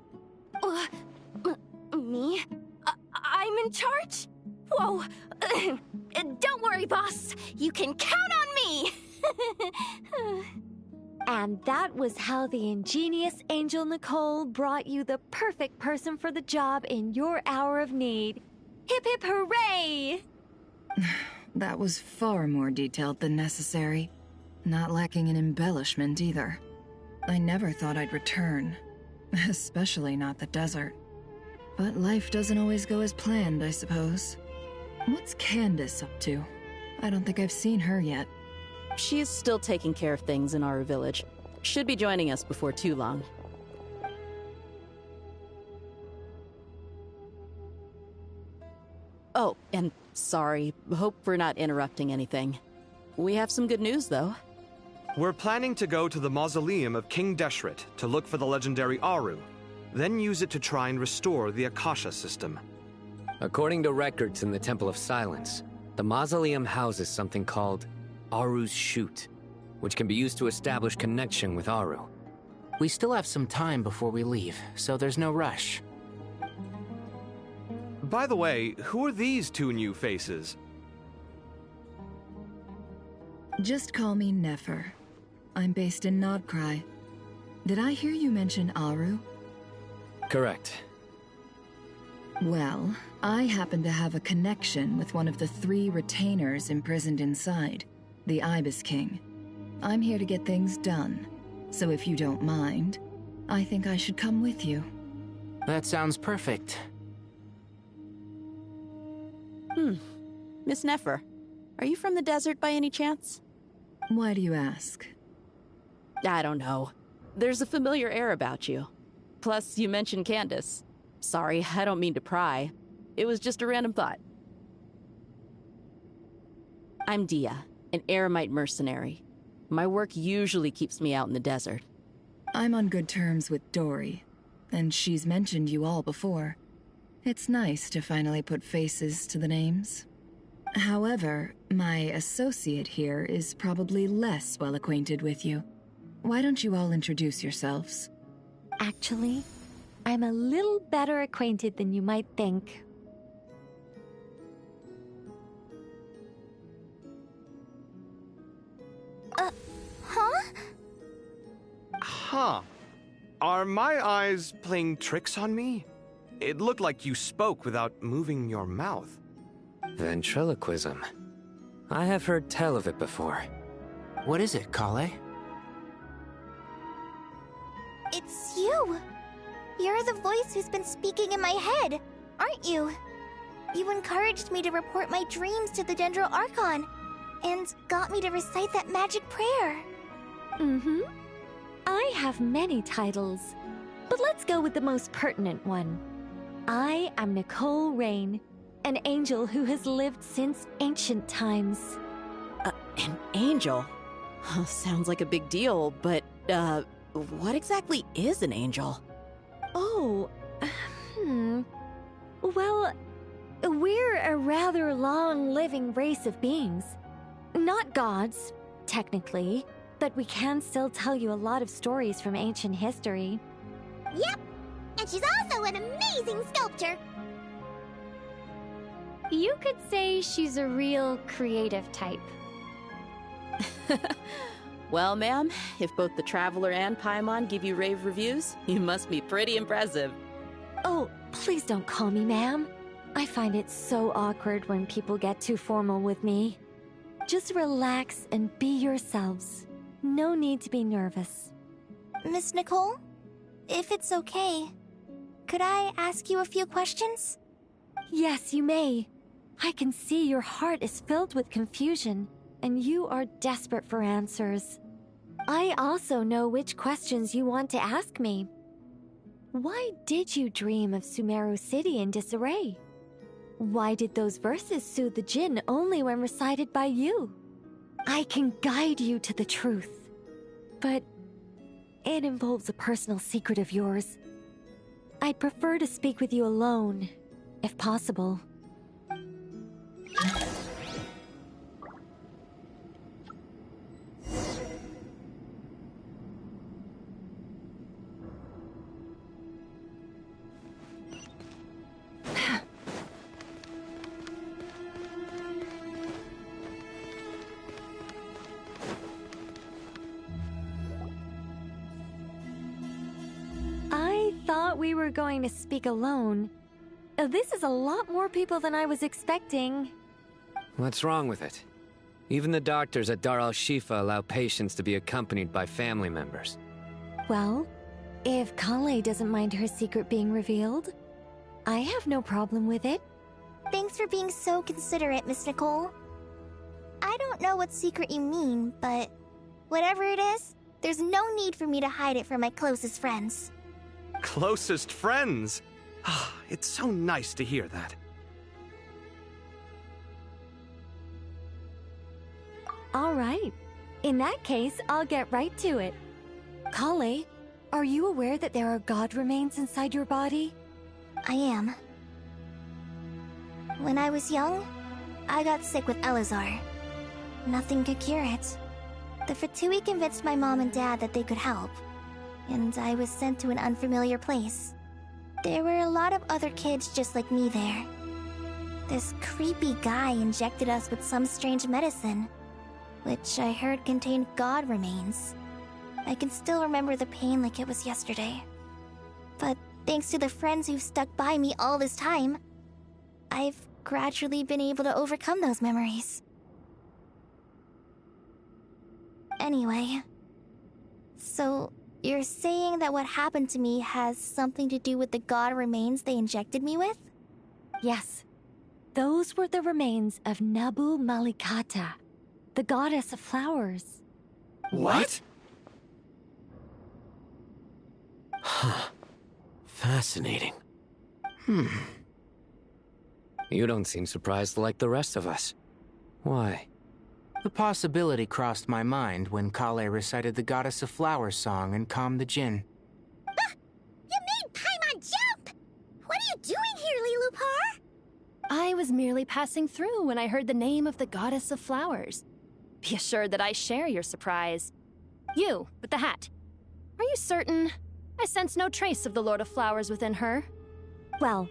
Me? I'm in charge? Whoa! Don't worry, boss. You can count on me! And that was how the ingenious Angel Nicole brought you the perfect person for the job in your hour of need. Hip hip hooray! That was far more detailed than necessary. Not lacking in embellishment either. I never thought I'd return. Especially not the desert. But life doesn't always go as planned, I suppose. What's Candace up to? I don't think I've seen her yet. She's still taking care of things in our village. Should be joining us before too long. Oh, and sorry. Hope we're not interrupting anything. We have some good news, though. We're planning to go to the mausoleum of King Deshret to look for the legendary Aru, then use it to try and restore the Akasha system. According to records in the Temple of Silence, the mausoleum houses something called Aru's Chute, which can be used to establish connection with Aru. We still have some time before we leave, so there's no rush. By the way, who are these two new faces? Just call me Nefer. I'm based in Nodcry. Did I hear you mention Aru? Correct. Well, I happen to have a connection with one of the 3 retainers imprisoned inside, the Ibis King. I'm here to get things done, so if you don't mind, I think I should come with you. That sounds perfect. Miss Nefer, are you from the desert by any chance? Why do you ask? I don't know. There's a familiar air about you. Plus, you mentioned Candace. Sorry, I don't mean to pry. It was just a random thought. I'm Dia, an eremite mercenary. My work usually keeps me out in the desert. I'm on good terms with Dory, and she's mentioned you all before. It's nice to finally put faces to the names. However, my associate here is probably less well acquainted with you. Why don't you all introduce yourselves? Actually, I'm a little better acquainted than you might think. Huh? Huh. Are my eyes playing tricks on me? It looked like you spoke without moving your mouth. Ventriloquism. I have heard tell of it before. What is it, Kale? It's you! You're the voice who's been speaking in my head, aren't you? You encouraged me to report my dreams to the Dendro Archon, and got me to recite that magic prayer. Mm-hmm. I have many titles, but let's go with the most pertinent one. I am Nicole Rain, an angel who has lived since ancient times. An angel? Sounds like a big deal, but, what exactly is an angel? Oh, Well, we're a rather long-living race of beings. Not gods, technically, but we can still tell you a lot of stories from ancient history. Yep, and she's also an amazing sculptor. You could say she's a real creative type. Well, ma'am, if both the Traveler and Paimon give you rave reviews, you must be pretty impressive. Oh, please don't call me ma'am. I find it so awkward when people get too formal with me. Just relax and be yourselves. No need to be nervous. Miss Nicole, if it's okay, could I ask you a few questions? Yes, you may. I can see your heart is filled with confusion, and you are desperate for answers. I also know which questions you want to ask me. Why did you dream of Sumeru City in disarray? Why did those verses soothe the Jinn only when recited by you? I can guide you to the truth, but it involves a personal secret of yours. I'd prefer to speak with you alone, if possible. I thought we were going to speak alone. This is a lot more people than I was expecting. What's wrong with it? Even the doctors at Dar al-Shifa allow patients to be accompanied by family members. Well, if Kale doesn't mind her secret being revealed, I have no problem with it. Thanks for being so considerate, Miss Nicole. I don't know what secret you mean, but whatever it is, there's no need for me to hide it from my closest friends. Closest friends? It's so nice to hear that. All right. In that case, I'll get right to it. Kale, are you aware that there are god remains inside your body? I am. When I was young, I got sick with Elazar. Nothing could cure it. The Fatui convinced my mom and dad that they could help, and I was sent to an unfamiliar place. There were a lot of other kids just like me there. This creepy guy injected us with some strange medicine, which I heard contained god remains. I can still remember the pain like it was yesterday. But thanks to the friends who've stuck by me all this time, I've gradually been able to overcome those memories. Anyway, so you're saying that what happened to me has something to do with the god remains they injected me with? Yes. Those were the remains of Nabu Malikata, the goddess of flowers. What? Huh. Fascinating. You don't seem surprised like the rest of us. Why? The possibility crossed my mind when Kale recited the Goddess of Flowers song and calmed the Jinn. You made Paimon jump! What are you doing here, Lilupar? I was merely passing through when I heard the name of the Goddess of Flowers. Be assured that I share your surprise. You, with the hat. Are you certain? I sense no trace of the Lord of Flowers within her. Well,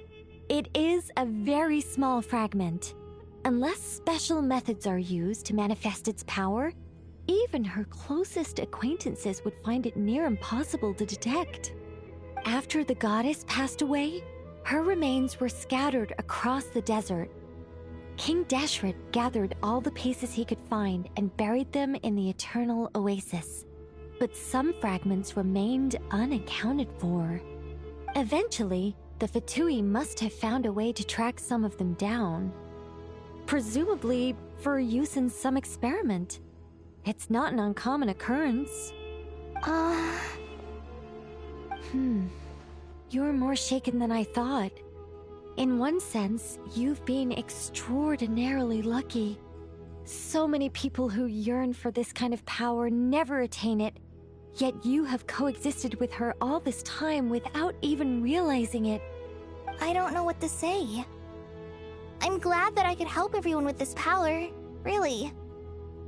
it is a very small fragment. Unless special methods are used to manifest its power, even her closest acquaintances would find it near impossible to detect. After the goddess passed away, her remains were scattered across the desert. King Deshret gathered all the pieces he could find and buried them in the Eternal Oasis. But some fragments remained unaccounted for. Eventually, the Fatui must have found a way to track some of them down. Presumably for use in some experiment. It's not an uncommon occurrence. You're more shaken than I thought. In one sense, you've been extraordinarily lucky. So many people who yearn for this kind of power never attain it, yet you have coexisted with her all this time without even realizing it. I don't know what to say. I'm glad that I could help everyone with this power, really.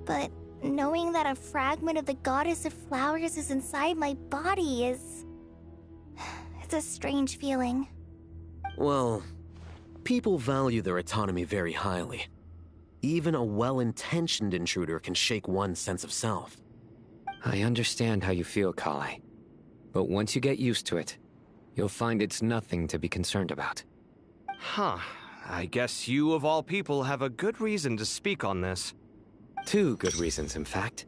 But knowing that a fragment of the Goddess of Flowers is inside my body is... it's a strange feeling. Well, people value their autonomy very highly. Even a well-intentioned intruder can shake one's sense of self. I understand how you feel, Kale. But once you get used to it, you'll find it's nothing to be concerned about. Huh. I guess you, of all people, have a good reason to speak on this. 2 good reasons, in fact.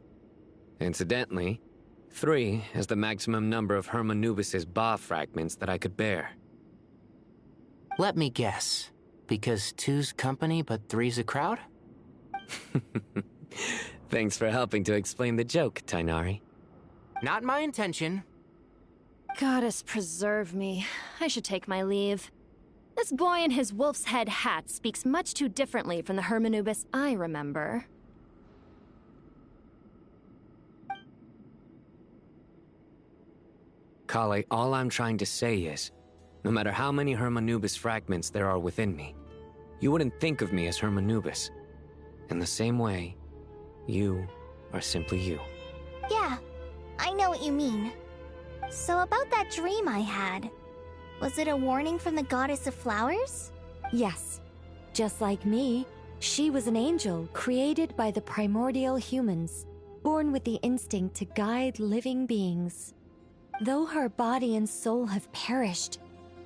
Incidentally, 3 is the maximum number of Hermanubis' Ba fragments that I could bear. Let me guess. Because 2's company, but 3's a crowd? Thanks for helping to explain the joke, Tainari. Not my intention. Goddess preserve me. I should take my leave. This boy in his wolf's head hat speaks much too differently from the Hermanubis I remember. Kale, all I'm trying to say is, no matter how many Hermanubis fragments there are within me, you wouldn't think of me as Hermanubis. In the same way, you are simply you. Yeah, I know what you mean. So about that dream I had, was it a warning from the Goddess of Flowers? Yes. Just like me, she was an angel created by the primordial humans, born with the instinct to guide living beings. Though her body and soul have perished,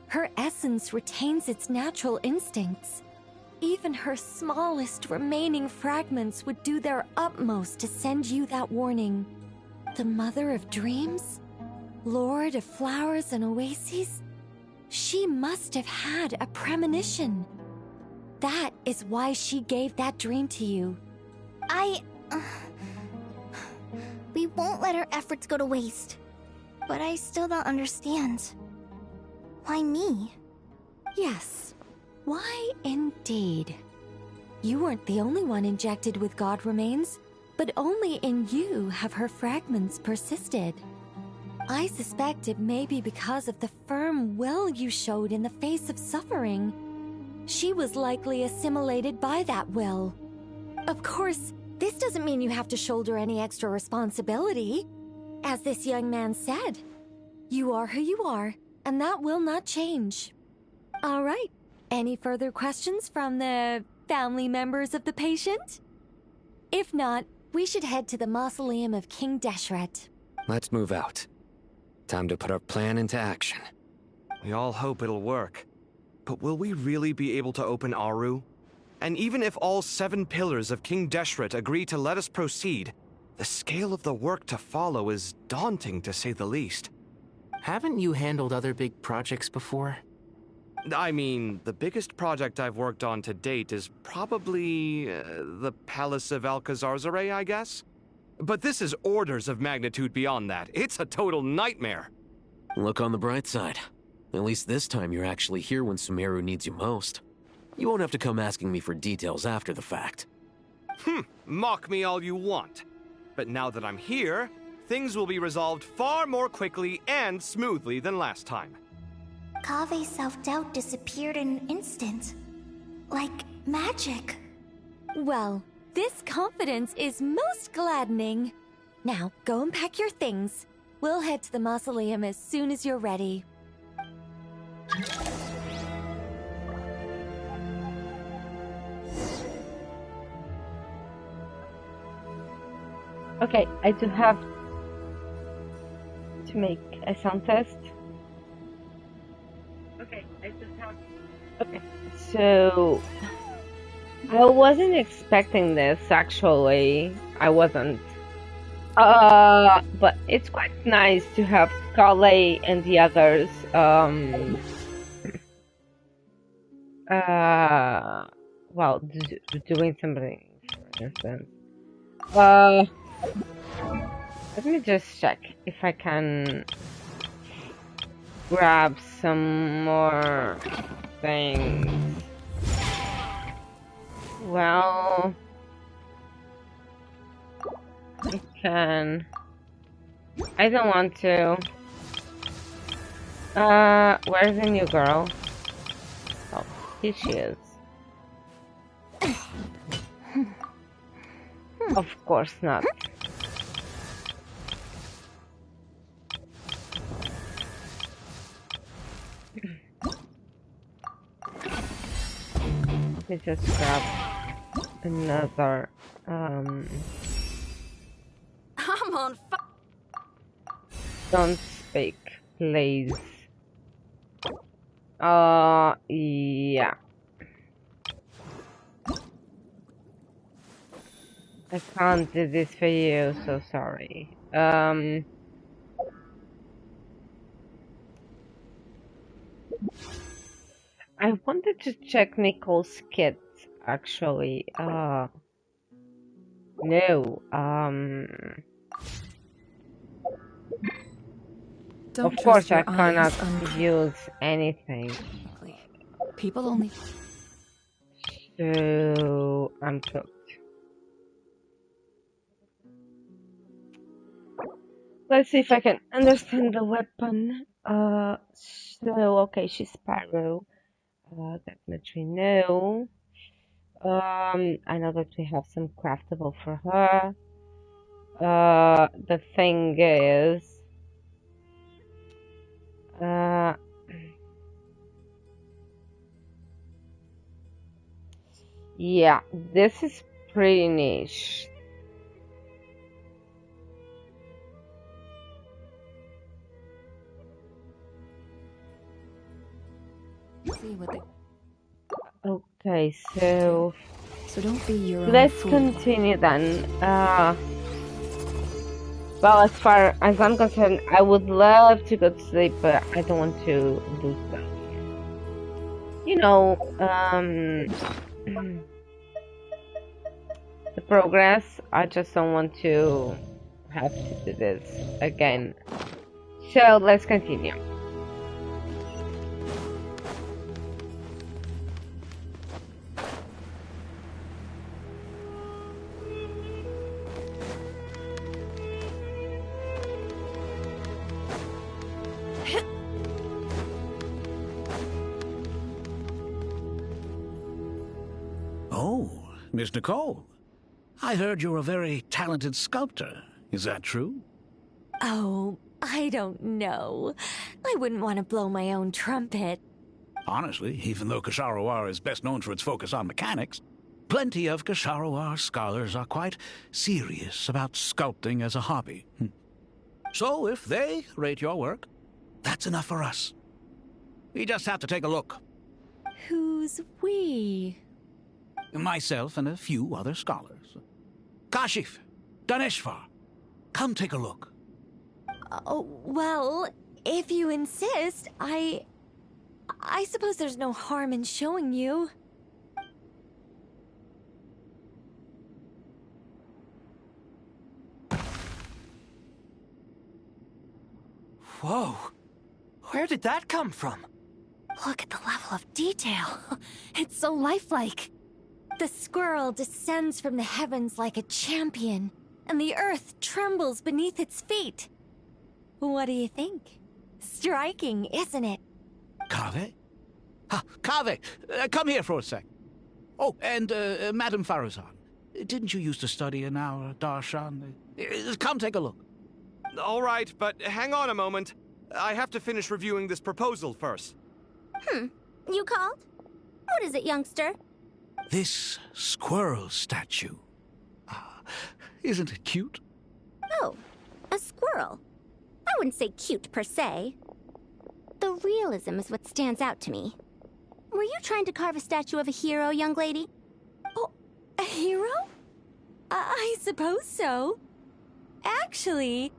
her essence retains its natural instincts. Even her smallest remaining fragments would do their utmost to send you that warning. The Mother of Dreams? Lord of Flowers and Oases? She must have had a premonition. That is why she gave that dream to you. We won't let our efforts go to waste. But I still don't understand. Why me? Yes. Why indeed? You weren't the only one injected with god remains, but only in you have her fragments persisted. I suspect it may be because of the firm will you showed in the face of suffering. She was likely assimilated by that will. Of course, this doesn't mean you have to shoulder any extra responsibility. As this young man said, you are who you are, and that will not change. All right. Any further questions from the family members of the patient? If not, we should head to the mausoleum of King Deshret. Let's move out. Time to put our plan into action. We all hope it'll work. But will we really be able to open Aru? And even if all 7 pillars of King Deshret agree to let us proceed, the scale of the work to follow is daunting, to say the least. Haven't you handled other big projects before? I mean, the biggest project I've worked on to date is probably the Palace of Alcazarzaray, I guess? But this is orders of magnitude beyond that. It's a total nightmare. Look on the bright side. At least this time you're actually here when Sumeru needs you most. You won't have to come asking me for details after the fact. Mock me all you want. But now that I'm here, things will be resolved far more quickly and smoothly than last time. Kave's self-doubt disappeared in an instant. Like magic. Well, this confidence is most gladdening. Now, go and pack your things. We'll head to the mausoleum as soon as you're ready. Okay, I do have to make a sound test. Okay, so I wasn't expecting this actually. I wasn't. But it's quite nice to have Kale and the others well, doing something, for instance. Let me just check if I can grab some more things. Well, I can. I don't want to. Where's the new girl? Oh, here she is. Of course not. Let me just grab another, I'm on fire. Don't speak, please. Yeah. I can't do this for you, so sorry. I wanted to check Nicole's kit, actually. No, of course I cannot use anything. People only... So, I'm cooked. Let's see if I can understand the weapon. So, okay, she's Sparrow. Definitely no. I know that we have some craftable for her. The thing is... yeah, this is pretty niche. See what they... Okay, so don't be your own let's fool. continue then. Well, as far as I'm concerned, I would love to go to sleep, but I don't want to lose stuff. you know, the progress. I just don't want to have to do this again. So let's continue. Oh, Miss Nicole. I heard you're a very talented sculptor. Is that true? Oh, I don't know. I wouldn't want to blow my own trumpet. Honestly, even though Kasharawar is best known for its focus on mechanics, plenty of Kasharawar scholars are quite serious about sculpting as a hobby. So if they rate your work, that's enough for us. We just have to take a look. Who's we? Myself and a few other scholars. Kashif, Daneshvar, come take a look. Oh, well, if you insist, I suppose there's no harm in showing you. Whoa! Where did that come from? Look at the level of detail. It's so lifelike. The squirrel descends from the heavens like a champion, and the earth trembles beneath its feet. What do you think? Striking, isn't it? Kaveh? Kaveh, come here for a sec. Oh, and Madame Faruzan, didn't you used to study in our darshan? Come take a look. All right, but hang on a moment. I have to finish reviewing this proposal first. You called? What is it, youngster? This squirrel statue. Isn't it cute? Oh, a squirrel. I wouldn't say cute per se. The realism is what stands out to me. Were you trying to carve a statue of a hero, young lady? Oh, a hero? I suppose so. Actually,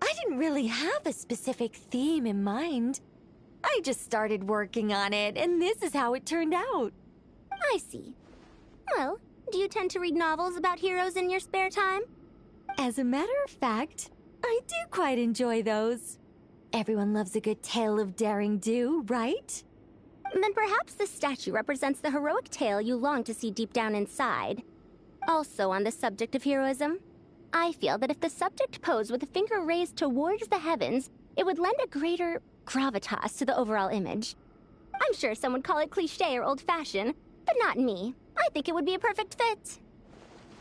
I didn't really have a specific theme in mind. I just started working on it, and this is how it turned out. I see. Well, do you tend to read novels about heroes in your spare time? As a matter of fact, I do quite enjoy those. Everyone loves a good tale of daring do, right? Then perhaps this statue represents the heroic tale you long to see deep down inside. Also on the subject of heroism, I feel that if the subject posed with a finger raised towards the heavens, it would lend a greater gravitas to the overall image. I'm sure some would call it cliché or old-fashioned, but not me. I think it would be a perfect fit.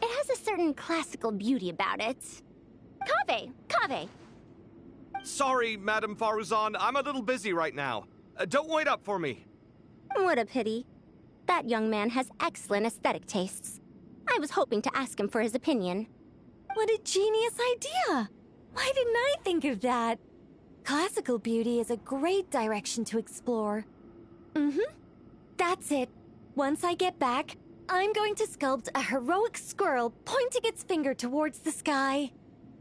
It has a certain classical beauty about it. Kaveh! Sorry, Madame Faruzan, I'm a little busy right now. Don't wait up for me. What a pity. That young man has excellent aesthetic tastes. I was hoping to ask him for his opinion. What a genius idea! Why didn't I think of that? Classical beauty is a great direction to explore. That's it. Once I get back, I'm going to sculpt a heroic squirrel pointing its finger towards the sky.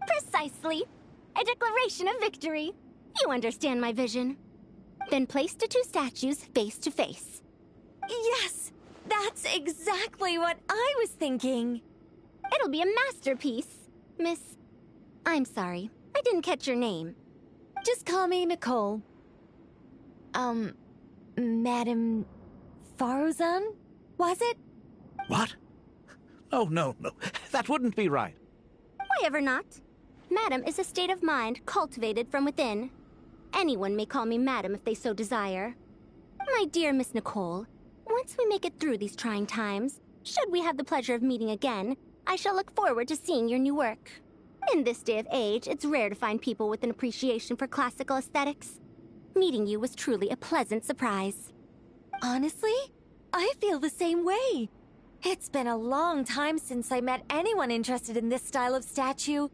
Precisely. A declaration of victory. You understand my vision. Then place the two statues face to face. Yes! That's exactly what I was thinking. It'll be a masterpiece. Miss... I'm sorry. I didn't catch your name. Just call me Nicole. Madame Faruzan? Was it? What? Oh, no. That wouldn't be right. Why ever not? Madam is a state of mind cultivated from within. Anyone may call me Madam if they so desire. My dear Miss Nicole, once we make it through these trying times, should we have the pleasure of meeting again, I shall look forward to seeing your new work. In this day of age, it's rare to find people with an appreciation for classical aesthetics. Meeting you was truly a pleasant surprise. Honestly, I feel the same way. It's been a long time since I met anyone interested in this style of statue.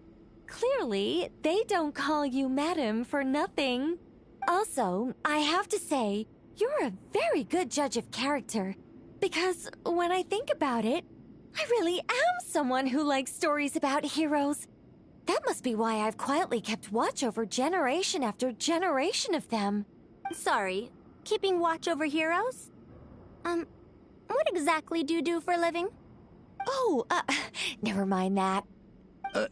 Clearly, they don't call you Madam for nothing. Also, I have to say, you're a very good judge of character. Because when I think about it, I really am someone who likes stories about heroes. That must be why I've quietly kept watch over generation after generation of them. Sorry, keeping watch over heroes? What exactly do you do for a living? Oh, never mind that.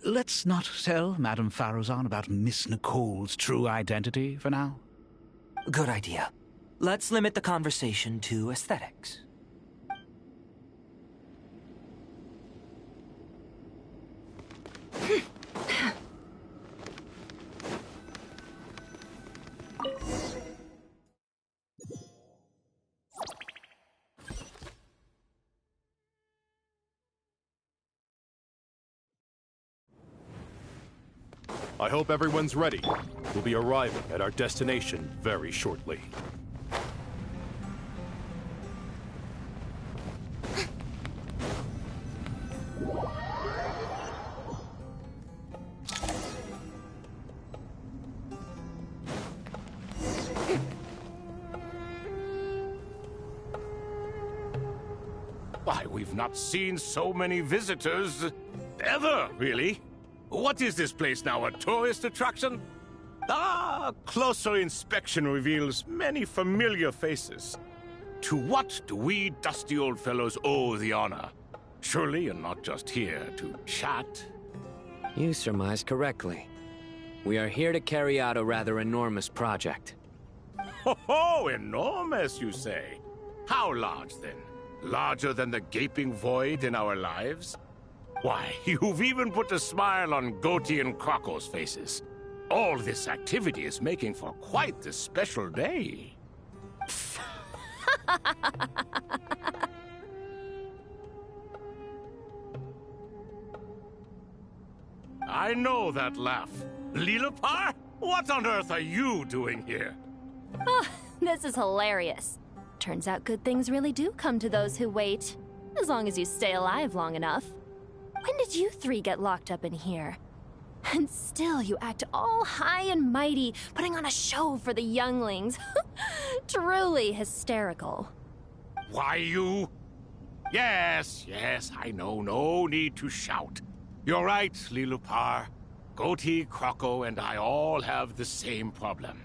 Let's not tell Madame Faruzan about Miss Nicole's true identity for now. Good idea. Let's limit the conversation to aesthetics. I hope everyone's ready. We'll be arriving at our destination very shortly. Why, we've not seen so many visitors ever, really. What is this place now, a tourist attraction? Ah, closer inspection reveals many familiar faces. To what do we dusty old fellows owe the honor? Surely you're not just here to chat. You surmise correctly. We are here to carry out a rather enormous project. Ho, enormous, you say? How large, then? Larger than the gaping void in our lives? Why, you've even put a smile on Goatee and Crocco's faces. All this activity is making for quite the special day. I know that laugh. Lilipar? What on earth are you doing here? Oh, this is hilarious. Turns out good things really do come to those who wait. As long as you stay alive long enough. When did you three get locked up in here? And still you act all high and mighty, putting on a show for the younglings. Truly hysterical. Why, you... Yes, I know. No need to shout. You're right, Lilipar. Goatee, Crocco, and I all have the same problem.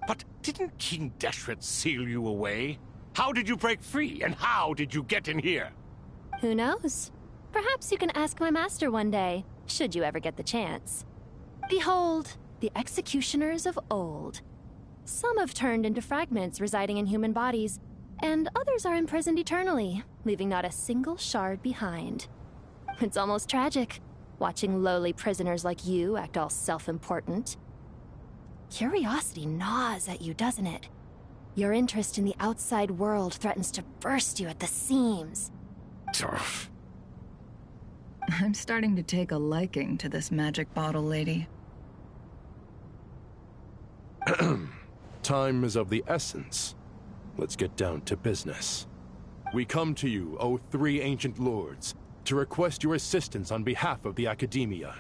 But didn't King Deshret seal you away? How did you break free, and how did you get in here? Who knows? Perhaps you can ask my master one day, should you ever get the chance. Behold, the executioners of old. Some have turned into fragments residing in human bodies, and others are imprisoned eternally, leaving not a single shard behind. It's almost tragic, watching lowly prisoners like you act all self-important. Curiosity gnaws at you, doesn't it? Your interest in the outside world threatens to burst you at the seams. Turf. I'm starting to take a liking to this magic bottle lady. Time is of the essence. Let's get down to business. We come to you, O three ancient lords, to request your assistance on behalf of the Academia.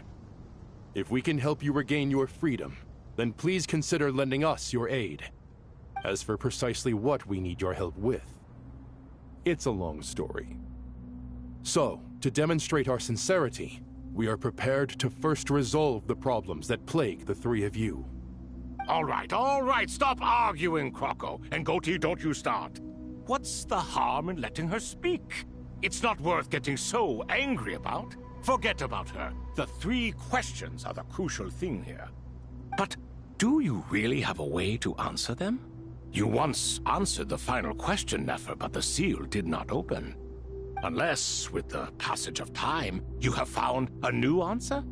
If we can help you regain your freedom, then please consider lending us your aid. As for precisely what we need your help with, it's a long story. So, to demonstrate our sincerity, we are prepared to first resolve the problems that plague the three of you. All right, stop arguing, Crocco. And Goatee, don't you start. What's the harm in letting her speak? It's not worth getting so angry about. Forget about her. The three questions are the crucial thing here. But do you really have a way to answer them? You once answered the final question, Nefer, but the seal did not open. Unless, with the passage of time, you have found a new answer?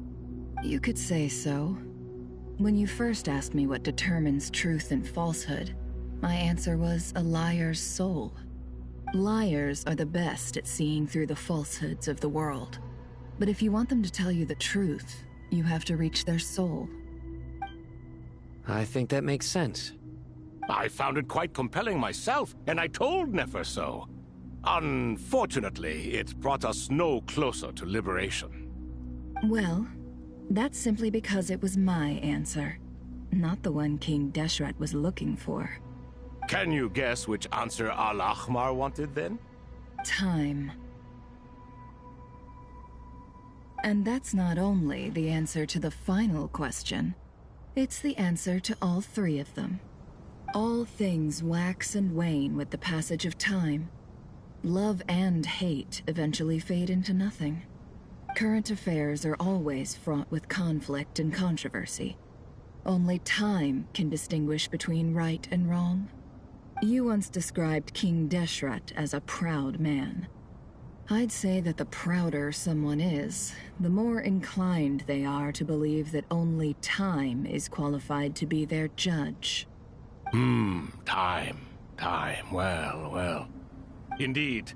You could say so. When you first asked me what determines truth and falsehood, my answer was a liar's soul. Liars are the best at seeing through the falsehoods of the world. But if you want them to tell you the truth, you have to reach their soul. I think that makes sense. I found it quite compelling myself, and I told Nefer so. Unfortunately, it brought us no closer to liberation. Well, that's simply because it was my answer, not the one King Deshret was looking for. Can you guess which answer Al-Ahmar wanted, then? Time. And that's not only the answer to the final question, it's the answer to all three of them. All things wax and wane with the passage of time, Love and hate eventually fade into nothing. Current affairs are always fraught with conflict and controversy. Only time can distinguish between right and wrong. You once described King Deshret as a proud man. I'd say that the prouder someone is, the more inclined they are to believe that only time is qualified to be their judge. Time. Well. Indeed.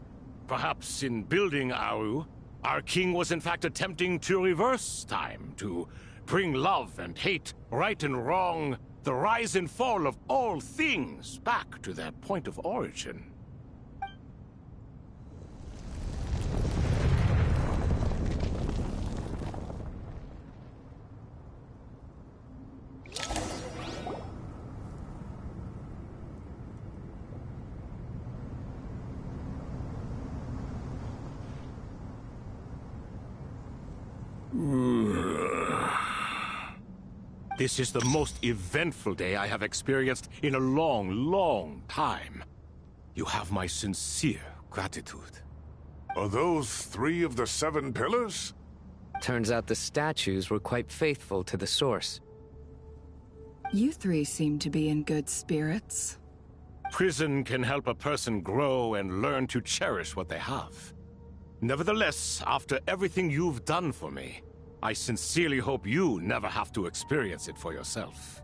Perhaps in building Aru, our king was in fact attempting to reverse time, to bring love and hate, right and wrong, the rise and fall of all things back to their point of origin. This is the most eventful day I have experienced in a long time. You have my sincere gratitude. Are those 3 of the 7 pillars? Turns out the statues were quite faithful to the source. You 3 seem to be in good spirits. Prison can help a person grow and learn to cherish what they have. Nevertheless, after everything you've done for me, I sincerely hope you never have to experience it for yourself.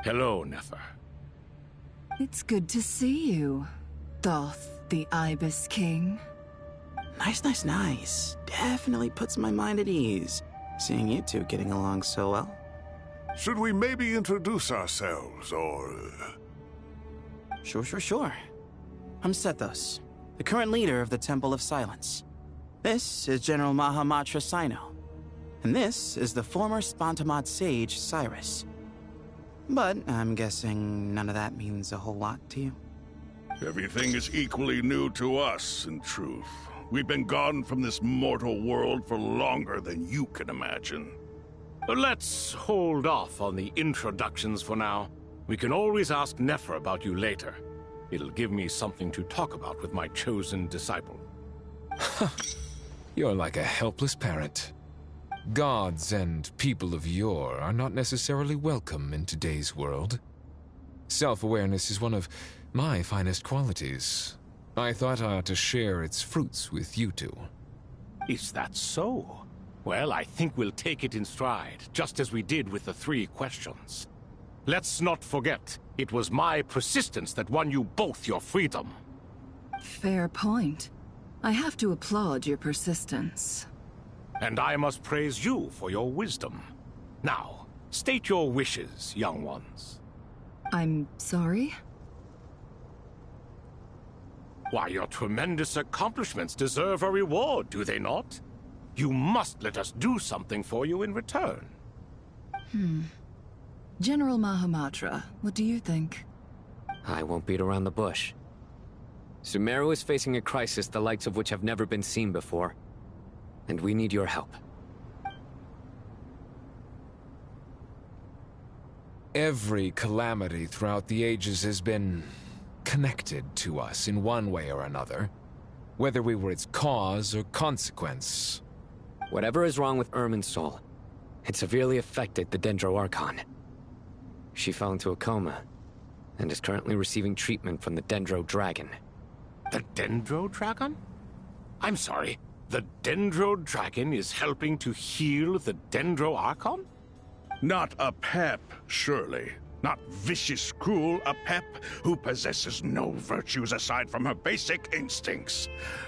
Hello, Nefer. It's good to see you, Thoth the Ibis King. Nice. Definitely puts my mind at ease, seeing you two getting along so well. Should we maybe introduce ourselves, or... Sure. I'm Sethos, the current leader of the Temple of Silence. This is General Mahamatra Sino, and this is the former Spantamad sage, Cyrus. But I'm guessing none of that means a whole lot to you. Everything is equally new to us, in truth. We've been gone from this mortal world for longer than you can imagine. Let's hold off on the introductions for now. We can always ask Nefer about you later. It'll give me something to talk about with my chosen disciple. You're like a helpless parent. Gods and people of yore are not necessarily welcome in today's world. Self-awareness is one of my finest qualities. I thought I ought to share its fruits with you two. Is that so? Well, I think we'll take it in stride, just as we did with the 3 questions. Let's not forget, it was my persistence that won you both your freedom. Fair point. I have to applaud your persistence. And I must praise you for your wisdom. Now, state your wishes, young ones. I'm sorry? Why, your tremendous accomplishments deserve a reward, do they not? You must let us do something for you in return. General Mahamatra, what do you think? I won't beat around the bush. Sumeru is facing a crisis the likes of which have never been seen before. And we need your help. Every calamity throughout the ages has been connected to us in one way or another, whether we were its cause or consequence. Whatever is wrong with Irminsul, it severely affected the Dendro Archon. She fell into a coma, and is currently receiving treatment from the Dendro Dragon. The Dendro Dragon? I'm sorry, the Dendro Dragon is helping to heal the Dendro Archon? Not a pep, surely. Not vicious, cruel, a pep who possesses no virtues aside from her basic instincts.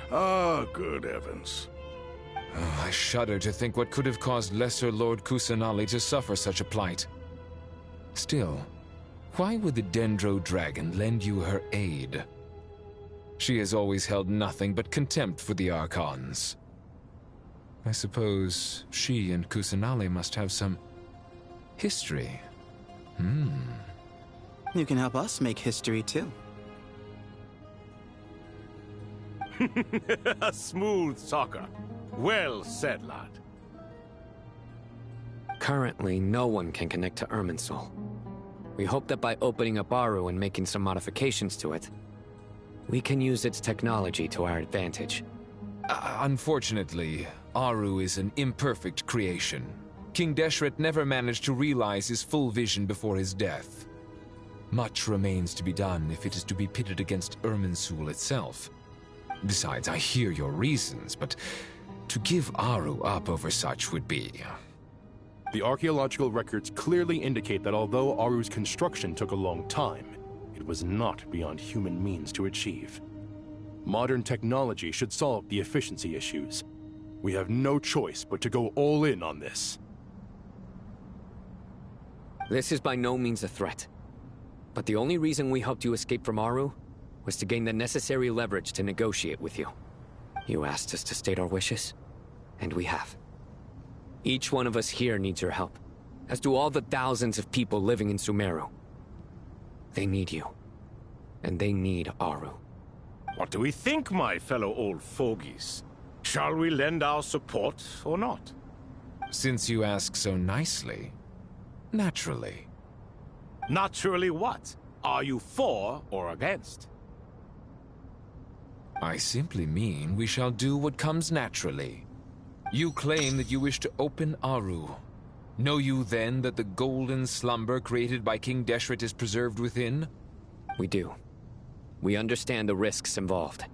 Good heavens. Oh, I shudder to think what could have caused Lesser Lord Kusanali to suffer such a plight. Still, why would the Dendro Dragon lend you her aid? She has always held nothing but contempt for the Archons. I suppose she and Kusanali must have some history. You can help us make history, too. A smooth talker. Well said, lad. Currently, no one can connect to Irminsul. We hope that by opening up Aru and making some modifications to it, We can use its technology to our advantage. Unfortunately, Aru is an imperfect creation. King Deshret never managed to realize his full vision before his death. Much remains to be done if it is to be pitted against Irminsul itself. Besides, I hear your reasons, but to give Aru up over such would be... The archaeological records clearly indicate that although Aru's construction took a long time, it was not beyond human means to achieve. Modern technology should solve the efficiency issues. We have no choice but to go all in on this. This is by no means a threat. But the only reason we helped you escape from Aru was to gain the necessary leverage to negotiate with you. You asked us to state our wishes, and we have. Each one of us here needs your help, as do all the thousands of people living in Sumeru. They need you, and they need Aru. What do we think, my fellow old fogies? Shall we lend our support or not? Since you ask so nicely, naturally. Naturally what? Are you for or against? I simply mean we shall do what comes naturally. You claim that you wish to open Aru. Know you then that the golden slumber created by King Deshret is preserved within? We do. We understand the risks involved.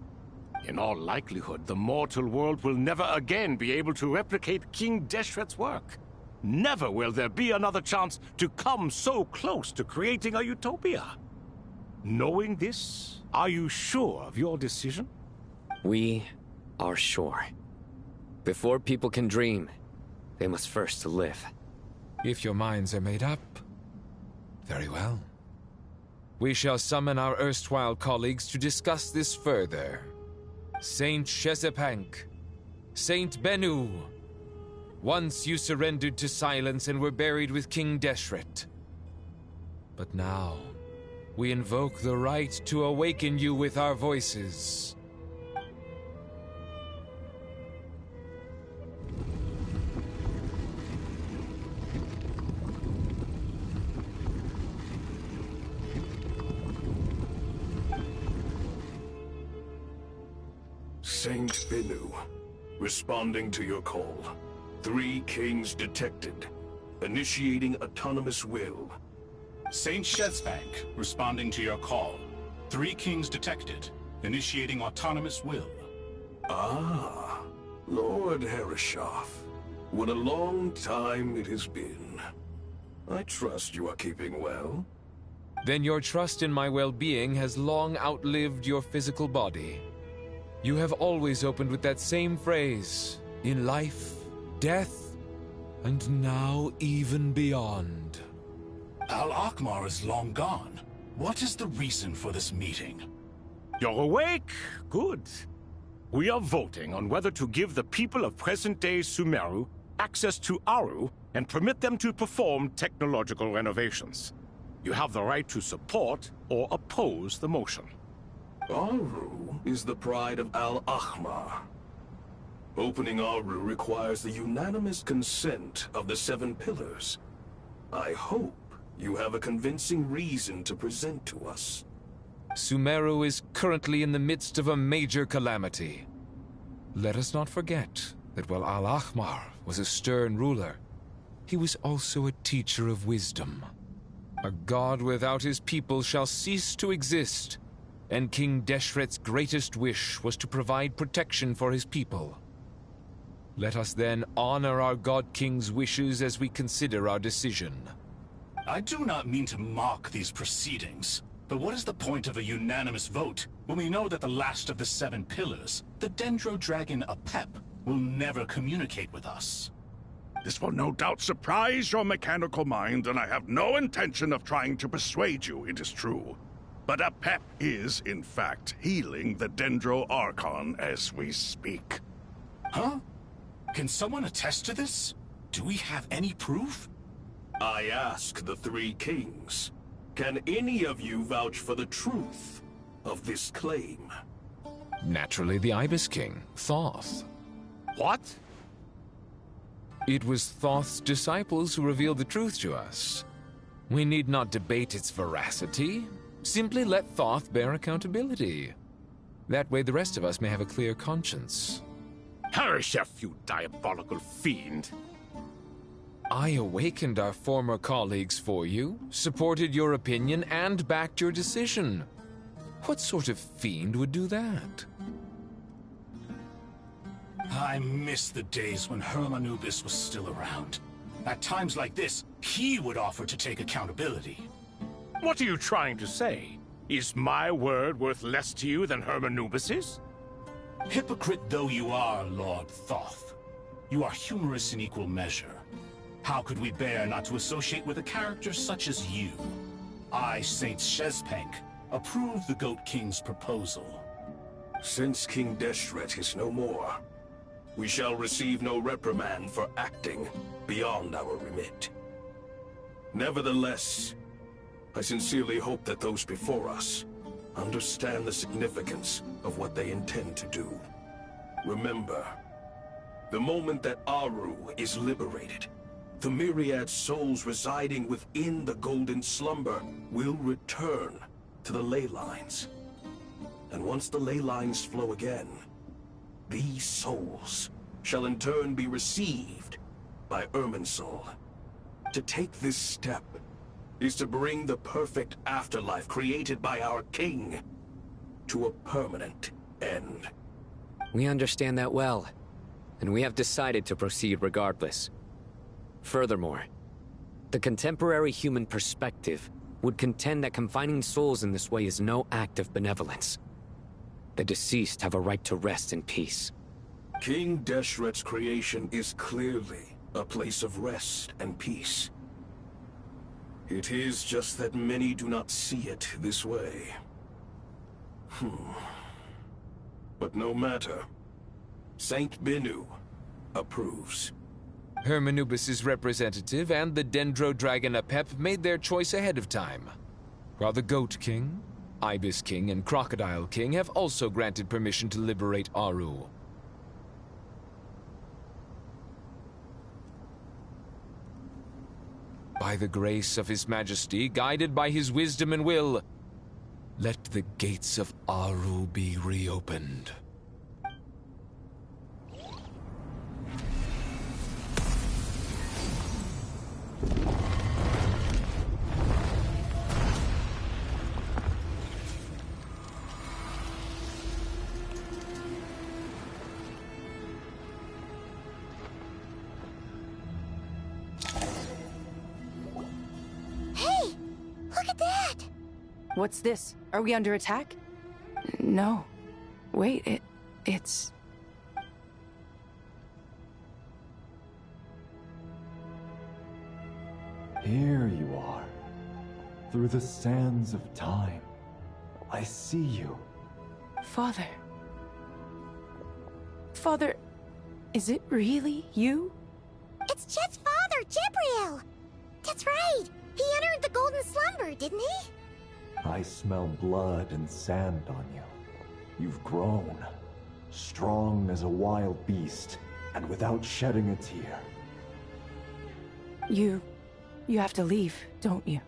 In all likelihood, the mortal world will never again be able to replicate King Deshret's work. Never will there be another chance to come so close to creating a utopia. Knowing this, are you sure of your decision? We are sure. Before people can dream, they must first live. If your minds are made up, very well. We shall summon our erstwhile colleagues to discuss this further. Saint Shezepank, Saint Bennu, once you surrendered to silence and were buried with King Deshret. But now, we invoke the right to awaken you with our voices. Saint Bennu, responding to your call. 3 kings detected. Initiating autonomous will. Saint Shezbank, responding to your call. 3 kings detected. Initiating autonomous will. Ah, Lord Herreshoff. What a long time it has been. I trust you are keeping well. Then your trust in my well-being has long outlived your physical body. You have always opened with that same phrase, in life, death, and now even beyond. Al-Akhmar is long gone. What is the reason for this meeting? You're awake? Good. We are voting on whether to give the people of present-day Sumeru access to Aru and permit them to perform technological renovations. You have the right to support or oppose the motion. Aru is the pride of Al-Akhmar. Opening Aru requires the unanimous consent of the 7 pillars. I hope you have a convincing reason to present to us. Sumeru is currently in the midst of a major calamity. Let us not forget that while Al-Akhmar was a stern ruler, he was also a teacher of wisdom. A god without his people shall cease to exist, and King Deshret's greatest wish was to provide protection for his people. Let us then honor our God King's wishes as we consider our decision. I do not mean to mock these proceedings, but what is the point of a unanimous vote when we know that the last of the 7 pillars, the Dendro Dragon Apep, will never communicate with us? This will no doubt surprise your mechanical mind, and I have no intention of trying to persuade you it is true. But Apep is, in fact, healing the Dendro Archon as we speak. Huh? Can someone attest to this? Do we have any proof? I ask the 3 kings. Can any of you vouch for the truth of this claim? Naturally, the Ibis King, Thoth. What? It was Thoth's disciples who revealed the truth to us. We need not debate its veracity. Simply let Thoth bear accountability. That way the rest of us may have a clear conscience. Hershef, you diabolical fiend! I awakened our former colleagues for you, supported your opinion, and backed your decision. What sort of fiend would do that? I miss the days when Hermanubis was still around. At times like this, he would offer to take accountability. What are you trying to say? Is my word worth less to you than Hermanubis's? Hypocrite though you are, Lord Thoth, you are humorous in equal measure. How could we bear not to associate with a character such as you? I, Saint Shezpenk, approve the Goat King's proposal. Since King Deshret is no more, we shall receive no reprimand for acting beyond our remit. Nevertheless, I sincerely hope that those before us understand the significance of what they intend to do. Remember, the moment that Aru is liberated, the myriad souls residing within the Golden Slumber will return to the ley lines. And once the ley lines flow again, these souls shall in turn be received by Irminsul. To take this step is to bring the perfect afterlife created by our king to a permanent end. We understand that well, and we have decided to proceed regardless. Furthermore, the contemporary human perspective would contend that confining souls in this way is no act of benevolence. The deceased have a right to rest in peace. King Deshret's creation is clearly a place of rest and peace. It is just that many do not see it this way. But no matter. Saint Binu approves. Hermanubis' representative and the Dendro Dragon Apep made their choice ahead of time, while the Goat King, Ibis King, and Crocodile King have also granted permission to liberate Aru. By the grace of His Majesty, guided by his wisdom and will, let the gates of Aru be reopened. Hey! Look at that! What's this? Are we under attack? No. Wait, it's... Here you are. Through the sands of time. I see you. Father. Father, is it really you? It's Chet's father, Jibriel! That's right! He entered the Golden Slumber, didn't he? I smell blood and sand on you. You've grown. Strong as a wild beast, and without shedding a tear. You have to leave, don't you?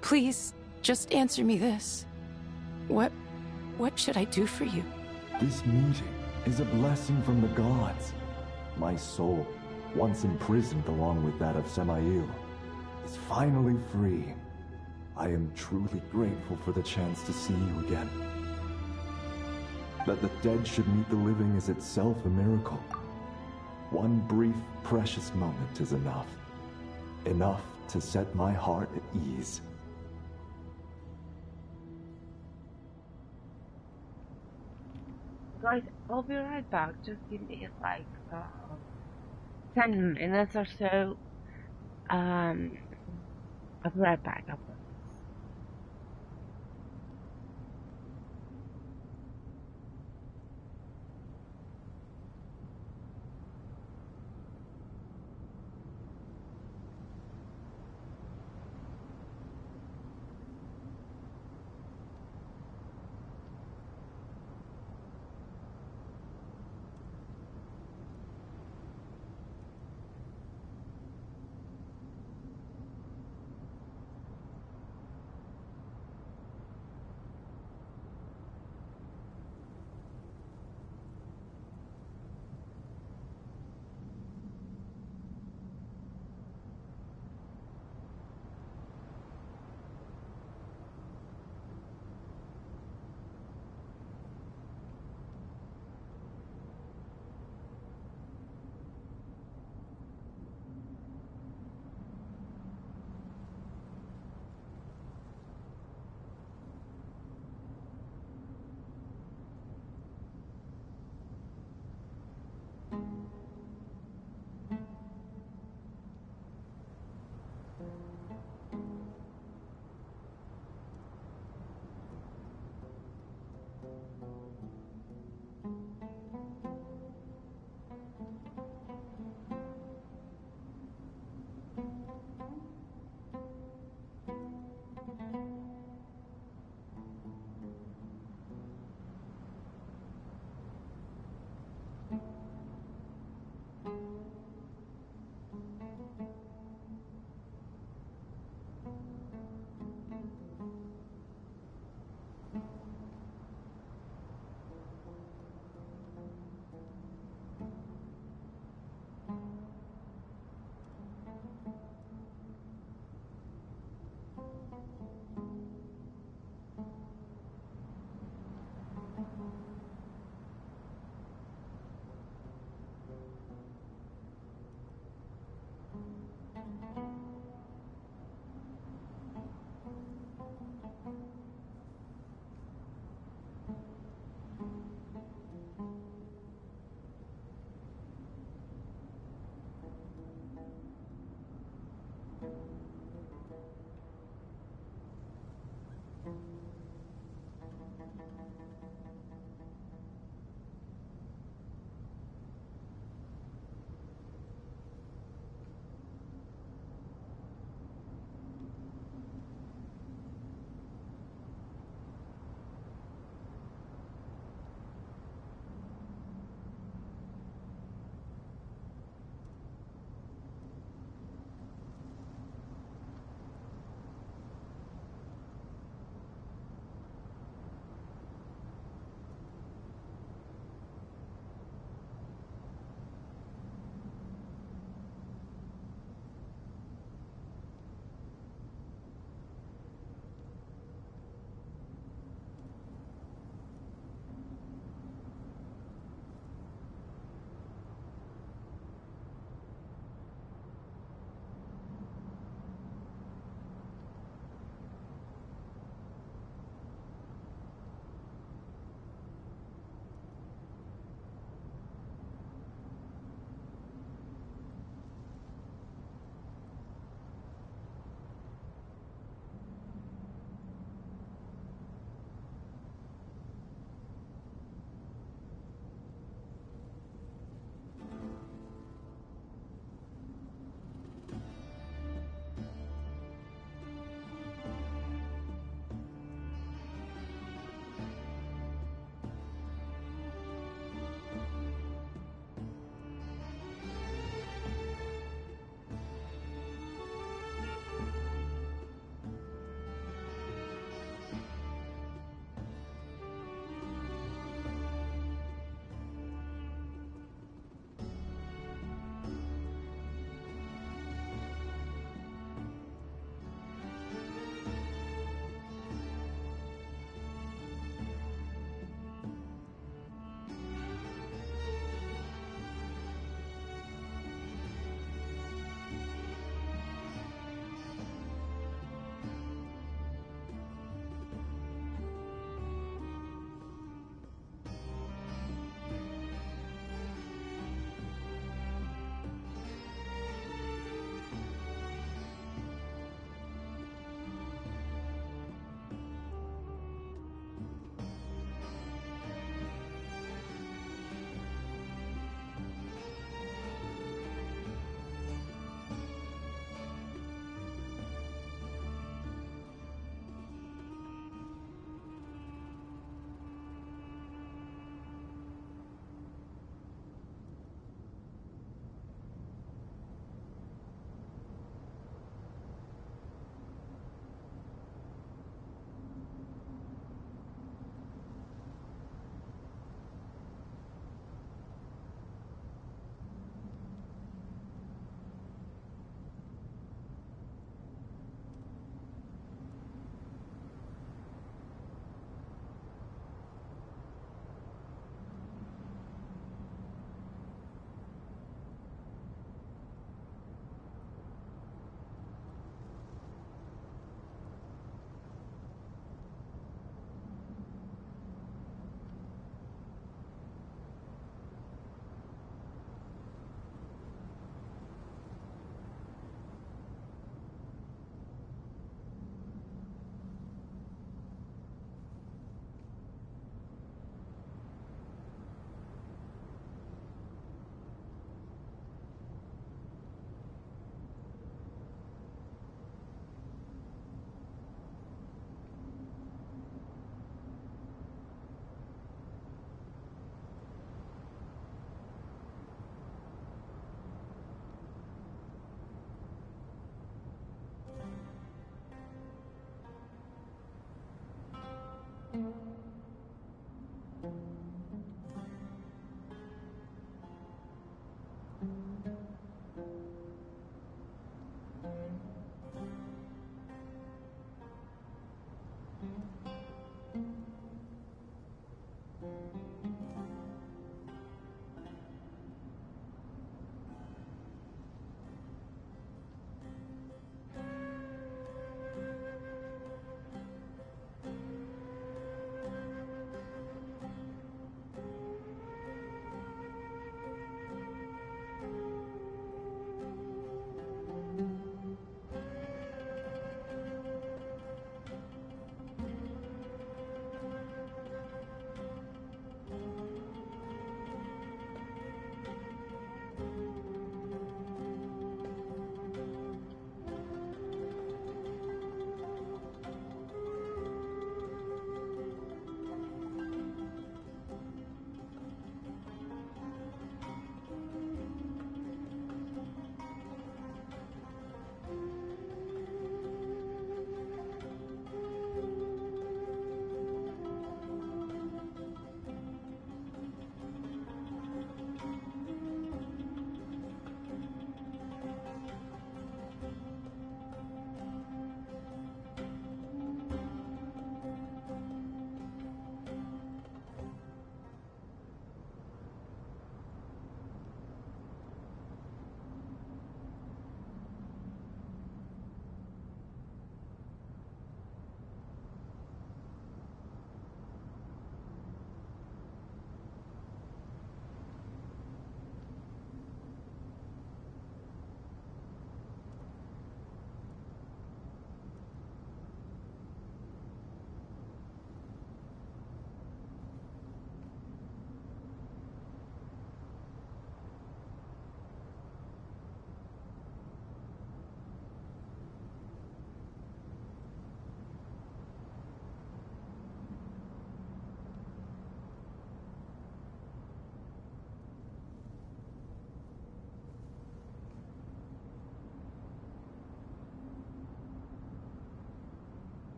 Please, just answer me this. What should I do for you? This meeting is a blessing from the gods. My soul, once imprisoned along with that of Samael, is finally free. I am truly grateful for the chance to see you again. That the dead should meet the living is itself a miracle. One brief, precious moment is enough. Enough to set my heart at ease. Guys, I'll be right back. Just give me like 10 minutes or so. I'll be right back.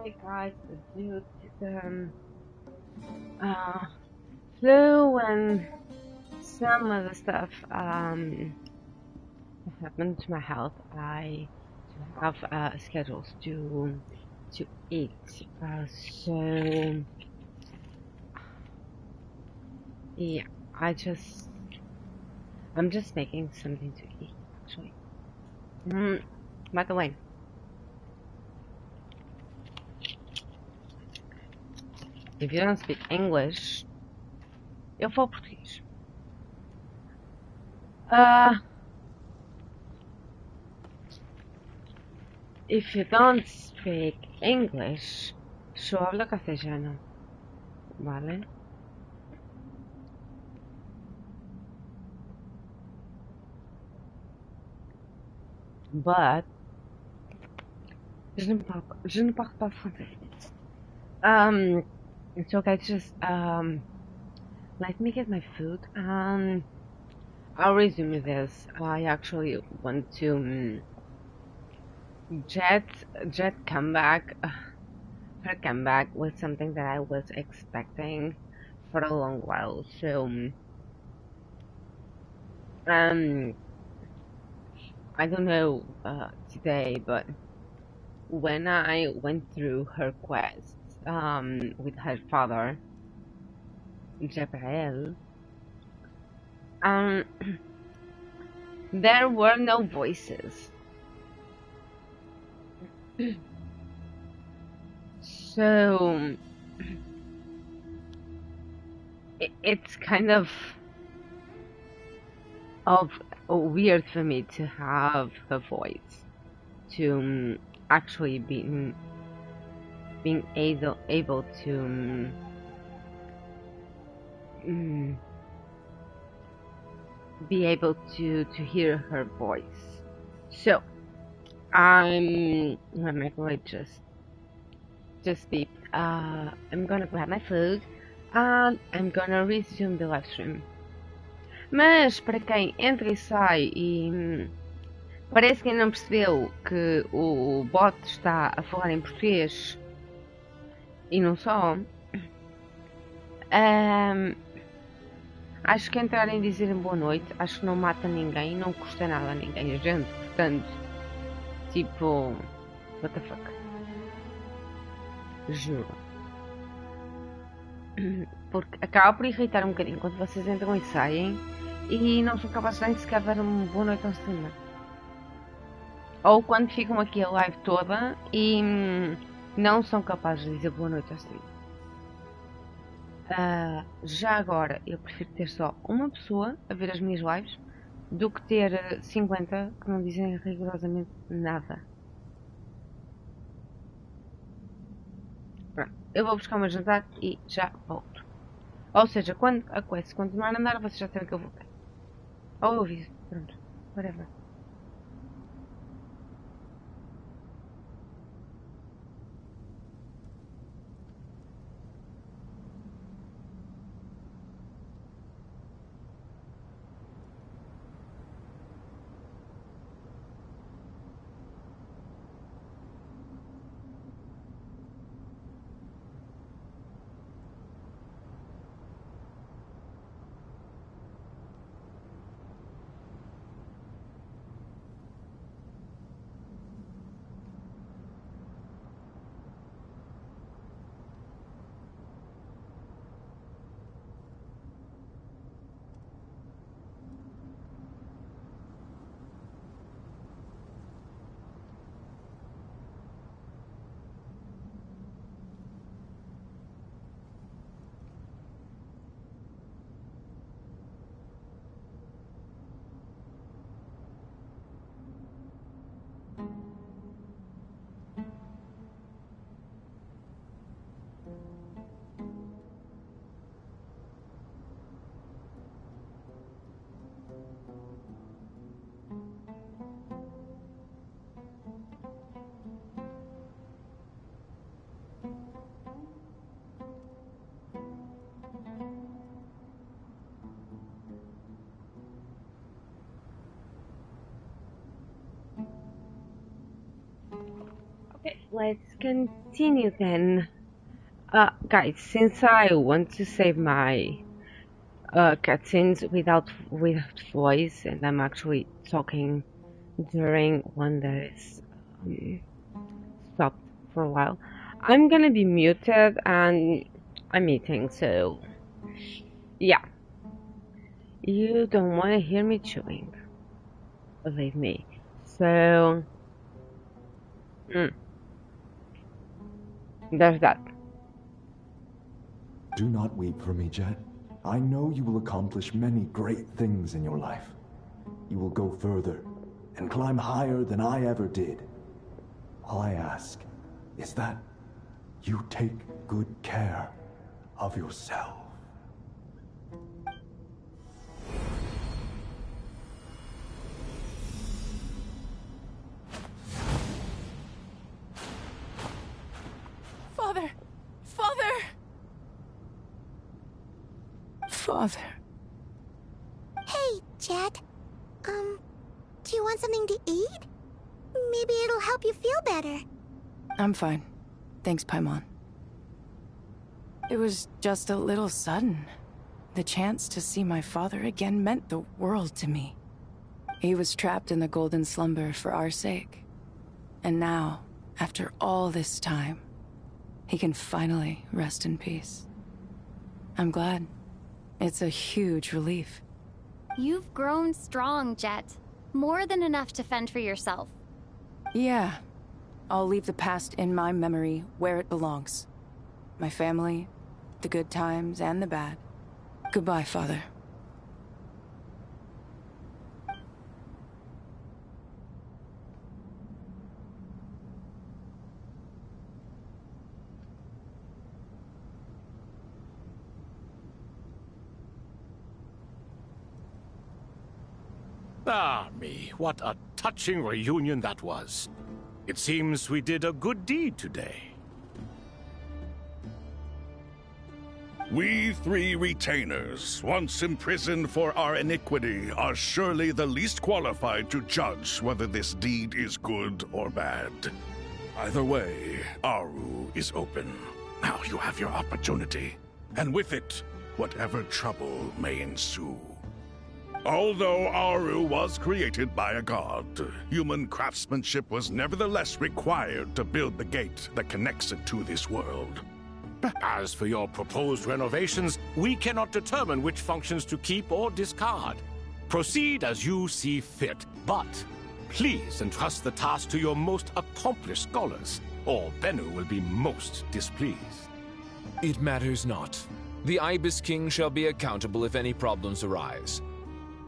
Anyway, guys, due to the flu and some other stuff happened to my health, I have schedules to eat. So yeah, I'm just making something to eat actually. By the way, if you don't speak English, eu falo português. If you don't speak English, yo hablo castellano, ¿vale? But je ne parle pas français. So guys, just let me get my food. I'll resume this. I actually want to Jet comeback. Her comeback was something that I was expecting for a long while. So I don't know today, but when I went through her quest with her father, Jabrael, there were no voices. So it's kind of weird for me to have her voice, to actually being able to be able to hear her voice. So I'm gonna just be I'm gonna grab my food and I'm gonna resume the live stream. Mas para quem entra e sai e parece que ainda não percebeu que o bot está a falar em português e não só, acho que entrarem e dizerem boa noite, acho que não mata ninguém, não custa nada a ninguém, gente, portanto, tipo, what the fuck, juro, porque acaba por irritar um bocadinho quando vocês entram e saem e não são capazes nem sequer ver uma boa noite ao streamer. Ou quando ficam aqui a live toda e não são capazes de dizer boa noite ao streamer. Já agora, eu prefiro ter só uma pessoa a ver as minhas lives do que ter 50 que não dizem rigorosamente nada. Pronto, eu vou buscar o meu jantar e já volto. Ou seja, quando a quest continuar a andar, vocês já sabem que eu voltei. Ou eu aviso, pronto, whatever. Let's continue then. Guys, since I want to save my cutscenes without voice, and I'm actually talking during one that is stopped for a while, I'm gonna be muted and I'm eating, so yeah. You don't want to hear me chewing, believe me. So there's that. Do not weep for me, Jet. I know you will accomplish many great things in your life. You will go further and climb higher than I ever did. All I ask is that you take good care of yourself. Father! Father! Father. Hey, Jet. Do you want something to eat? Maybe it'll help you feel better. I'm fine. Thanks, Paimon. It was just a little sudden. The chance to see my father again meant the world to me. He was trapped in the golden slumber for our sake. And now, after all this time, he can finally rest in peace. I'm glad. It's a huge relief. You've grown strong, Jet. More than enough to fend for yourself. Yeah. I'll leave the past in my memory where it belongs. My family, the good times and the bad. Goodbye, Father. Ah, me, what a touching reunion that was. It seems we did a good deed today. We three retainers, once imprisoned for our iniquity, are surely the least qualified to judge whether this deed is good or bad. Either way, Aru is open. Now you have your opportunity, and with it, whatever trouble may ensue. Although Aru was created by a god, human craftsmanship was nevertheless required to build the gate that connects it to this world. As for your proposed renovations, we cannot determine which functions to keep or discard. Proceed as you see fit, but please entrust the task to your most accomplished scholars, or Bennu will be most displeased. It matters not. The Ibis King shall be accountable if any problems arise.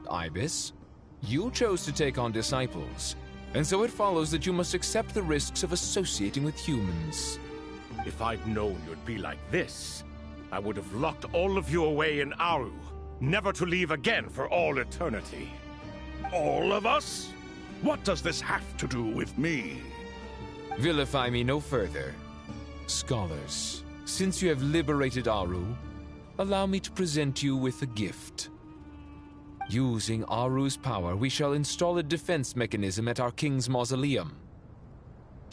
Ibis, you chose to take on disciples, and so it follows that you must accept the risks of associating with humans. If I'd known you'd be like this, I would have locked all of you away in Aru, never to leave again for all eternity. All of us? What does this have to do with me? Vilify me no further. Scholars, since you have liberated Aru, allow me to present you with a gift. Using Aru's power, we shall install a defense mechanism at our king's mausoleum.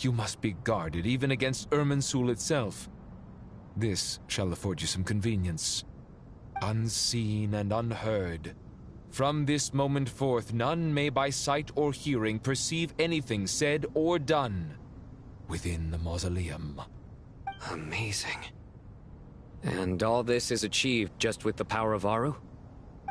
You must be guarded even against Irminsul itself. This shall afford you some convenience. Unseen and unheard. From this moment forth, none may by sight or hearing perceive anything said or done within the mausoleum. Amazing. And all this is achieved just with the power of Aru?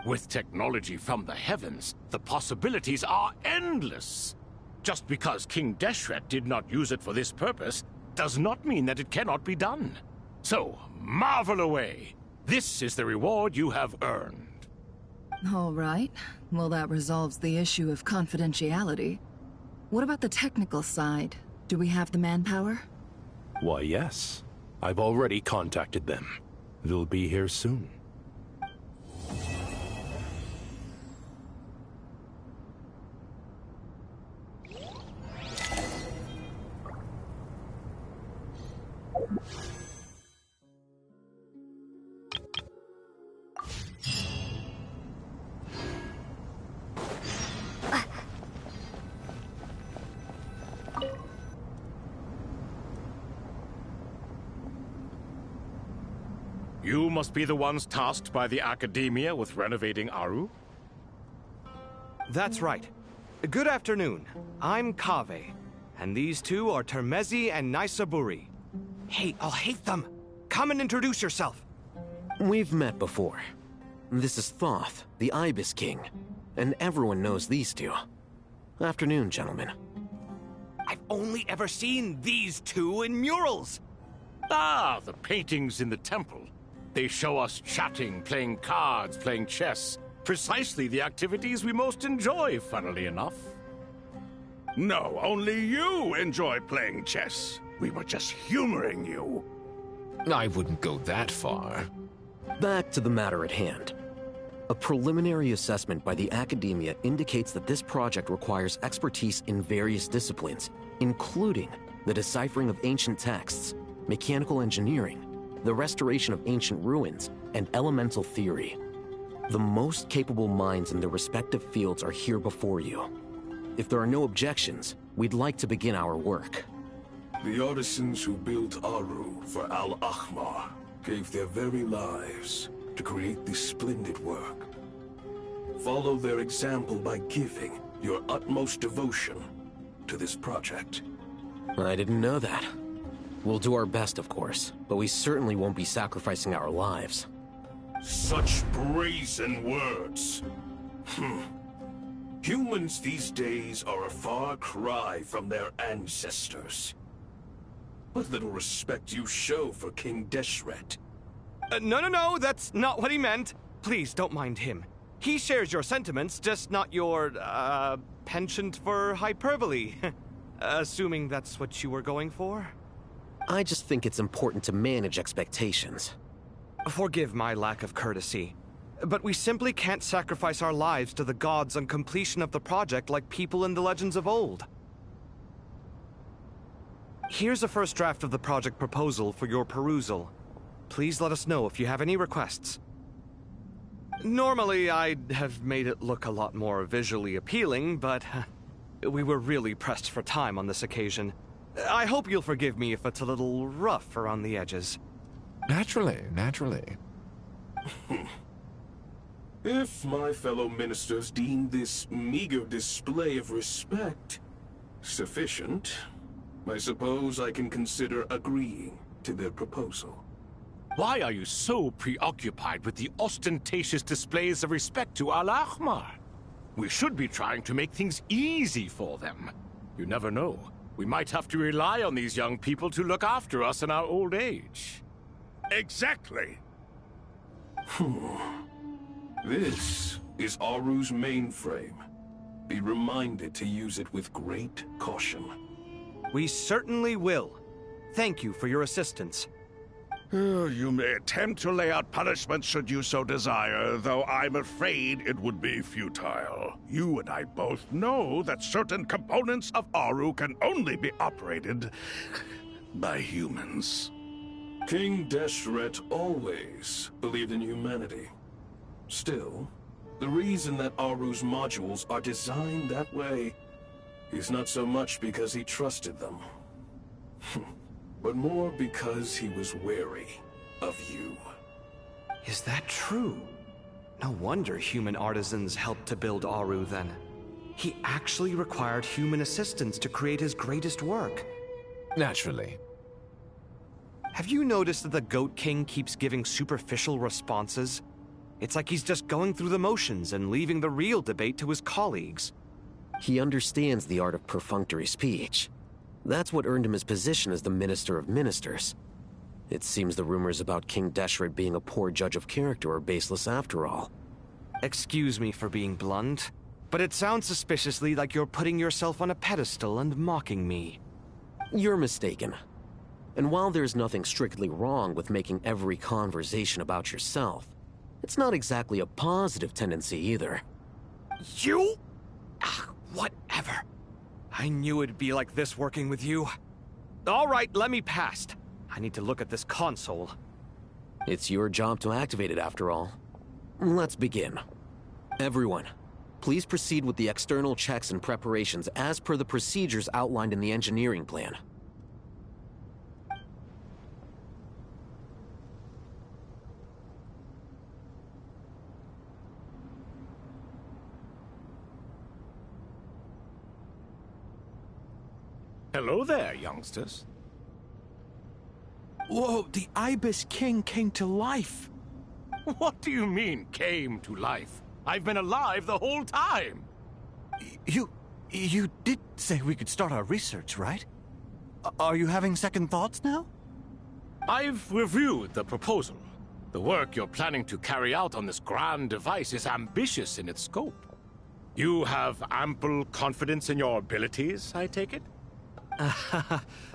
With technology from the heavens, the possibilities are endless. Just because King Deshret did not use it for this purpose, does not mean that it cannot be done. So, marvel away. This is the reward you have earned. All right. Well, that resolves the issue of confidentiality. What about the technical side? Do we have the manpower? Why, yes. I've already contacted them. They'll be here soon. You must be the ones tasked by the Academia with renovating Aru? That's right. Good afternoon. I'm Kaveh, and these two are Termezi and Naisaburi. Hey, I'll hate them! Come and introduce yourself! We've met before. This is Thoth, the Ibis King, and everyone knows these two. Afternoon, gentlemen. I've only ever seen these two in murals! Ah, the paintings in the temple. They show us chatting, playing cards, playing chess. Precisely the activities we most enjoy, funnily enough. No, only you enjoy playing chess. We were just humoring you. I wouldn't go that far. Back to the matter at hand. A preliminary assessment by the Academia indicates that this project requires expertise in various disciplines, including the deciphering of ancient texts, mechanical engineering, the restoration of ancient ruins, and elemental theory. The most capable minds in their respective fields are here before you. If there are no objections, we'd like to begin our work. The artisans who built Aru for Al-Ahmar gave their very lives to create this splendid work. Follow their example by giving your utmost devotion to this project. I didn't know that. We'll do our best, of course, but we certainly won't be sacrificing our lives. Such brazen words. Humans these days are a far cry from their ancestors. What little respect you show for King Deshret. No, that's not what he meant. Please, don't mind him. He shares your sentiments, just not your, penchant for hyperbole. Assuming that's what you were going for? I just think it's important to manage expectations. Forgive my lack of courtesy, but we simply can't sacrifice our lives to the gods on completion of the project like people in the legends of old. Here's a first draft of the project proposal for your perusal. Please let us know if you have any requests. Normally, I'd have made it look a lot more visually appealing, but we were really pressed for time on this occasion. I hope you'll forgive me if it's a little rough around the edges. Naturally. If my fellow ministers deem this meager display of respect sufficient, I suppose I can consider agreeing to their proposal. Why are you so preoccupied with the ostentatious displays of respect to Al-Ahmar? We should be trying to make things easy for them. You never know. We might have to rely on these young people to look after us in our old age. Exactly. This is Aru's mainframe. Be reminded to use it with great caution. We certainly will. Thank you for your assistance. You may attempt to lay out punishment should you so desire, though I'm afraid it would be futile. You and I both know that certain components of Aru can only be operated by humans. King Deshret always believed in humanity. Still, the reason that Aru's modules are designed that way is not so much because he trusted them, but more because he was wary of you. Is that true? No wonder human artisans helped to build Aru then. He actually required human assistance to create his greatest work. Naturally. Have you noticed that the Goat King keeps giving superficial responses? It's like he's just going through the motions and leaving the real debate to his colleagues. He understands the art of perfunctory speech. That's what earned him his position as the Minister of Ministers. It seems the rumors about King Deshret being a poor judge of character are baseless after all. Excuse me for being blunt, but it sounds suspiciously like you're putting yourself on a pedestal and mocking me. You're mistaken. And while there's nothing strictly wrong with making every conversation about yourself, it's not exactly a positive tendency either. You? Whatever. I knew it'd be like this working with you. All right, let me past. I need to look at this console. It's your job to activate it after all. Let's begin. Everyone, please proceed with the external checks and preparations as per the procedures outlined in the engineering plan. Hello there, youngsters. Whoa, the Ibis King came to life. What do you mean, came to life? I've been alive the whole time. You did say we could start our research, right? Are you having second thoughts now? I've reviewed the proposal. The work you're planning to carry out on this grand device is ambitious in its scope. You have ample confidence in your abilities, I take it?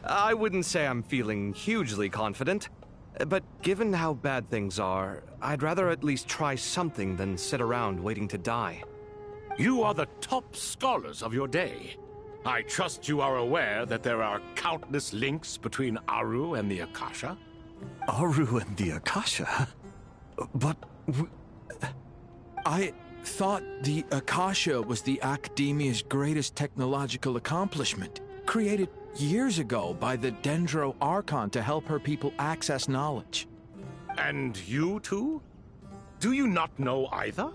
I wouldn't say I'm feeling hugely confident. But given how bad things are, I'd rather at least try something than sit around waiting to die. You are the top scholars of your day. I trust you are aware that there are countless links between Aru and the Akasha? Aru and the Akasha? But... I thought the Akasha was the Academia's greatest technological accomplishment, created years ago by the Dendro Archon to help her people access knowledge. And you too? Do you not know either?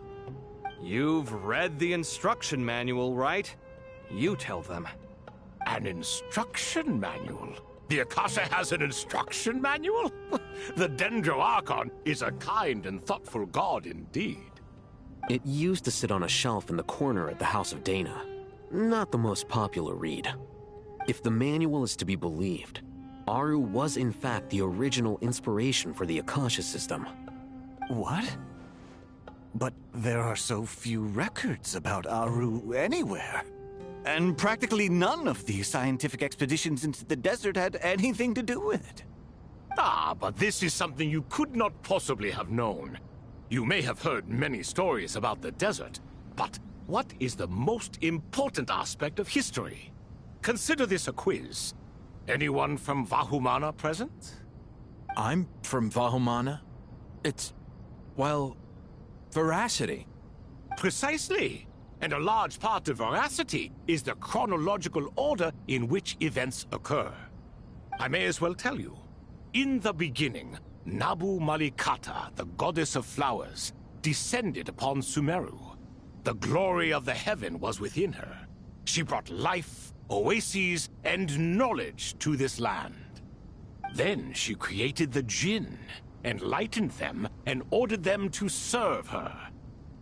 You've read the instruction manual, right? You tell them. An instruction manual? The Akasha has an instruction manual? The Dendro Archon is a kind and thoughtful god indeed. It used to sit on a shelf in the corner at the House of Dana. Not the most popular read. If the manual is to be believed, Aru was in fact the original inspiration for the Akasha system. What? But there are so few records about Aru anywhere. And practically none of these scientific expeditions into the desert had anything to do with it. Ah, but this is something you could not possibly have known. You may have heard many stories about the desert, but what is the most important aspect of history? Consider this a quiz. Anyone from Vahumana present? I'm from Vahumana. It's, well, veracity. Precisely. And a large part of veracity is the chronological order in which events occur. I may as well tell you. In the beginning, Nabu Malikata, the goddess of flowers, descended upon Sumeru. The glory of the heaven was within her. She brought life, oases, and knowledge to this land. Then she created the Jinn, enlightened them, and ordered them to serve her.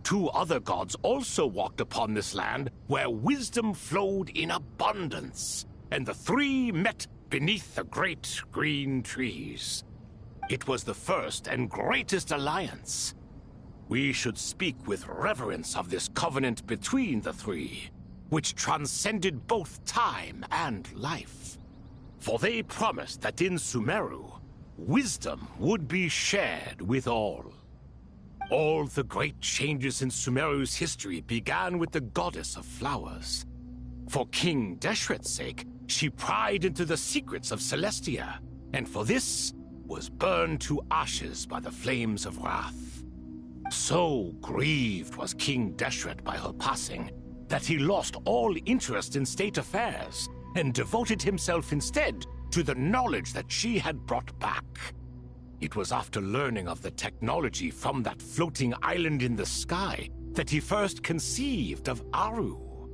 Two other gods also walked upon this land where wisdom flowed in abundance, and the three met beneath the great green trees. It was the first and greatest alliance. We should speak with reverence of this covenant between the three, which transcended both time and life. For they promised that in Sumeru, wisdom would be shared with all. All the great changes in Sumeru's history began with the goddess of flowers. For King Deshret's sake, she pried into the secrets of Celestia, and for this was burned to ashes by the flames of wrath. So grieved was King Deshret by her passing that he lost all interest in state affairs and devoted himself instead to the knowledge that she had brought back. It was after learning of the technology from that floating island in the sky that he first conceived of Aru.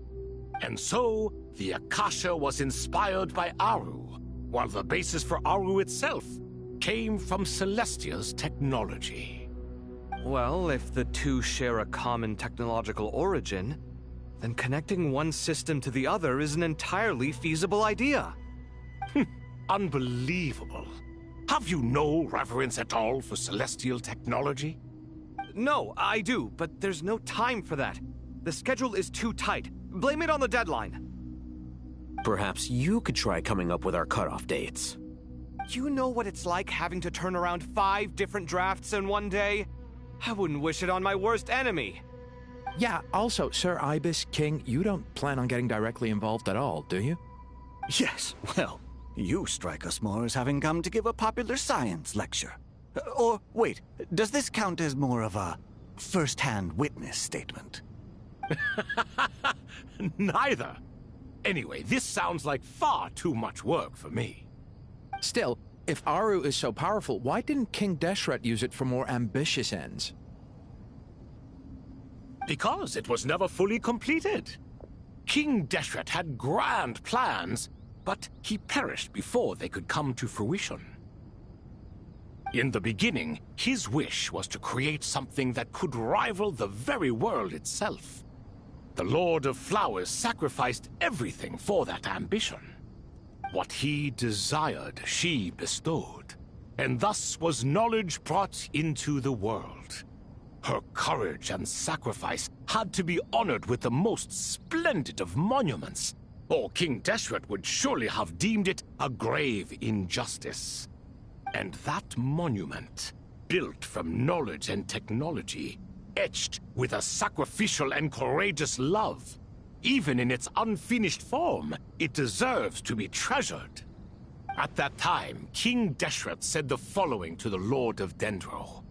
And so, the Akasha was inspired by Aru, while the basis for Aru itself came from Celestia's technology. Well, if the two share a common technological origin, then connecting one system to the other is an entirely feasible idea. Unbelievable. Have you no reverence at all for celestial technology? No, I do, but there's no time for that. The schedule is too tight. Blame it on the deadline. Perhaps you could try coming up with our cutoff dates. You know what it's like having to turn around 5 different drafts in one day? I wouldn't wish it on my worst enemy. Yeah, also, Sir Ibis King, you don't plan on getting directly involved at all, do you? Yes, well, you strike us more as having come to give a popular science lecture. Or, wait, does this count as more of a first-hand witness statement? Neither. Anyway, this sounds like far too much work for me. Still, if Aru is so powerful, why didn't King Deshret use it for more ambitious ends? Because it was never fully completed. King Deshret had grand plans, but he perished before they could come to fruition. In the beginning, his wish was to create something that could rival the very world itself. The Lord of Flowers sacrificed everything for that ambition. What he desired, she bestowed, and thus was knowledge brought into the world. Her courage and sacrifice had to be honored with the most splendid of monuments, or King Deshret would surely have deemed it a grave injustice. And that monument, built from knowledge and technology, etched with a sacrificial and courageous love, even in its unfinished form, it deserves to be treasured. At that time, King Deshret said the following to the Lord of Dendro.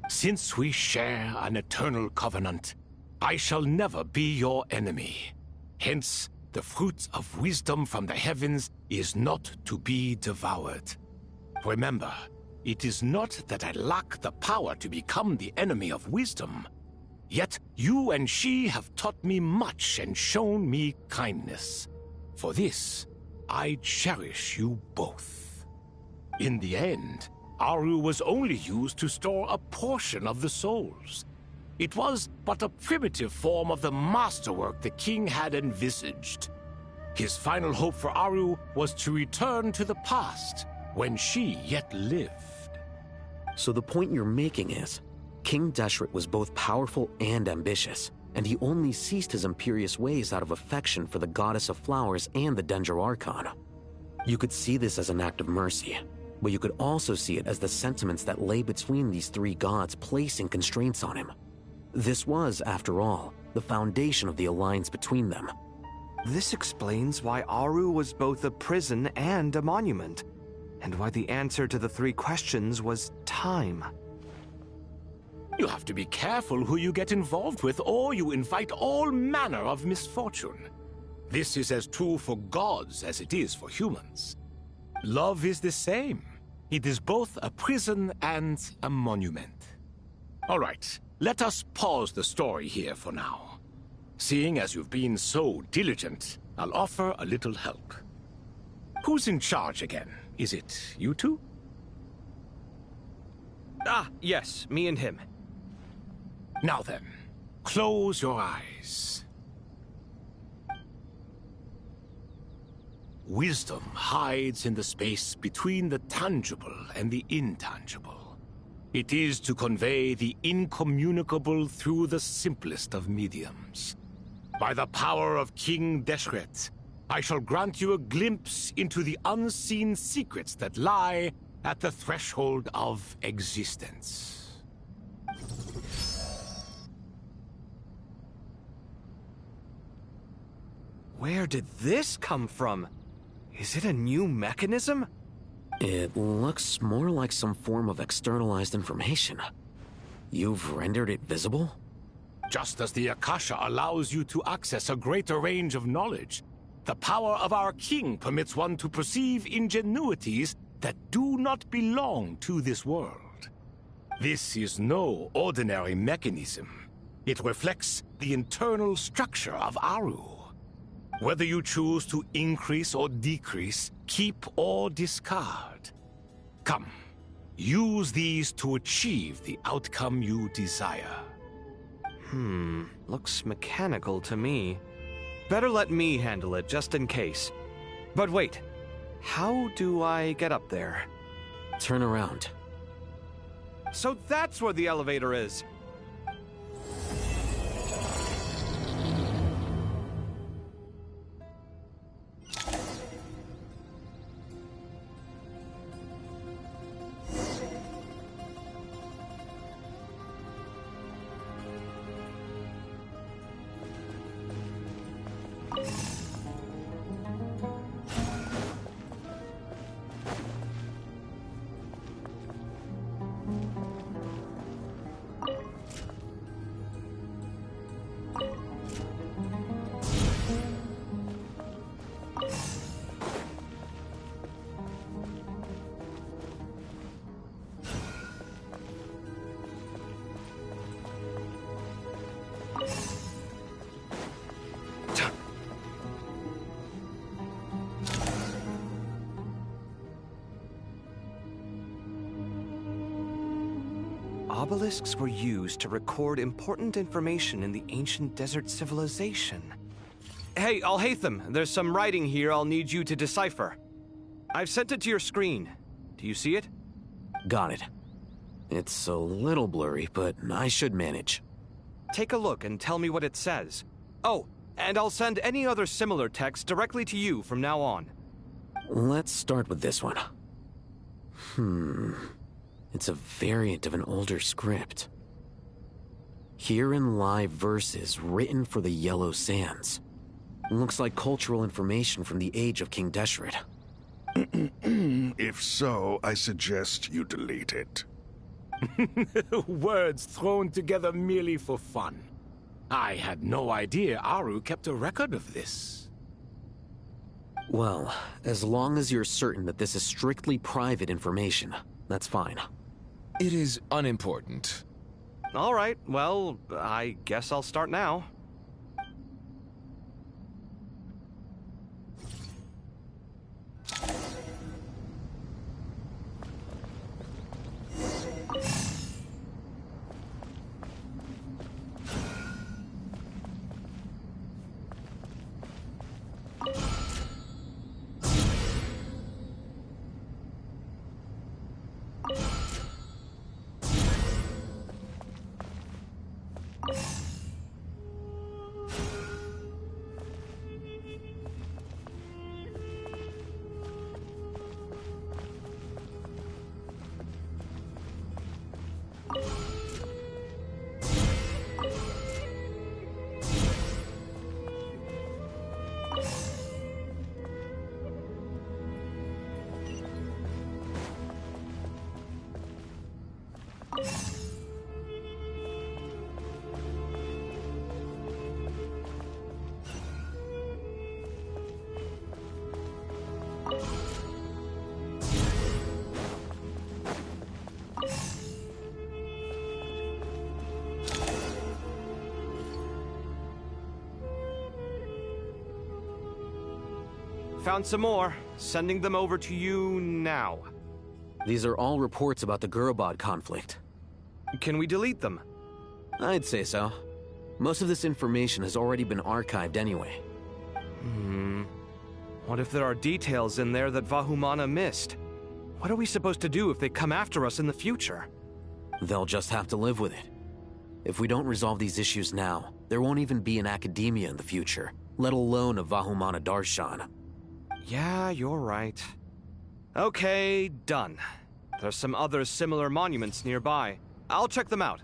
Since we share an eternal covenant, I shall never be your enemy. Hence, the fruit of wisdom from the heavens is not to be devoured. Remember, it is not that I lack the power to become the enemy of wisdom. Yet you and she have taught me much and shown me kindness. For this, I cherish you both. In the end, Aru was only used to store a portion of the souls. It was but a primitive form of the masterwork the king had envisaged. His final hope for Aru was to return to the past, when she yet lived. So the point you're making is, King Deshret was both powerful and ambitious, and he only ceased his imperious ways out of affection for the Goddess of Flowers and the Dendro Archon. You could see this as an act of mercy, but you could also see it as the sentiments that lay between these three gods placing constraints on him. This was, after all, the foundation of the alliance between them. This explains why Aru was both a prison and a monument, and why the answer to the three questions was time. You have to be careful who you get involved with, or you invite all manner of misfortune. This is as true for gods as it is for humans. Love is the same. It is both a prison and a monument. All right, let us pause the story here for now. Seeing as you've been so diligent, I'll offer a little help. Who's in charge again? Is it you two? Ah, yes, me and him. Now then, close your eyes. Wisdom hides in the space between the tangible and the intangible. It is to convey the incommunicable through the simplest of mediums. By the power of King Deshret, I shall grant you a glimpse into the unseen secrets that lie at the threshold of existence. Where did this come from? Is it a new mechanism? It looks more like some form of externalized information. You've rendered it visible? Just as the Akasha allows you to access a greater range of knowledge, the power of our king permits one to perceive ingenuities that do not belong to this world. This is no ordinary mechanism. It reflects the internal structure of Aru. Whether you choose to increase or decrease, keep or discard. Come, use these to achieve the outcome you desire. Looks mechanical to me. Better let me handle it, just in case. But wait, how do I get up there? Turn around. So that's where the elevator is! Obelisks were used to record important information in the ancient desert civilization. Hey, Alhaitham, there's some writing here I'll need you to decipher. I've sent it to your screen. Do you see it? Got it. It's a little blurry, but I should manage. Take a look and tell me what it says. Oh, and I'll send any other similar text directly to you from now on. Let's start with this one. It's a variant of an older script. Herein lie verses written for the Yellow Sands. Looks like cultural information from the age of King Deshret. If so, I suggest you delete it. Words thrown together merely for fun. I had no idea Aru kept a record of this. Well, as long as you're certain that this is strictly private information, that's fine. It is unimportant. All right, well, I guess I'll start now. Found some more. Sending them over to you now. These are all reports about the Gurubad conflict. Can we delete them? I'd say so. Most of this information has already been archived anyway. What if there are details in there that Vahumana missed? What are we supposed to do if they come after us in the future? They'll just have to live with it. If we don't resolve these issues now, there won't even be an academia in the future, let alone a Vahumana Darshan. Yeah, you're right. Okay, done. There's some other similar monuments nearby. I'll check them out.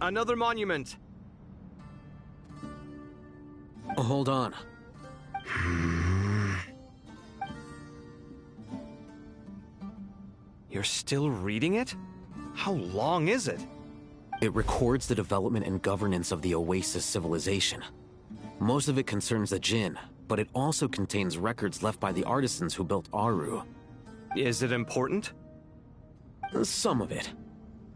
Another monument. Hold on. You're still reading it? How long is it? It records the development and governance of the Oasis civilization. Most of it concerns the Jinn, but it also contains records left by the artisans who built Aru. Is it important? Some of it.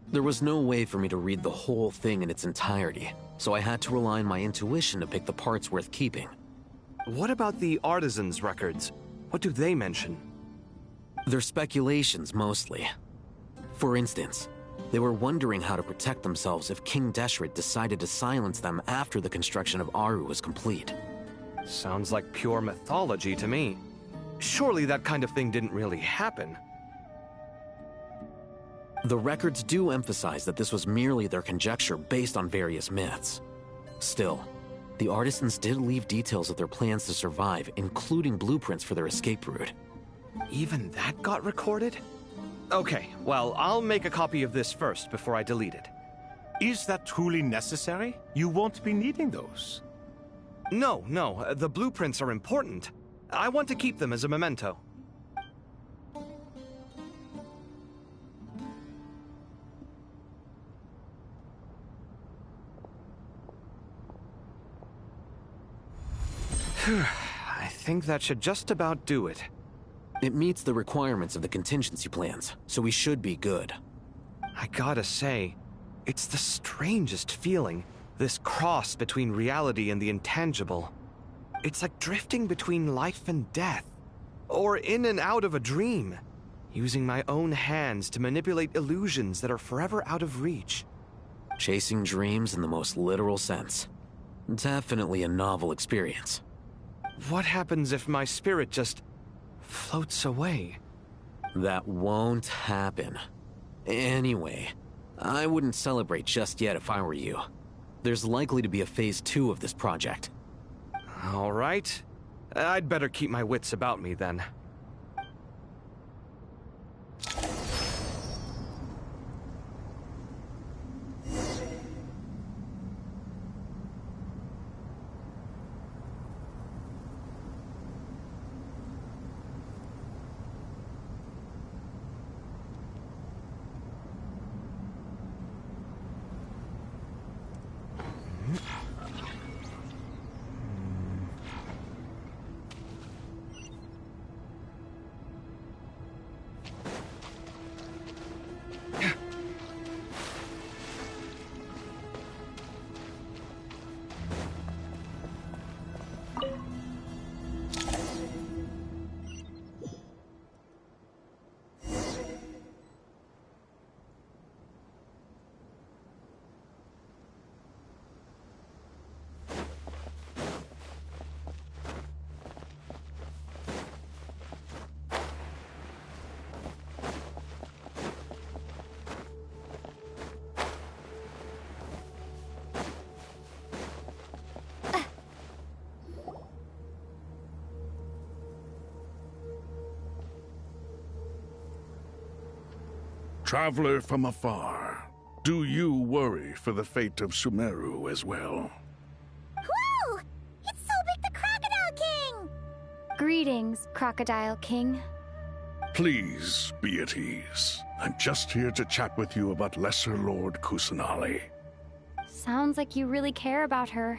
There was no way for me to read the whole thing in its entirety, so I had to rely on my intuition to pick the parts worth keeping. What about the artisans' records? What do they mention? They're speculations, mostly. For instance, they were wondering how to protect themselves if King Deshret decided to silence them after the construction of Aru was complete. Sounds like pure mythology to me. Surely that kind of thing didn't really happen. The records do emphasize that this was merely their conjecture based on various myths. Still, the artisans did leave details of their plans to survive, including blueprints for their escape route. Even that got recorded? Okay, well, I'll make a copy of this first before I delete it. Is that truly necessary? You won't be needing those. No, the blueprints are important. I want to keep them as a memento. I think that should just about do it. It meets the requirements of the contingency plans, so we should be good. I gotta say, it's the strangest feeling, this cross between reality and the intangible. It's like drifting between life and death, or in and out of a dream, using my own hands to manipulate illusions that are forever out of reach. Chasing dreams in the most literal sense. Definitely a novel experience. What happens if my spirit just floats away? That won't happen. Anyway, I wouldn't celebrate just yet if I were you. There's likely to be a phase 2 of this project. All right. I'd better keep my wits about me then. Traveler from afar, do you worry for the fate of Sumeru as well? Whoa! It's Sobek the Crocodile King! Greetings, Crocodile King. Please be at ease. I'm just here to chat with you about Lesser Lord Kusanali. Sounds like you really care about her.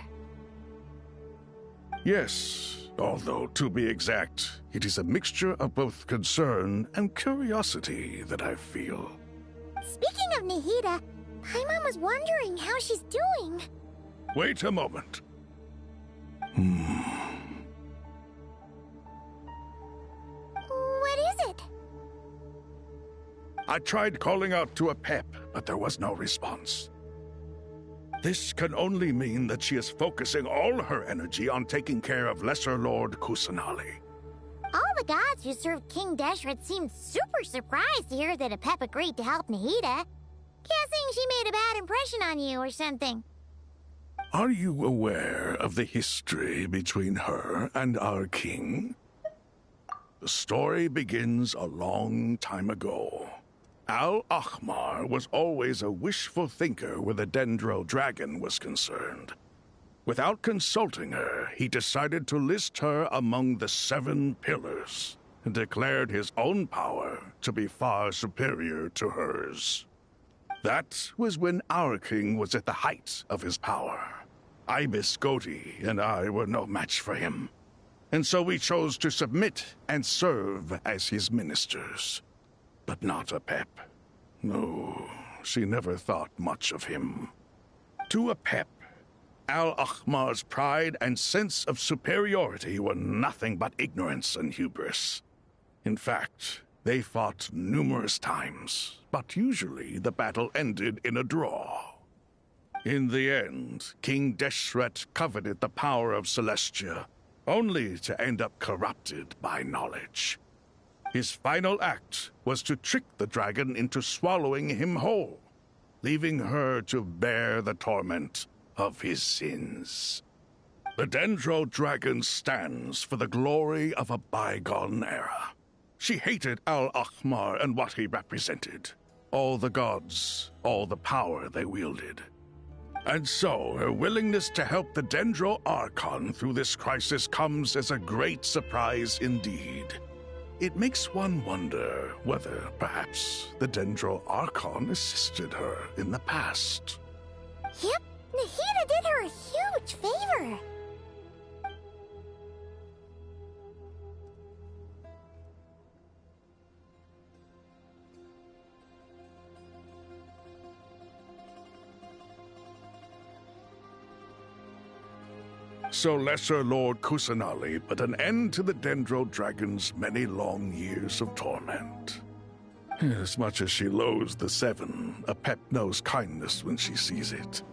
Yes, although to be exact, it is a mixture of both concern and curiosity that I feel. Speaking of Nahida, Paimon was wondering how she's doing. Wait a moment. What is it? I tried calling out to a pep, but there was no response. This can only mean that she is focusing all her energy on taking care of Lesser Lord Kusanali. All the gods who serve King Deshret seemed super surprised to hear that a pep agreed to help Nahida. Guessing she made a bad impression on you or something. Are you aware of the history between her and our king? The story begins a long time ago. Al-Ahmar was always a wishful thinker where the Dendro dragon was concerned. Without consulting her, he decided to list her among the 7 pillars and declared his own power to be far superior to hers. That was when our king was at the height of his power. Ibis Goti and I were no match for him, and so we chose to submit and serve as his ministers. But not a pep. No, she never thought much of him. To a pep, Al-Ahmar's pride and sense of superiority were nothing but ignorance and hubris. In fact, they fought numerous times, but usually the battle ended in a draw. In the end, King Deshret coveted the power of Celestia, only to end up corrupted by knowledge. His final act was to trick the dragon into swallowing him whole, leaving her to bear the torment of his sins. The Dendro Dragon stands for the glory of a bygone era. She hated Al-Ahmar and what he represented. All the gods, all the power they wielded. And so, her willingness to help the Dendro Archon through this crisis comes as a great surprise indeed. It makes one wonder whether, perhaps, the Dendro Archon assisted her in the past. Yep, Nahida did her a huge favor. So Lesser Lord Kusanali put an end to the Dendro Dragon's many long years of torment. As much as she loathes the Seven, a pet knows kindness when she sees it.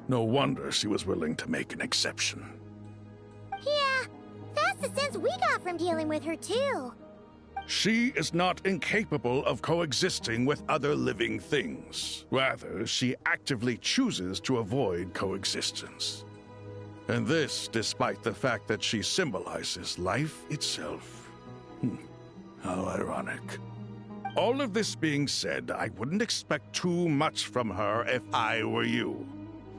No wonder she was willing to make an exception. Yeah, that's the sense we got from dealing with her too. She is not incapable of coexisting with other living things. Rather, she actively chooses to avoid coexistence. And this despite the fact that she symbolizes life itself. How ironic. All of this being said, I wouldn't expect too much from her if I were you.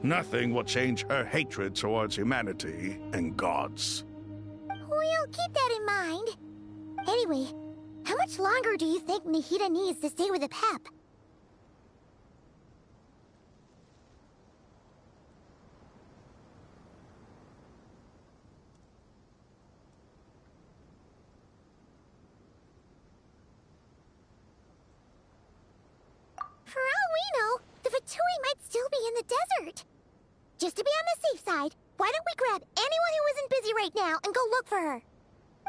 Nothing will change her hatred towards humanity and gods. We'll keep that in mind. Anyway, how much longer do you think Nahida needs to stay with the Pep? For all we know, the Fatui might still be in the desert. Just to be on the safe side, why don't we grab anyone who isn't busy right now and go look for her?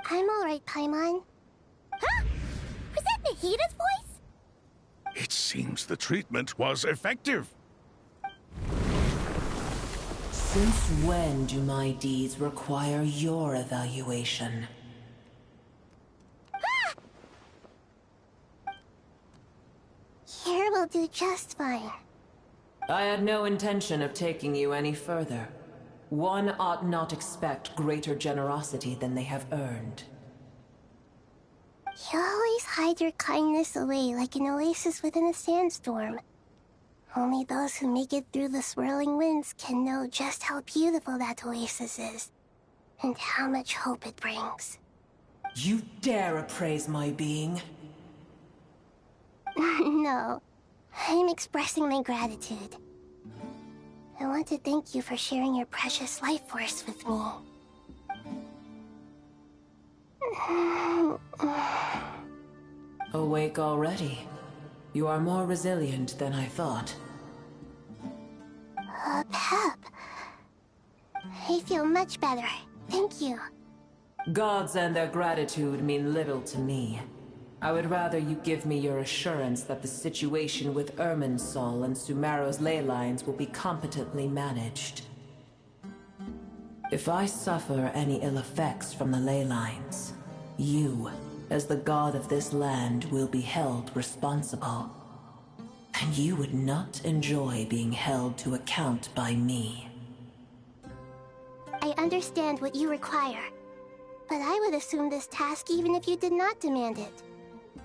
I'm alright, Paimon. Huh? Was that Nahida's voice? It seems the treatment was effective. Since when do my deeds require your evaluation? Here will do just fine. I had no intention of taking you any further. One ought not expect greater generosity than they have earned. You always hide your kindness away like an oasis within a sandstorm. Only those who make it through the swirling winds can know just how beautiful that oasis is, and how much hope it brings. You dare appraise my being? No, I'm expressing my gratitude. I want to thank you for sharing your precious life force with me. Awake already? You are more resilient than I thought. Pep. I feel much better. Thank you. Gods and their gratitude mean little to me. I would rather you give me your assurance that the situation with Irminsul and Sumeru's ley lines will be competently managed. If I suffer any ill effects from the ley lines, you, as the god of this land, will be held responsible. And you would not enjoy being held to account by me. I understand what you require, but I would assume this task even if you did not demand it.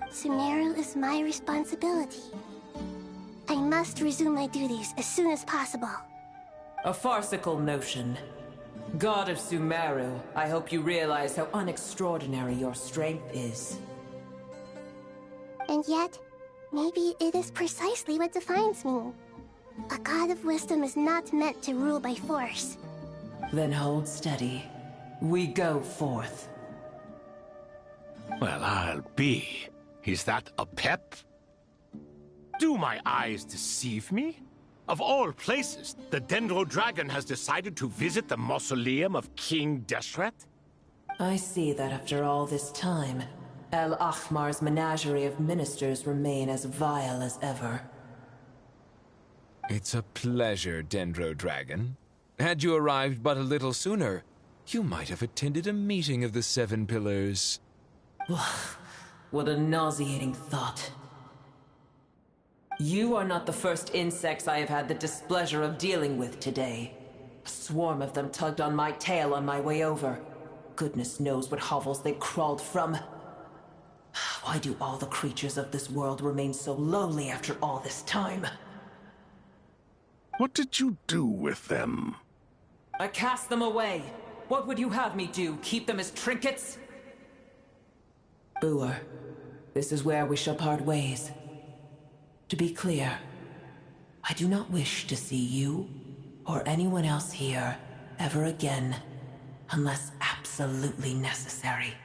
Sumeru is my responsibility. I must resume my duties as soon as possible. A farcical notion. God of Sumeru, I hope you realize how unextraordinary your strength is. And yet, maybe it is precisely what defines me. A god of wisdom is not meant to rule by force. Then hold steady. We go forth. Well, I'll be. Is that a pep? Do my eyes deceive me? Of all places, the Dendro Dragon has decided to visit the mausoleum of King Deshret? I see that after all this time, El Ahmar's menagerie of ministers remain as vile as ever. It's a pleasure, Dendro Dragon. Had you arrived but a little sooner, you might have attended a meeting of the Seven Pillars. What a nauseating thought. You are not the first insects I have had the displeasure of dealing with today. A swarm of them tugged on my tail on my way over. Goodness knows what hovels they crawled from. Why do all the creatures of this world remain so lowly after all this time? What did you do with them? I cast them away. What would you have me do? Keep them as trinkets? Boer, this is where we shall part ways. To be clear, I do not wish to see you or anyone else here ever again, unless absolutely necessary.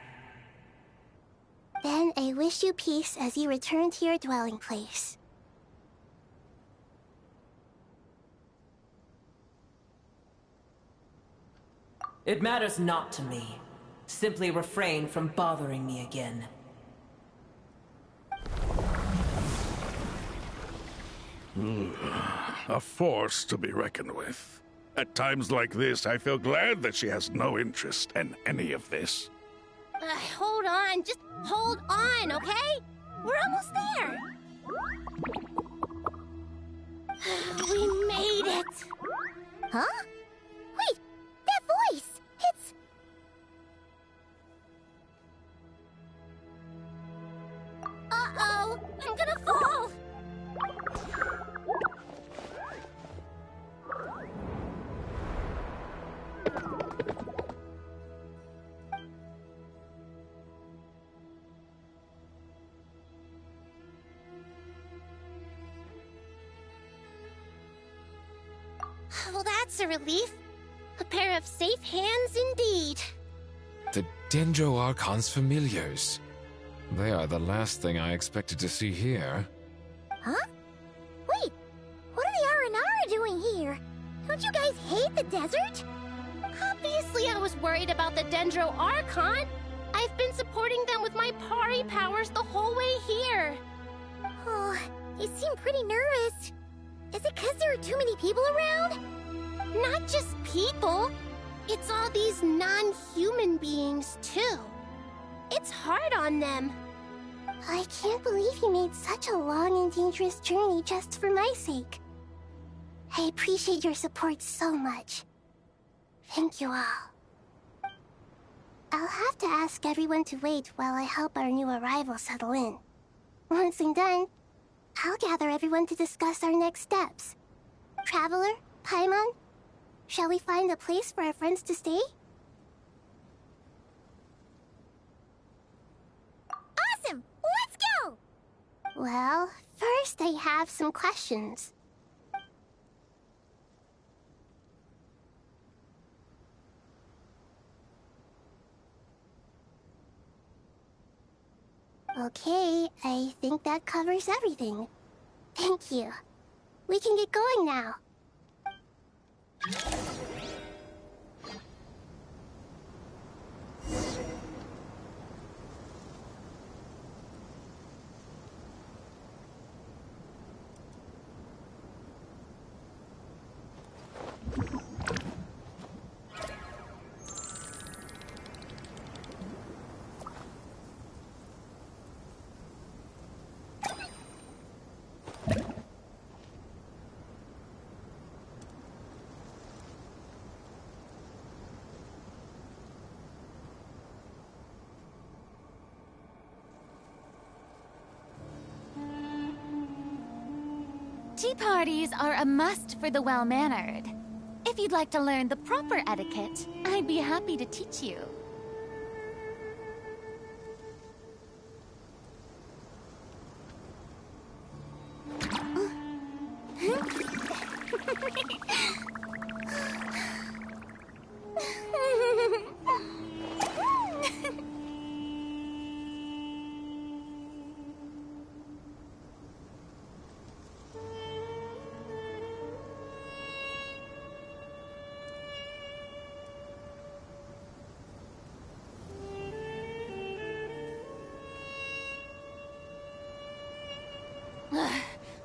Then I wish you peace as you return to your dwelling place. It matters not to me. Simply refrain from bothering me again. A force to be reckoned with. At times like this, I feel glad that she has no interest in any of this. Hold on, just hold on, okay? We're almost there. We made it. Huh? Wait, that voice! It's... Uh-oh, I'm gonna fall! Well, that's a relief. A pair of safe hands indeed. The Dendro Archon's familiars. They are the last thing I expected to see here. Huh? Wait, what are the R&R doing here? Don't you guys hate the desert? Obviously I was worried about the Dendro Archon. I've been supporting them with my Pari powers the whole way here. Oh, you seem pretty nervous. Is it because there are too many people around? Not just people. It's all these non-human beings, too. It's hard on them. I can't believe you made such a long and dangerous journey just for my sake. I appreciate your support so much. Thank you all. I'll have to ask everyone to wait while I help our new arrival settle in. Once I'm done, I'll gather everyone to discuss our next steps. Traveler, Paimon, shall we find a place for our friends to stay? Awesome! Let's go! Well, first I have some questions. Okay, I think that covers everything. Thank you. We can get going now. Tea parties are a must for the well-mannered. If you'd like to learn the proper etiquette, I'd be happy to teach you.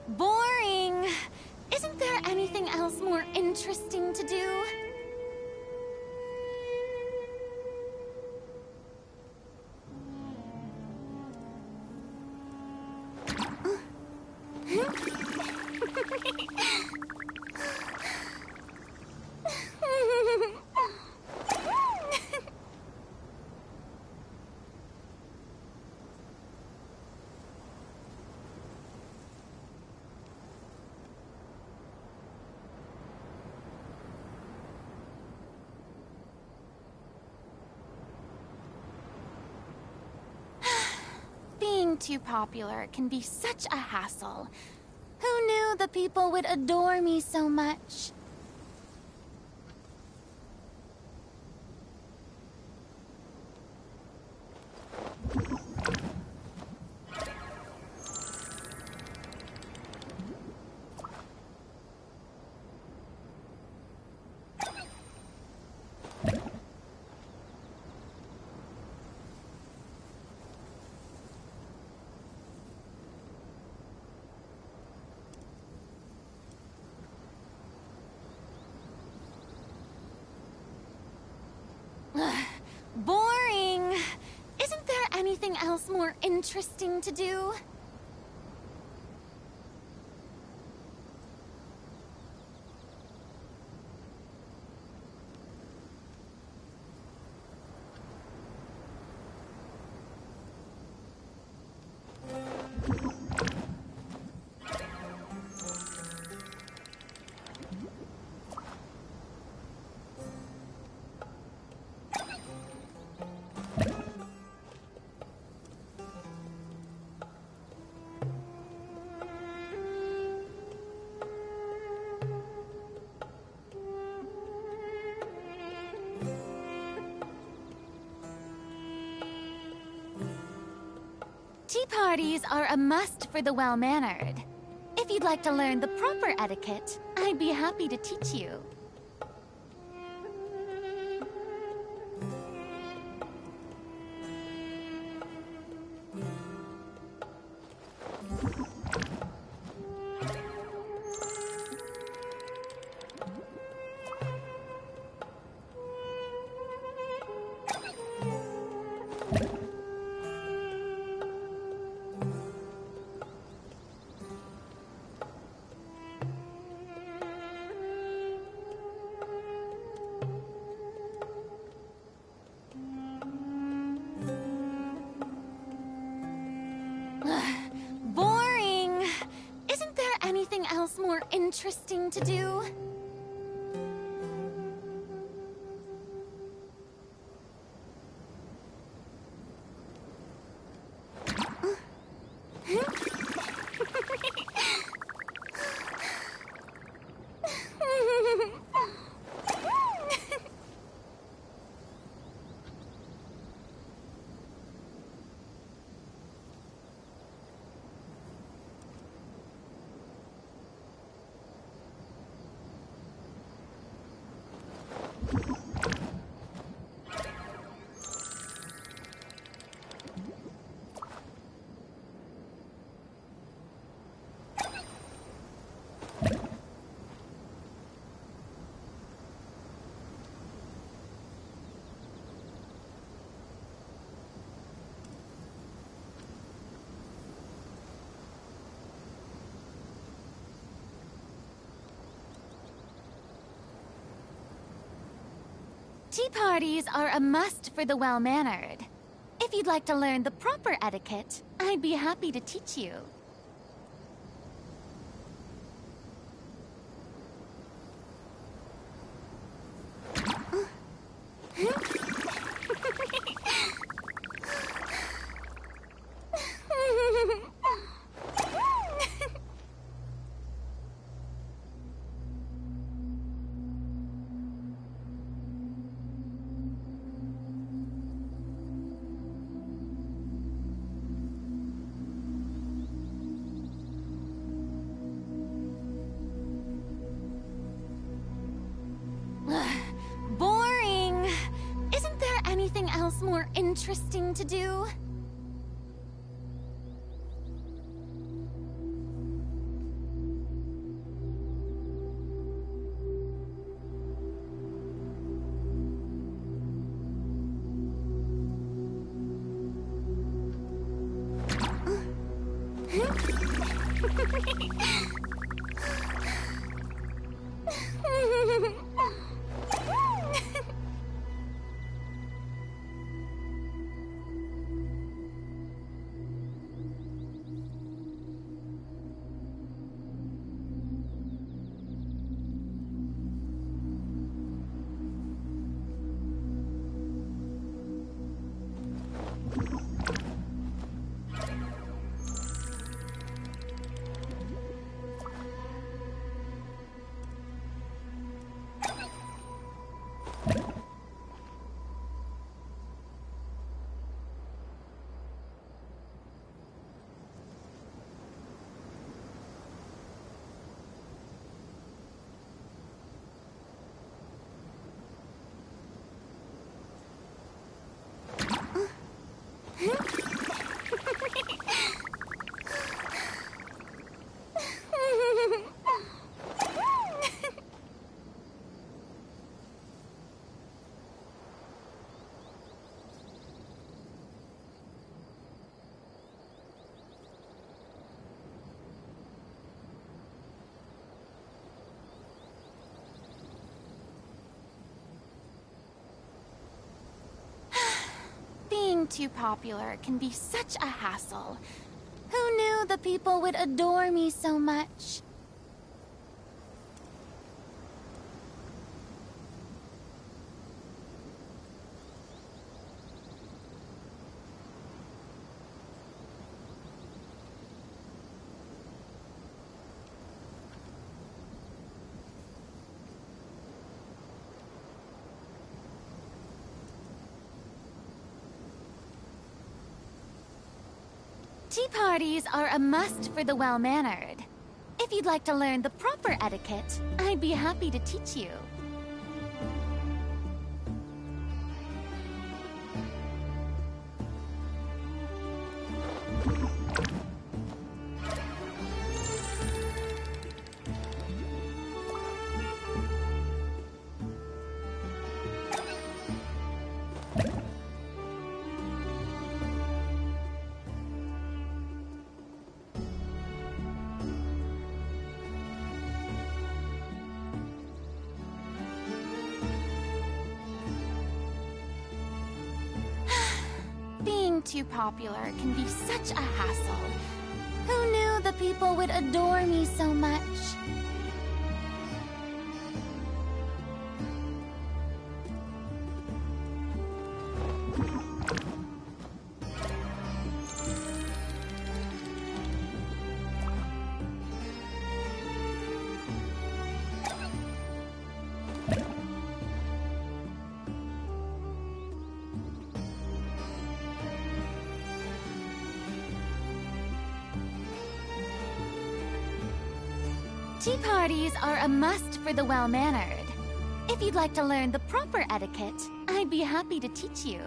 Boring! Isn't there anything else more interesting to do? Being too popular can be such a hassle. Who knew the people would adore me so much? Boring! Isn't there anything else more interesting to do? Tea parties are a must for the well-mannered. If you'd like to learn the proper etiquette, I'd be happy to teach you. Boring! Isn't there anything else more interesting to do? Tea parties are a must for the well-mannered. If you'd like to learn the proper etiquette, I'd be happy to teach you. Boring! Isn't there anything else more interesting to do? Being too popular can be such a hassle. Who knew the people would adore me so much? Tea parties are a must for the well-mannered. If you'd like to learn the proper etiquette, I'd be happy to teach you. Being too popular can be such a hassle. Who knew the people would adore me so much? Tea parties are a must for the well-mannered. If you'd like to learn the proper etiquette, I'd be happy to teach you.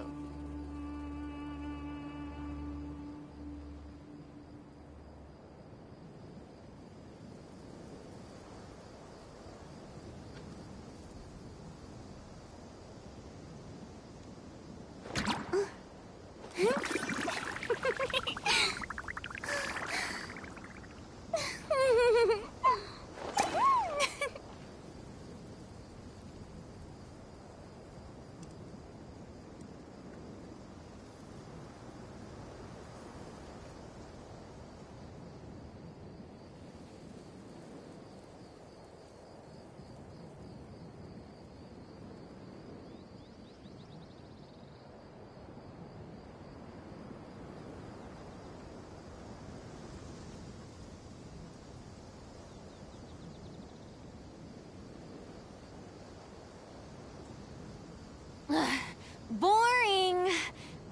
Boring!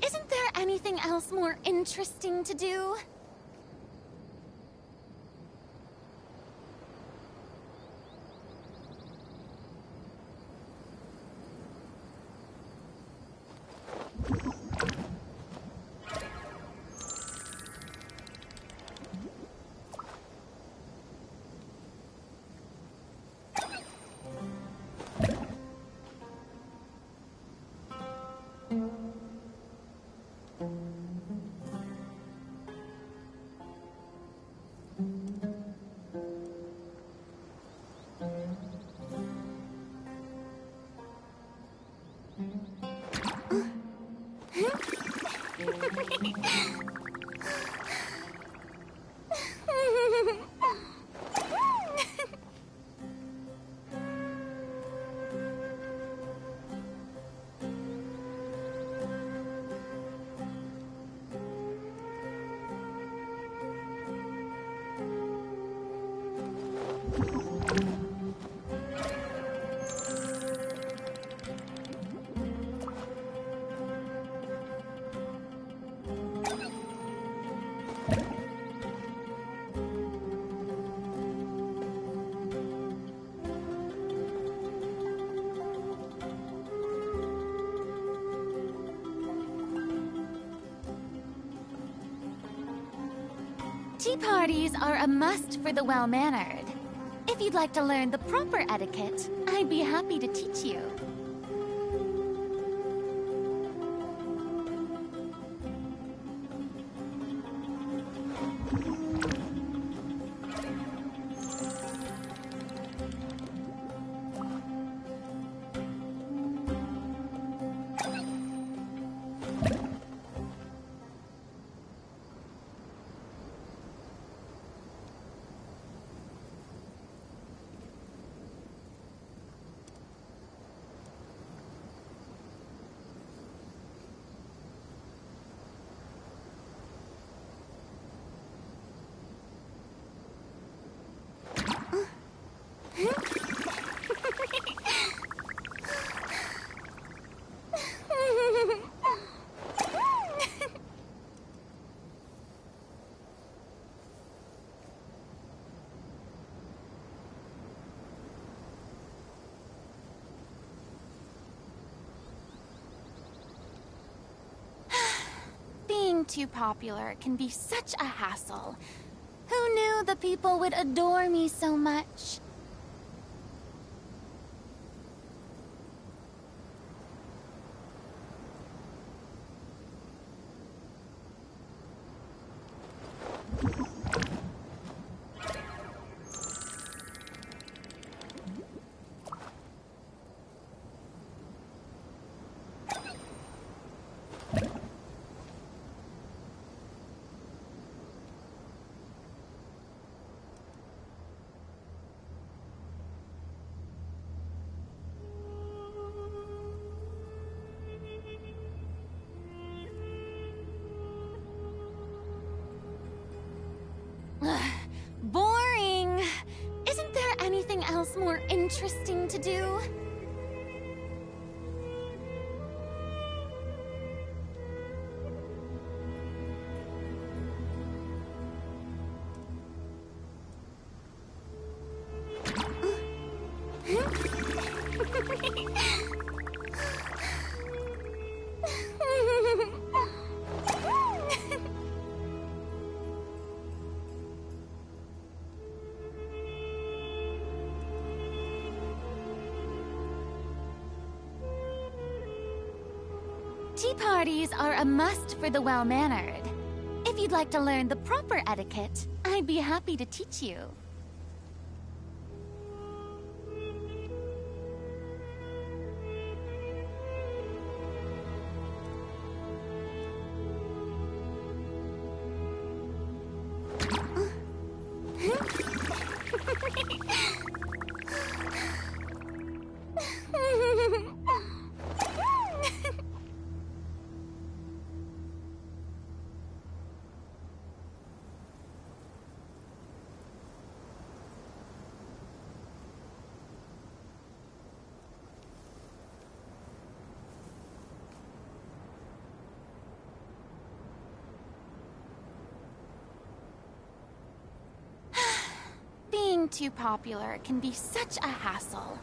Isn't there anything else more interesting to do? Tea parties are a must for the well-mannered. If you'd like to learn the proper etiquette, I'd be happy to teach you. Being too popular can be such a hassle. Who knew the people would adore me so much? Boring. Isn't there anything else more interesting to do? Tea parties are a must for the well-mannered. If you'd like to learn the proper etiquette, I'd be happy to teach you. Being too popular can be such a hassle.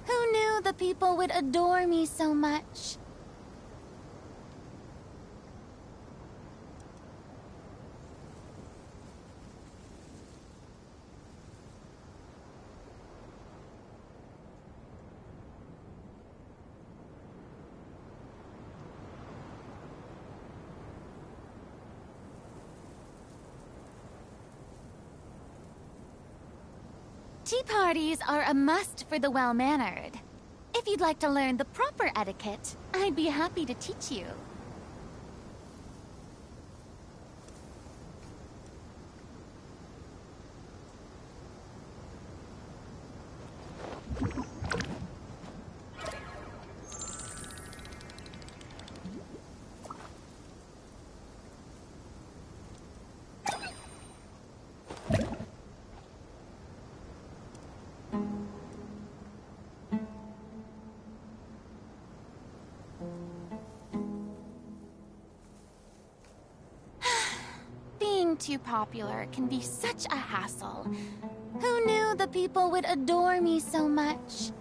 Who knew the people would adore me so much? Tea parties are a must for the well-mannered. If you'd like to learn the proper etiquette, I'd be happy to teach you. Being too popular can be such a hassle. Who knew the people would adore me so much?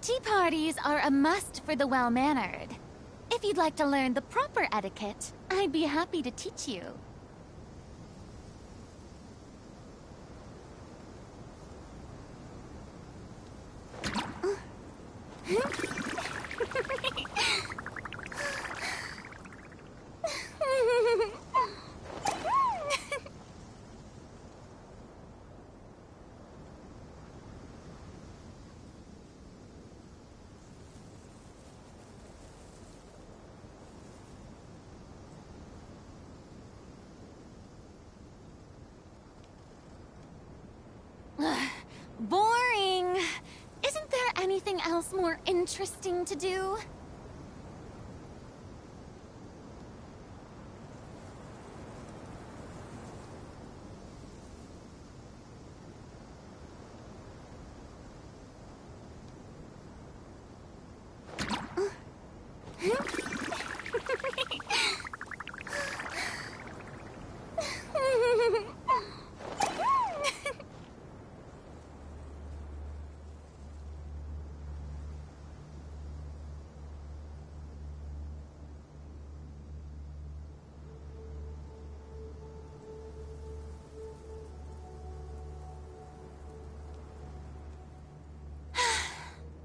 Tea parties are a must for the well-mannered. If you'd like to learn the proper etiquette, I'd be happy to teach you. Boring. Isn't there anything else more interesting to do?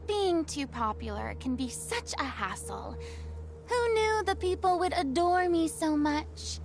Being too popular can be such a hassle. Who knew the people would adore me so much?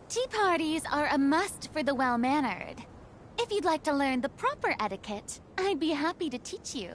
Tea parties are a must for the well-mannered. If you'd like to learn the proper etiquette, I'd be happy to teach you.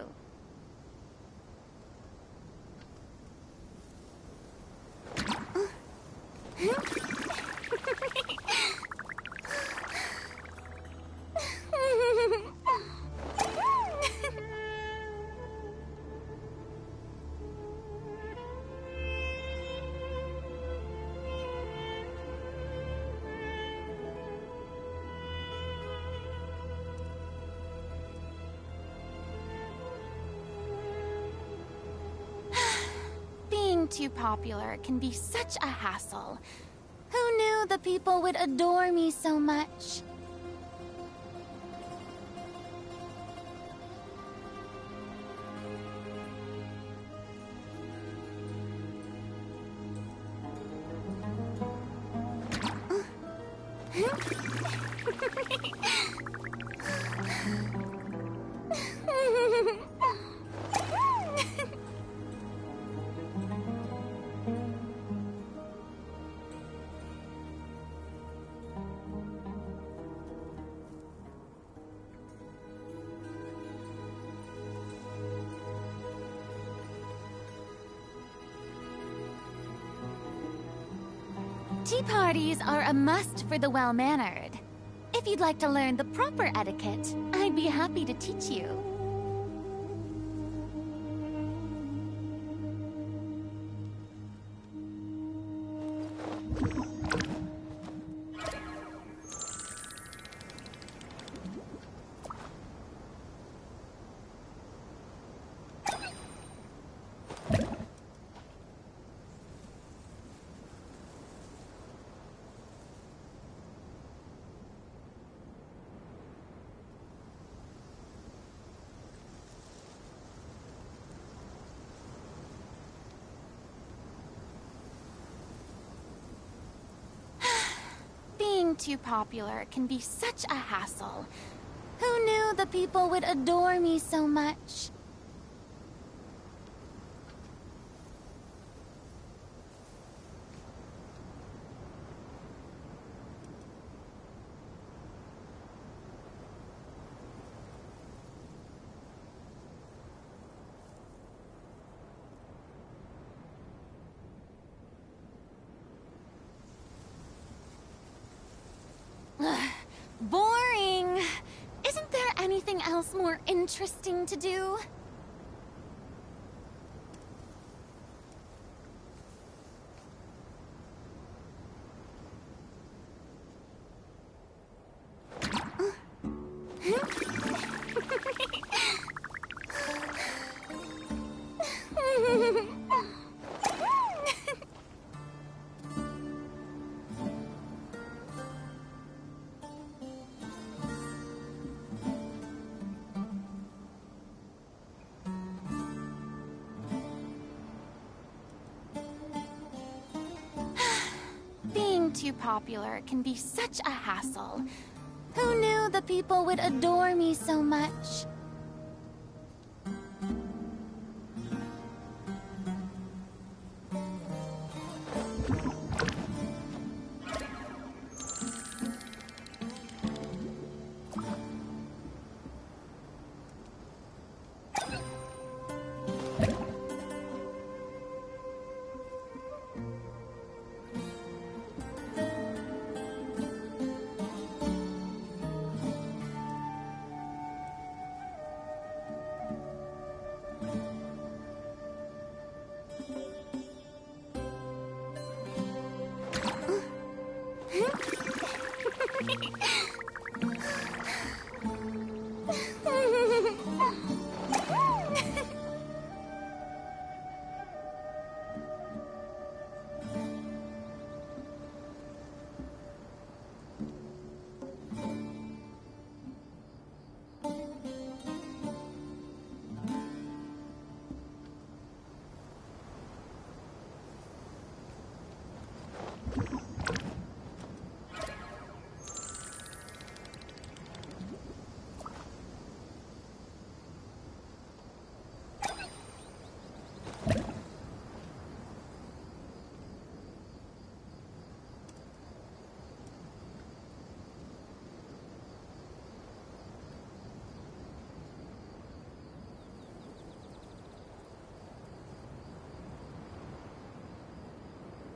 Being too popular can be such a hassle. Who knew the people would adore me so much? Tea parties are a must for the well-mannered. If you'd like to learn the proper etiquette, I'd be happy to teach you. Being too popular can be such a hassle. Who knew the people would adore me so much? Boring. Isn't there anything else more interesting to do? Being too popular can be such a hassle. Who knew the people would adore me so much?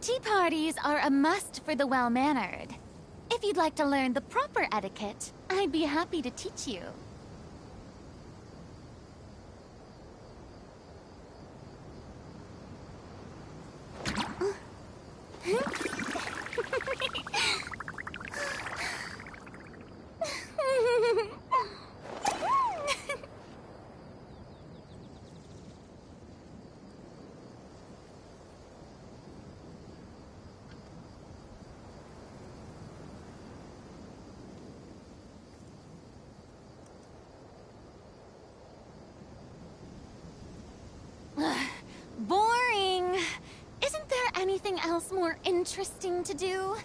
Tea parties are a must for the well-mannered. If you'd like to learn the proper etiquette, I'd be happy to teach you. Boring. Isn't there anything else more interesting to do?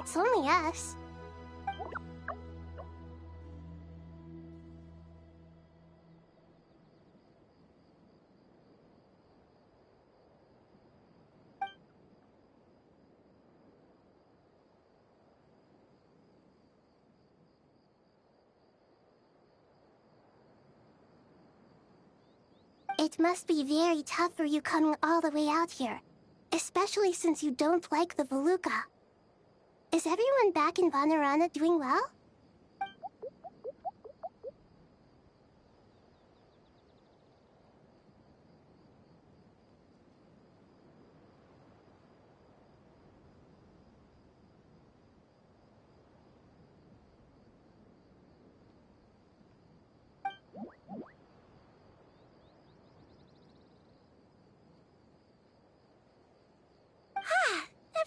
It's only us. It must be very tough for you coming all the way out here, especially since you don't like the Voluka. Is everyone back in Vanarana doing well?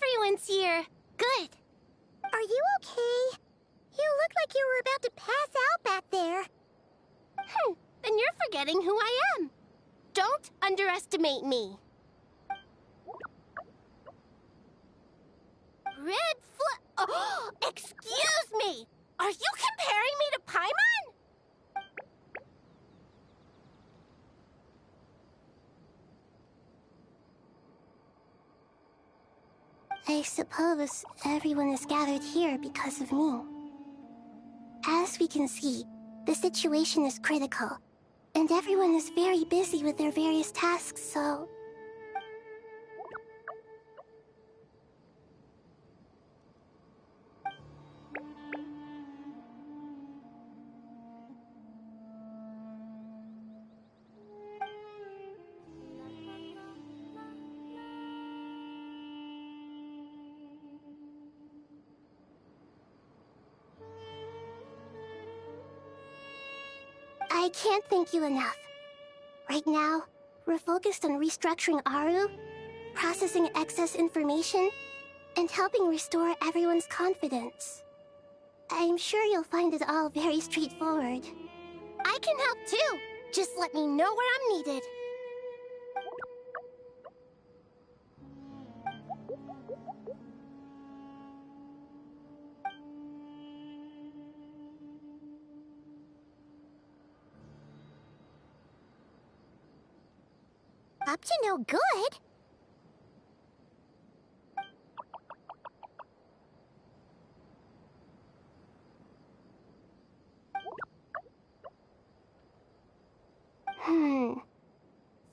Everyone's here. Good. Are you okay? You look like you were about to pass out back there. Then you're forgetting who I am. Don't underestimate me. Oh, excuse me! Are you comparing me to Paimon? I suppose everyone is gathered here because of me. As we can see, the situation is critical, and everyone is very busy with their various tasks, so... I can't thank you enough. Right now, we're focused on restructuring Aru, processing excess information, and helping restore everyone's confidence. I'm sure you'll find it all very straightforward. I can help too! Just let me know where I'm needed. Up to no good?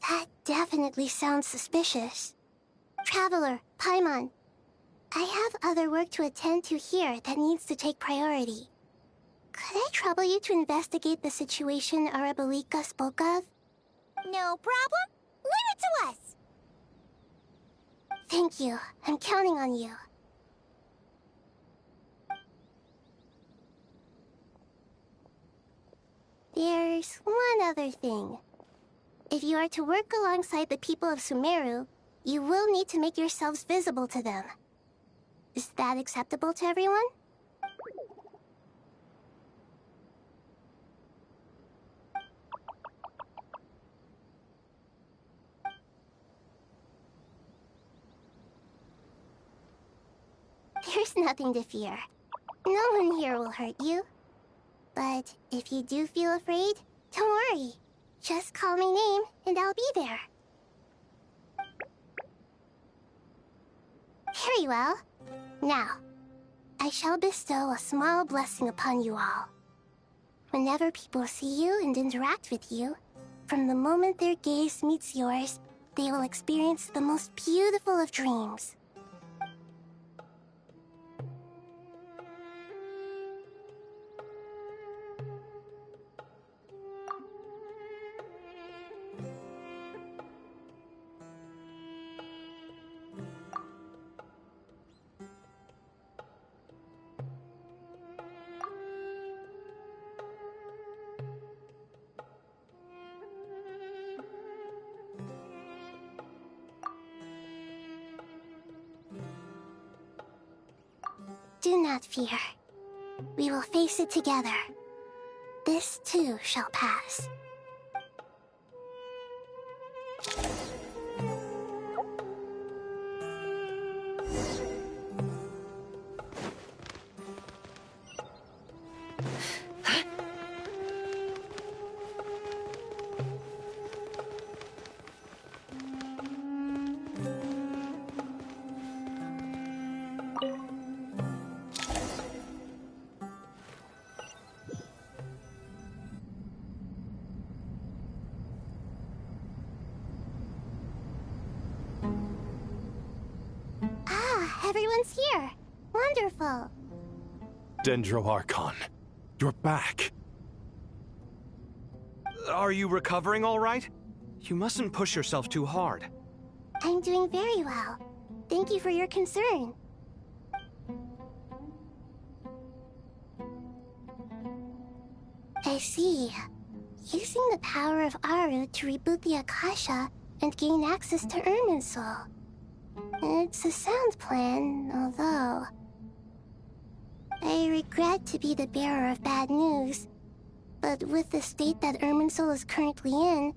That definitely sounds suspicious. Traveler, Paimon, I have other work to attend to here that needs to take priority. Could I trouble you to investigate the situation Arabalika spoke of? No problem. Leave it to us! Thank you. I'm counting on you. There's one other thing. If you are to work alongside the people of Sumeru, you will need to make yourselves visible to them. Is that acceptable to everyone? There's nothing to fear. No one here will hurt you. But if you do feel afraid, don't worry. Just call my name and I'll be there. Very well. Now, I shall bestow a small blessing upon you all. Whenever people see you and interact with you, from the moment their gaze meets yours, they will experience the most beautiful of dreams. Do not fear. We will face it together. This too shall pass. Ah, everyone's here. Wonderful. Dendro Archon, you're back. Are you recovering all right? You mustn't push yourself too hard. I'm doing very well. Thank you for your concern. I see. Using the power of Aru to reboot the Akasha and gain access to Irminsul. It's a sound plan, although... I regret to be the bearer of bad news, but with the state that Irminsul is currently in,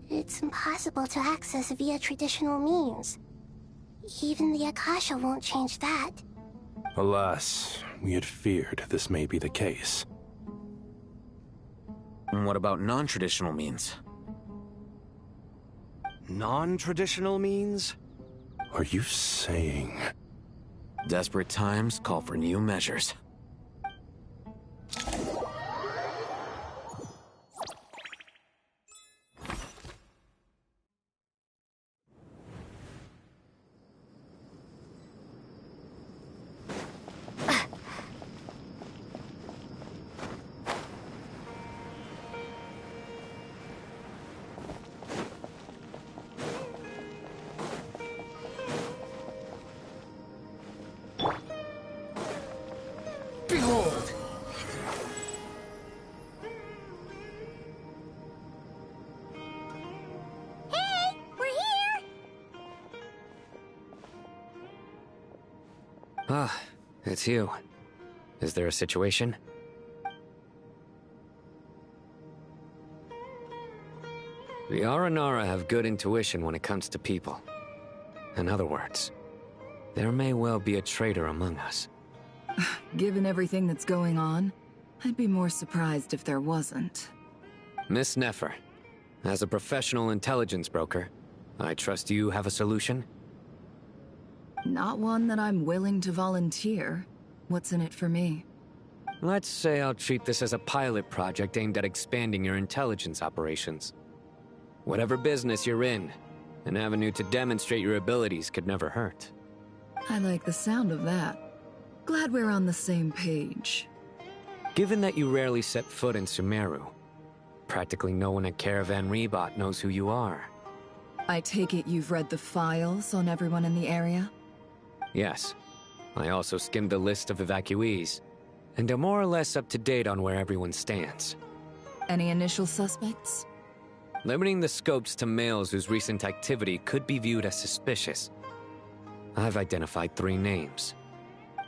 it's impossible to access via traditional means. Even the Akasha won't change that. Alas, we had feared this may be the case. And what about non-traditional means? Non-traditional means? Are you saying... Desperate times call for new measures. Behold! Hey! We're here! Ah, it's you. Is there a situation? The Aranara have good intuition when it comes to people. In other words, there may well be a traitor among us. Given everything that's going on, I'd be more surprised if there wasn't. Miss Nefer, as a professional intelligence broker, I trust you have a solution? Not one that I'm willing to volunteer. What's in it for me? Let's say I'll treat this as a pilot project aimed at expanding your intelligence operations. Whatever business you're in, an avenue to demonstrate your abilities could never hurt. I like the sound of that. Glad we're on the same page. Given that you rarely set foot in Sumeru, practically no one at Caravan Rebot knows who you are. I take it you've read the files on everyone in the area? Yes. I also skimmed the list of evacuees, and am more or less up to date on where everyone stands. Any initial suspects? Limiting the scopes to males whose recent activity could be viewed as suspicious. I've identified 3 names.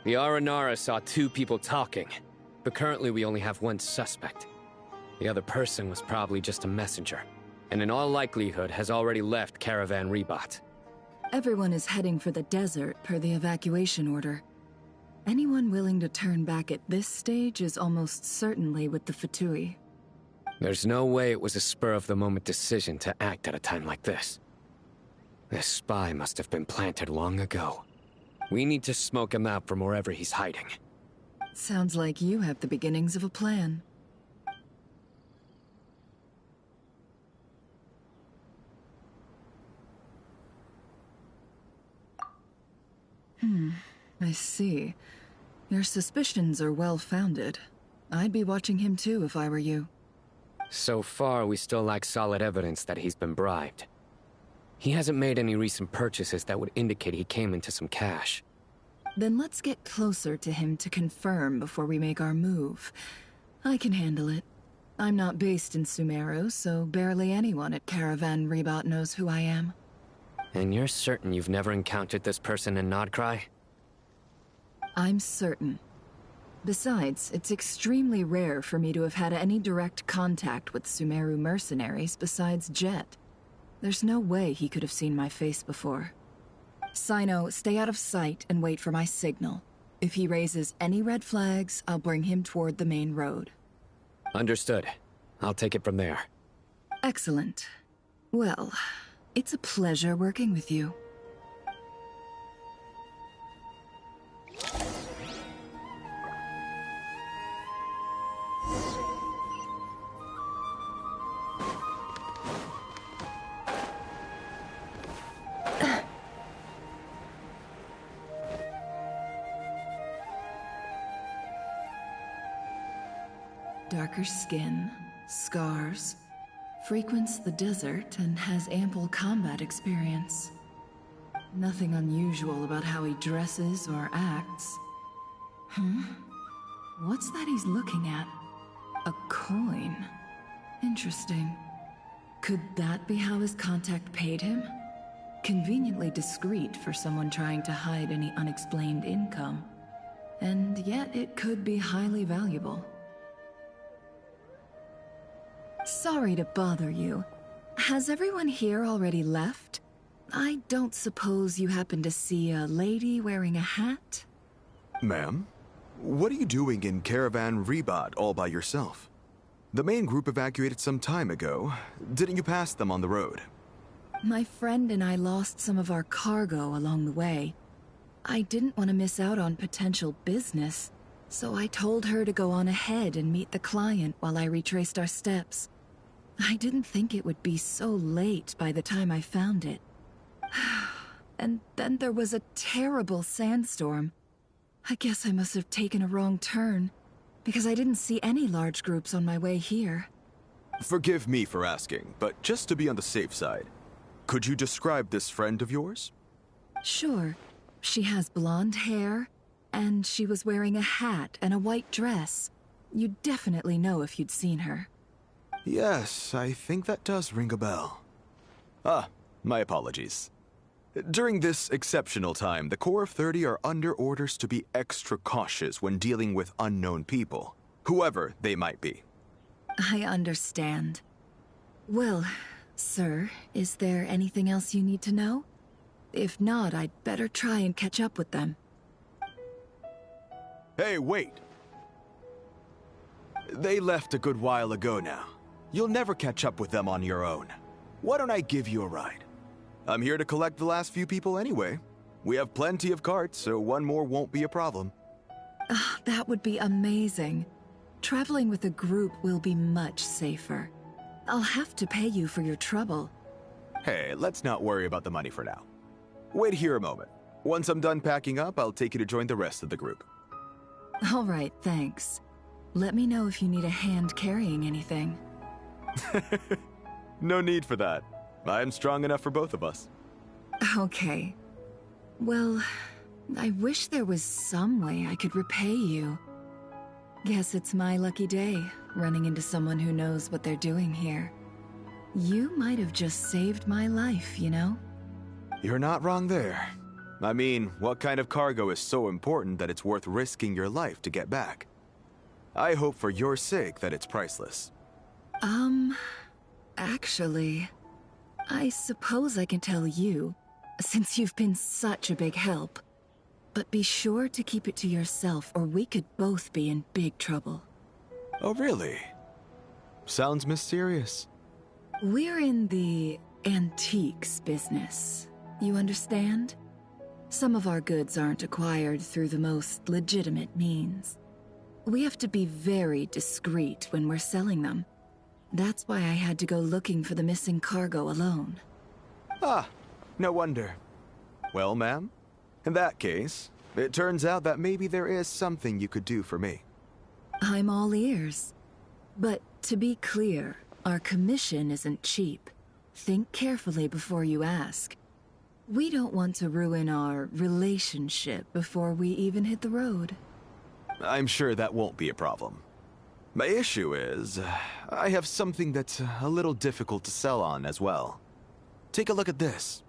The Aranara saw 2 people talking, but currently we only have 1 suspect. The other person was probably just a messenger, and in all likelihood has already left Caravan Rebot. Everyone is heading for the desert per the evacuation order. Anyone willing to turn back at this stage is almost certainly with the Fatui. There's no way it was a spur-of-the-moment decision to act at a time like this. This spy must have been planted long ago. We need to smoke him out from wherever he's hiding. Sounds like you have the beginnings of a plan. I see. Your suspicions are well-founded. I'd be watching him too if I were you. So far, we still lack solid evidence that he's been bribed. He hasn't made any recent purchases that would indicate he came into some cash. Then let's get closer to him to confirm before we make our move. I can handle it. I'm not based in Sumeru, so barely anyone at Caravan Rebot knows who I am. And you're certain you've never encountered this person in Nodcry? I'm certain. Besides, it's extremely rare for me to have had any direct contact with Sumeru mercenaries besides Jet. There's no way he could have seen my face before. Sino, stay out of sight and wait for my signal. If he raises any red flags, I'll bring him toward the main road. Understood. I'll take it from there. Excellent. Well, it's a pleasure working with you. Darker skin, scars, frequents the desert and has ample combat experience. Nothing unusual about how he dresses or acts. What's that he's looking at? A coin. Interesting. Could that be how his contact paid him? Conveniently discreet for someone trying to hide any unexplained income. And yet it could be highly valuable. Sorry to bother you. Has everyone here already left? I don't suppose you happen to see a lady wearing a hat? Ma'am, what are you doing in Caravan Rebot all by yourself? The main group evacuated some time ago. Didn't you pass them on the road? My friend and I lost some of our cargo along the way. I didn't want to miss out on potential business, so I told her to go on ahead and meet the client while I retraced our steps. I didn't think it would be so late by the time I found it. And then there was a terrible sandstorm. I guess I must have taken a wrong turn, because I didn't see any large groups on my way here. Forgive me for asking, but just to be on the safe side, could you describe this friend of yours? Sure. She has blonde hair, and she was wearing a hat and a white dress. You'd definitely know if you'd seen her. Yes, I think that does ring a bell. Ah, my apologies. During this exceptional time, the Corps of 30 are under orders to be extra cautious when dealing with unknown people, whoever they might be. I understand. Well, sir, is there anything else you need to know? If not, I'd better try and catch up with them. Hey, wait! They left a good while ago now. You'll never catch up with them on your own. Why don't I give you a ride? I'm here to collect the last few people anyway. We have plenty of carts, so one more won't be a problem. That would be amazing. Traveling with a group will be much safer. I'll have to pay you for your trouble. Hey, let's not worry about the money for now. Wait here a moment. Once I'm done packing up, I'll take you to join the rest of the group. All right, thanks. Let me know if you need a hand carrying anything. No need for that. I'm strong enough for both of us. Okay. Well, I wish there was some way I could repay you. Guess it's my lucky day, running into someone who knows what they're doing here. You might have just saved my life, you know? You're not wrong there. I mean, what kind of cargo is so important that it's worth risking your life to get back? I hope for your sake that it's priceless. Actually, I suppose I can tell you, since you've been such a big help. But be sure to keep it to yourself, or we could both be in big trouble. Oh, really? Sounds mysterious. We're in the antiques business. You understand? Some of our goods aren't acquired through the most legitimate means. We have to be very discreet when we're selling them. That's why I had to go looking for the missing cargo alone. Ah, no wonder. Well, ma'am, in that case, it turns out that maybe there is something you could do for me. I'm all ears. But to be clear, our commission isn't cheap. Think carefully before you ask. We don't want to ruin our relationship before we even hit the road. I'm sure that won't be a problem. My issue is, I have something that's a little difficult to sell on as well. Take a look at this.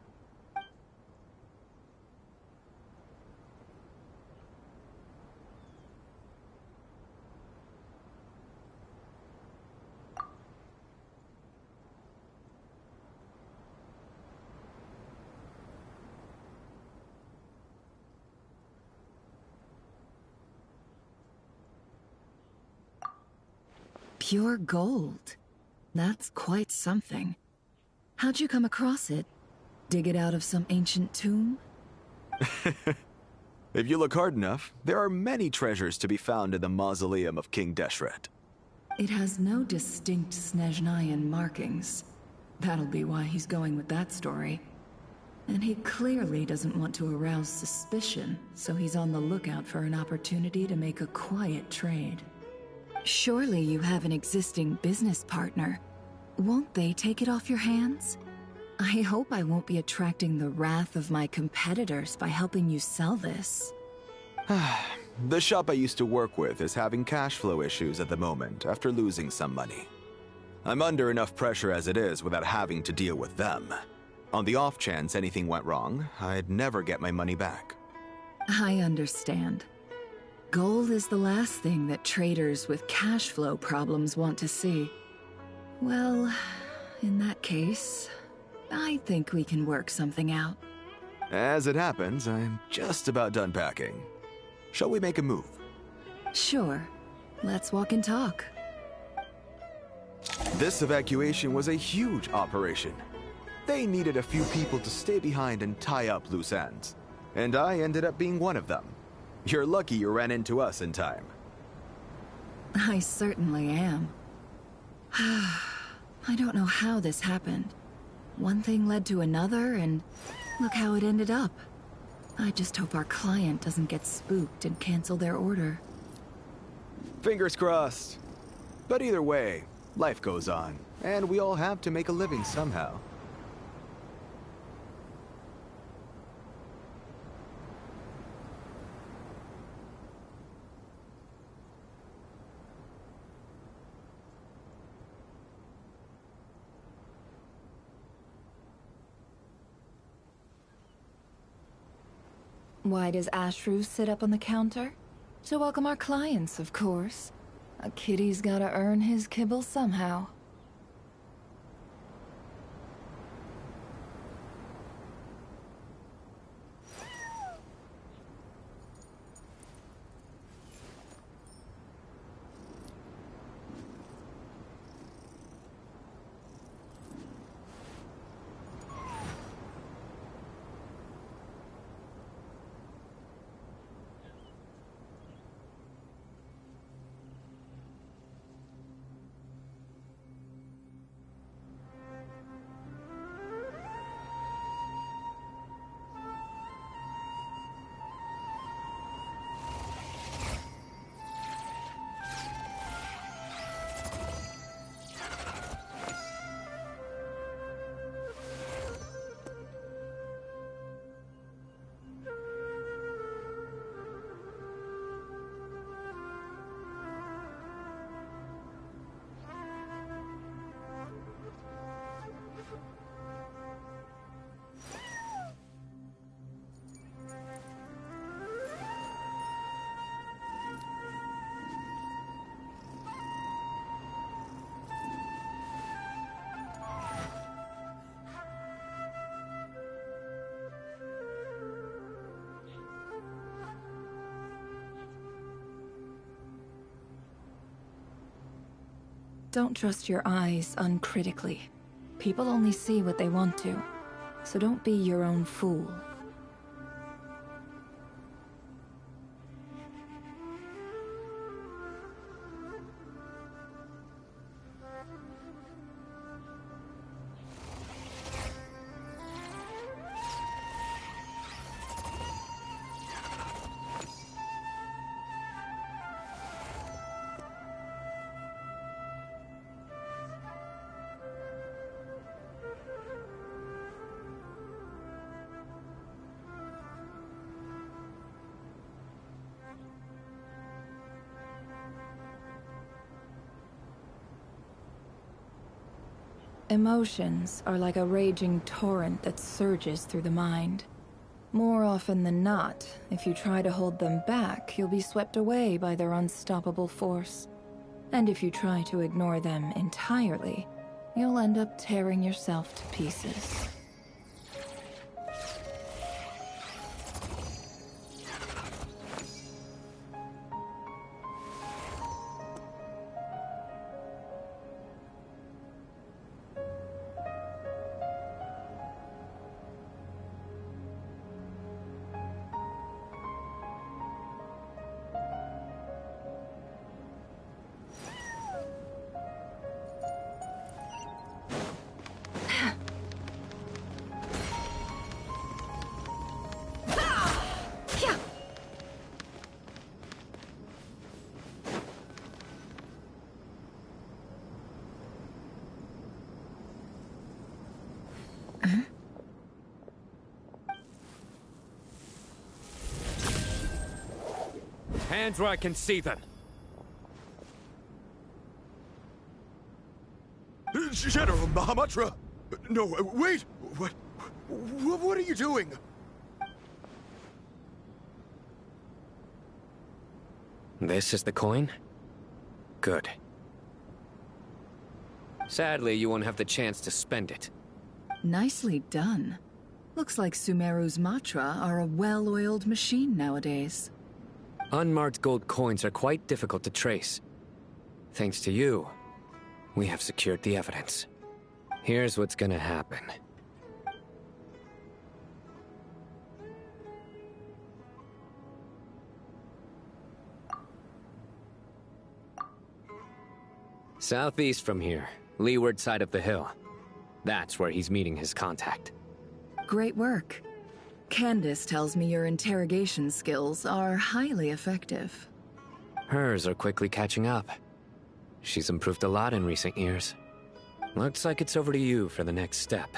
Pure gold. That's quite something. How'd you come across it? Dig it out of some ancient tomb? If you look hard enough, there are many treasures to be found in the mausoleum of King Deshret. It has no distinct Snezhnayan markings. That'll be why he's going with that story. And he clearly doesn't want to arouse suspicion, so he's on the lookout for an opportunity to make a quiet trade. Surely you have an existing business partner. Won't they take it off your hands? I hope I won't be attracting the wrath of my competitors by helping you sell this. The shop I used to work with is having cash flow issues at the moment after losing some money. I'm under enough pressure as it is without having to deal with them. On the off chance anything went wrong, I'd never get my money back. I understand. Gold is the last thing that traders with cash flow problems want to see. Well, in that case, I think we can work something out. As it happens, I'm just about done packing. Shall we make a move? Sure. Let's walk and talk. This evacuation was a huge operation. They needed a few people to stay behind and tie up loose ends. And I ended up being one of them. You're lucky you ran into us in time. I certainly am. I don't know how this happened. One thing led to another, and look how it ended up. I just hope our client doesn't get spooked and cancel their order. Fingers crossed. But either way, life goes on, and we all have to make a living somehow. Why does Ashru sit up on the counter? To welcome our clients, of course. A kitty's gotta earn his kibble somehow. Don't trust your eyes uncritically. People only see what they want to, so don't be your own fool. Emotions are like a raging torrent that surges through the mind. More often than not, if you try to hold them back, you'll be swept away by their unstoppable force. And if you try to ignore them entirely, you'll end up tearing yourself to pieces. Hands where I can see them. General Mahamudra! No, wait! What are you doing? This is the coin? Good. Sadly, you won't have the chance to spend it. Nicely done. Looks like Sumeru's Matra are a well-oiled machine nowadays. Unmarked gold coins are quite difficult to trace. Thanks to you, we have secured the evidence. Here's what's gonna happen. Southeast from here, leeward side of the hill. That's where he's meeting his contact. Great work. Candace tells me your interrogation skills are highly effective. Hers are quickly catching up. She's improved a lot in recent years. Looks like it's over to you for the next step.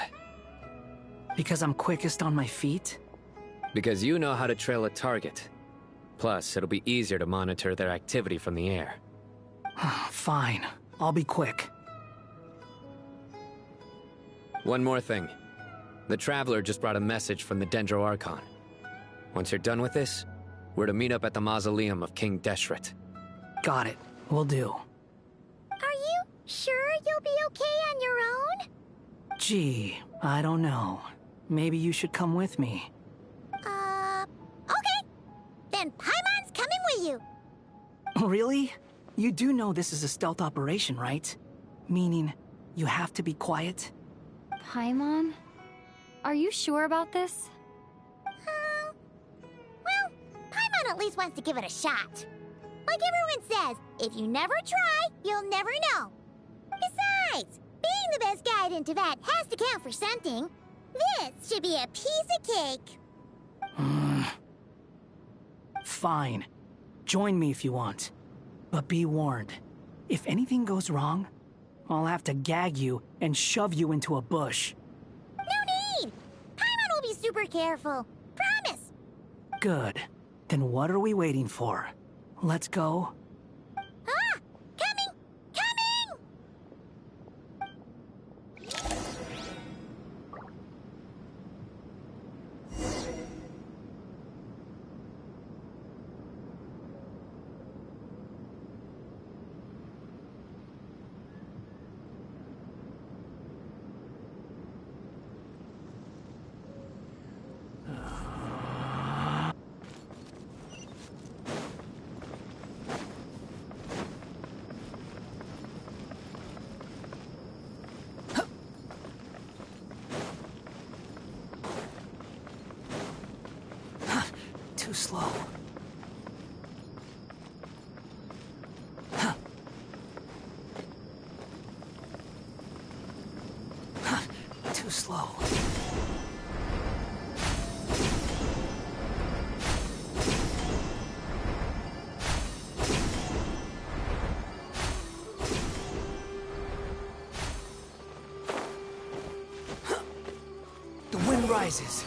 Because I'm quickest on my feet? Because you know how to trail a target. Plus, it'll be easier to monitor their activity from the air. Fine. I'll be quick. One more thing. The Traveler just brought a message from the Dendro Archon. Once you're done with this, we're to meet up at the mausoleum of King Deshret. Got it. Will do. Are you sure you'll be okay on your own? Gee, I don't know. Maybe you should come with me. Okay. Then Paimon's coming with you. Really? You do know this is a stealth operation, right? Meaning, you have to be quiet? Paimon? Are you sure about this? Well, Paimon at least wants to give it a shot. Like everyone says, if you never try, you'll never know. Besides, being the best guide in Teyvat has to count for something. This should be a piece of cake. Fine. Join me if you want. But be warned, if anything goes wrong, I'll have to gag you and shove you into a bush. No need! Paimon will be super careful. Promise! Good. Then what are we waiting for? Let's go. Ah! Coming! Coming! Too slow. Too slow. The wind rises.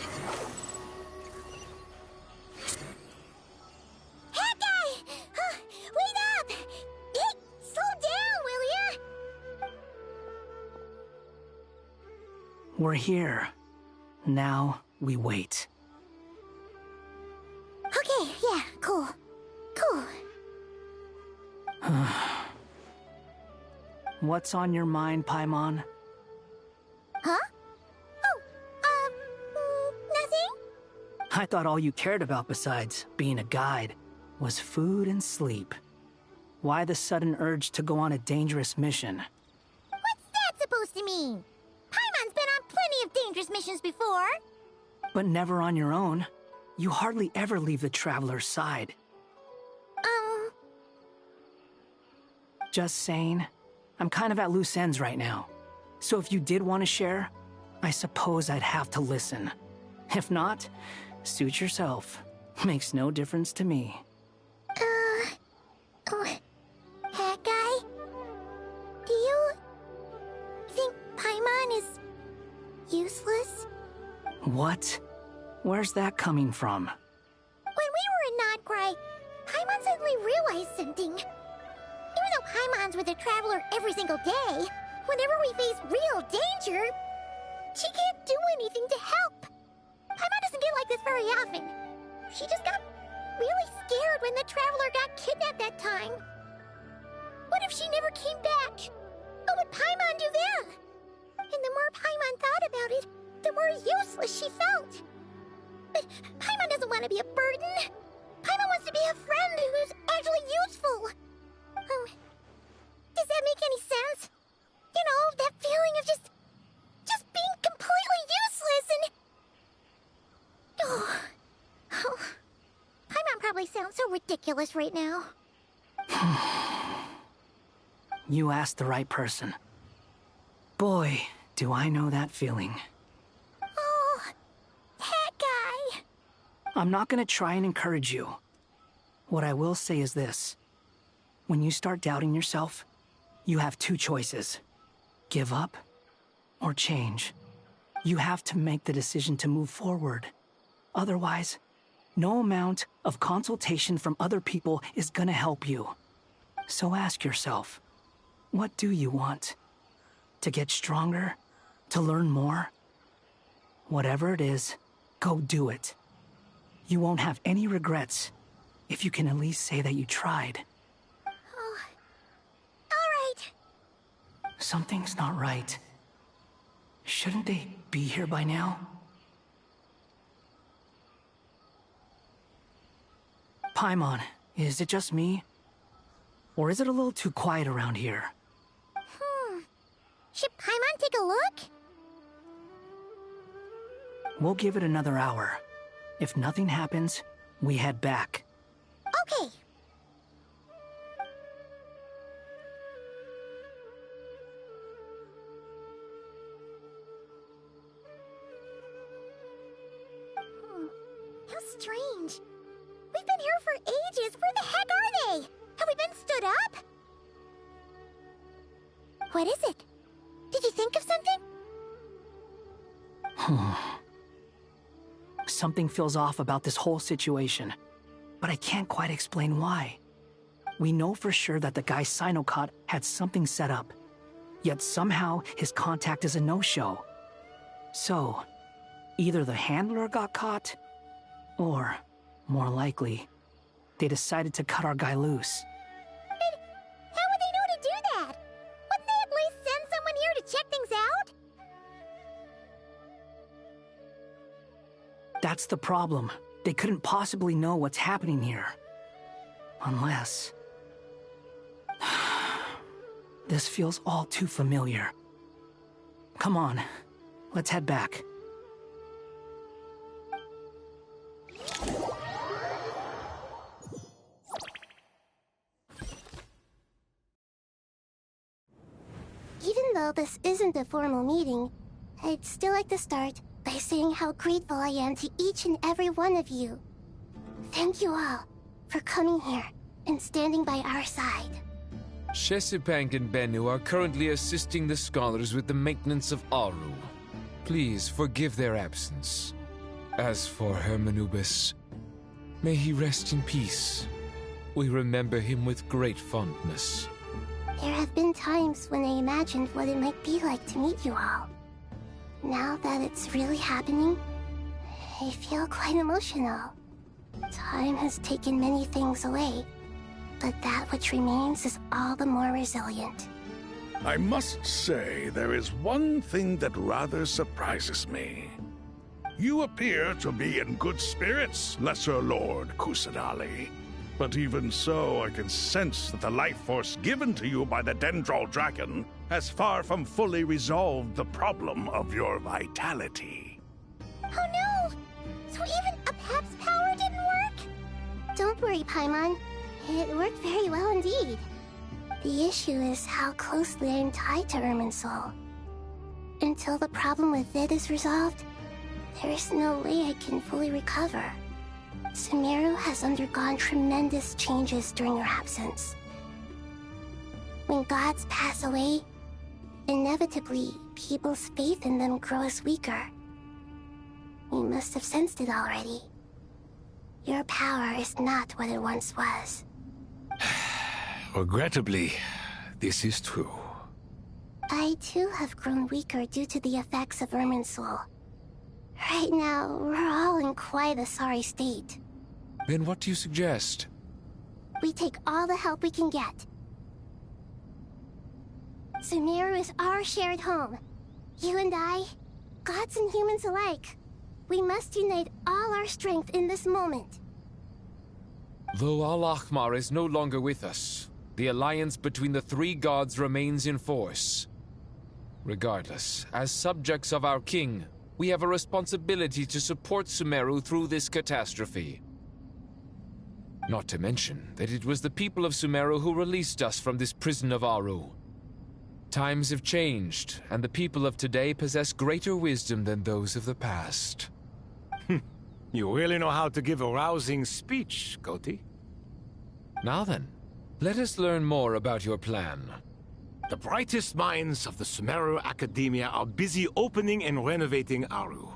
We're here. Now, we wait. Okay, yeah, cool. Cool. What's on your mind, Paimon? Huh? Oh, nothing? I thought all you cared about besides being a guide was food and sleep. Why the sudden urge to go on a dangerous mission? What's that supposed to mean? Paimon's been on plenty of dangerous missions before. But never on your own. You hardly ever leave the Traveler's side. Just saying. I'm kind of at loose ends right now. So if you did want to share, I suppose I'd have to listen. If not, suit yourself. Makes no difference to me. That guy? Do you think Paimon is useless? What? Where's that coming from? When we were in Nodcry, Paimon suddenly something. Even though Paimon's with a traveler every single day, whenever we face real danger, she can't do anything to help. Paimon doesn't get like this very often. She just got really scared when the traveler got kidnapped that time. What if she never came back? What would Paimon do then? And the more Paimon thought about it, the more useless she felt. But Paimon doesn't want to be a burden. Paimon wants to be a friend who's actually useful. Does that make any sense? You know, that feeling of just being completely useless and... Oh. Paimon probably sounds so ridiculous right now. You asked the right person. Boy, do I know that feeling. Oh, that guy. I'm not gonna try and encourage you. What I will say is this. When you start doubting yourself, you have two choices. Give up or change. You have to make the decision to move forward. Otherwise, no amount of consultation from other people is gonna help you. So ask yourself, what do you want? To get stronger? To learn more? Whatever it is, go do it. You won't have any regrets if you can at least say that you tried. Oh, all right. Something's not right. Shouldn't they be here by now? Paimon, is it just me? Or is it a little too quiet around here? Should Paimon take a look? We'll give it another hour. If nothing happens, we head back. Okay. How strange. We've been here for ages. Where the heck are they? Have we been stood up? What is it? Did you think of something? Something feels off about this whole situation, but I can't quite explain why. We know for sure that the guy Sinocot had something set up, yet somehow his contact is a no-show. So, either the handler got caught, or, more likely, they decided to cut our guy loose. But how would they know to do that? Wouldn't they at least send someone here to check things out? That's the problem. They couldn't possibly know what's happening here. Unless... This feels all too familiar. Come on, let's head back. Even though this isn't a formal meeting, I'd still like to start by saying how grateful I am to each and every one of you. Thank you all for coming here and standing by our side. Shesipank and Bennu are currently assisting the scholars with the maintenance of Aru. Please forgive their absence. As for Hermanubis, may he rest in peace. We remember him with great fondness. There have been times when I imagined what it might be like to meet you all. Now that it's really happening, I feel quite emotional. Time has taken many things away, but that which remains is all the more resilient. I must say, there is one thing that rather surprises me. You appear to be in good spirits, Lesser Lord Kusanali. But even so, I can sense that the life force given to you by the Dendral Dragon has far from fully resolved the problem of your vitality. Oh no! So even Apep's power didn't work? Don't worry, Paimon. It worked very well indeed. The issue is how closely I'm tied to Irminsul. Until the problem with it is resolved, there is no way I can fully recover. Sumeru has undergone tremendous changes during your absence. When gods pass away, inevitably, people's faith in them grows weaker. You must have sensed it already. Your power is not what it once was. Regrettably, this is true. I too have grown weaker due to the effects of Irminsul. Right now, we're all in quite a sorry state. Then what do you suggest? We take all the help we can get. Sumeru is our shared home. You and I, gods and humans alike. We must unite all our strength in this moment. Though Al-Ahmar is no longer with us, the alliance between the three gods remains in force. Regardless, as subjects of our king, we have a responsibility to support Sumeru through this catastrophe. Not to mention that it was the people of Sumeru who released us from this prison of Aru. Times have changed, and the people of today possess greater wisdom than those of the past. You really know how to give a rousing speech, Goti. Now then, let us learn more about your plan. The brightest minds of the Sumeru Academia are busy opening and renovating Aru.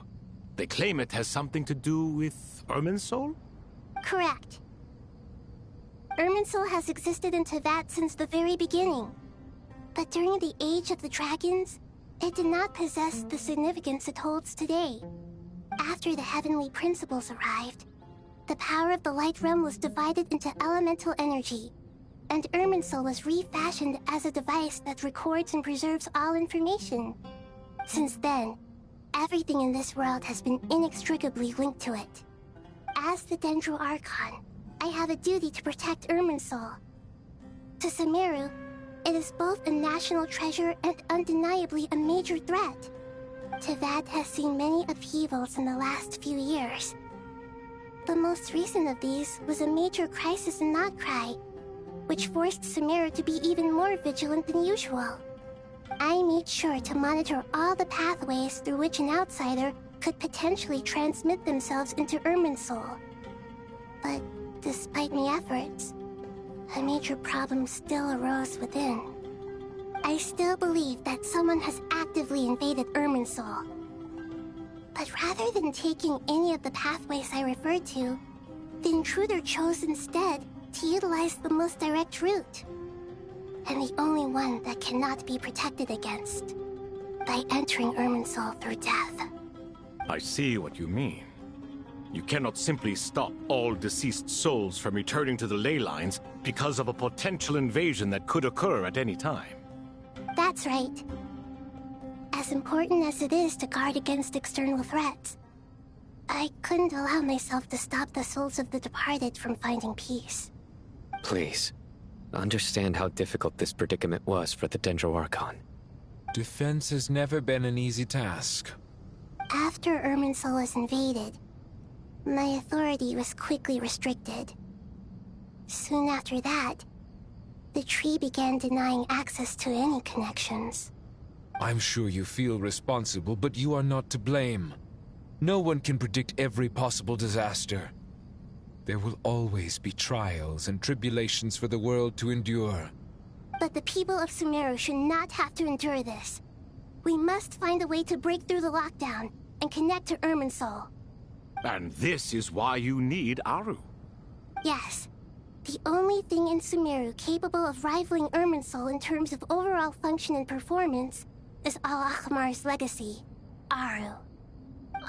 They claim it has something to do with Irminsul? Correct. Irminsul has existed in Teyvat since the very beginning. But during the Age of the Dragons, it did not possess the significance it holds today. After the heavenly principles arrived, the power of the Light Realm was divided into elemental energy, and Irminsul was refashioned as a device that records and preserves all information. Since then, everything in this world has been inextricably linked to it. As the Dendro Archon, I have a duty to protect Irminsul. To Sumeru, it is both a national treasure and undeniably a major threat. Teyvat has seen many upheavals in the last few years. The most recent of these was a major crisis in Notcry, which forced Sumeru to be even more vigilant than usual. I made sure to monitor all the pathways through which an outsider could potentially transmit themselves into Irminsul. But despite my efforts, a major problem still arose within. I still believe that someone has actively invaded Irminsul. But rather than taking any of the pathways I referred to, the intruder chose instead to utilize the most direct route. And the only one that cannot be protected against. By entering Irminsul through death. I see what you mean. You cannot simply stop all deceased souls from returning to the ley lines because of a potential invasion that could occur at any time. That's right. As important as it is to guard against external threats, I couldn't allow myself to stop the souls of the departed from finding peace. Please, understand how difficult this predicament was for the Dendro Archon. Defense has never been an easy task. After Irminsul was invaded, my authority was quickly restricted. Soon after that, the tree began denying access to any connections. I'm sure you feel responsible, but you are not to blame. No one can predict every possible disaster. There will always be trials and tribulations for the world to endure. But the people of Sumeru should not have to endure this. We must find a way to break through the lockdown and connect to Irminsul. And this is why you need Aru. Yes. The only thing in Sumeru capable of rivaling Irminsul in terms of overall function and performance is Al-Ahmar's legacy, Aru.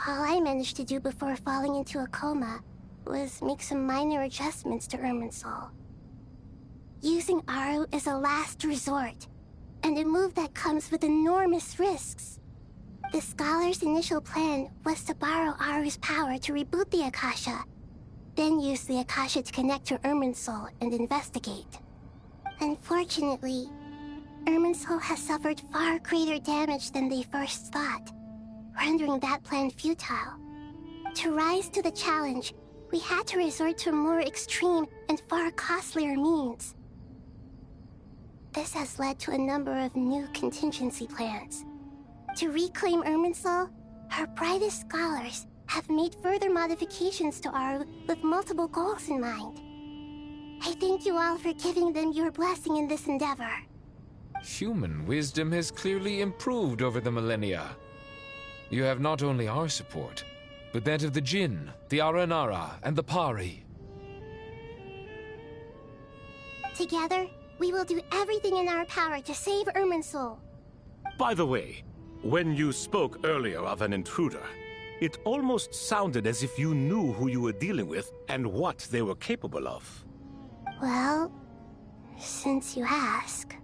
All I managed to do before falling into a coma was make some minor adjustments to Irminsul. Using Aru is a last resort, and a move that comes with enormous risks. The Scholar's initial plan was to borrow Aru's power to reboot the Akasha, then use the Akasha to connect to Irminsul and investigate. Unfortunately, Irminsul has suffered far greater damage than they first thought, rendering that plan futile. To rise to the challenge, we had to resort to more extreme and far costlier means. This has led to a number of new contingency plans. To reclaim Irminsul, our brightest scholars have made further modifications to Aru with multiple goals in mind. I thank you all for giving them your blessing in this endeavor. Human wisdom has clearly improved over the millennia. You have not only our support, but that of the Jinn, the Aranara, and the Pari. Together, We will do everything in our power to save Irminsul. By the way, when you spoke earlier of an intruder, it almost sounded as if you knew who you were dealing with and what they were capable of. Well, since you ask.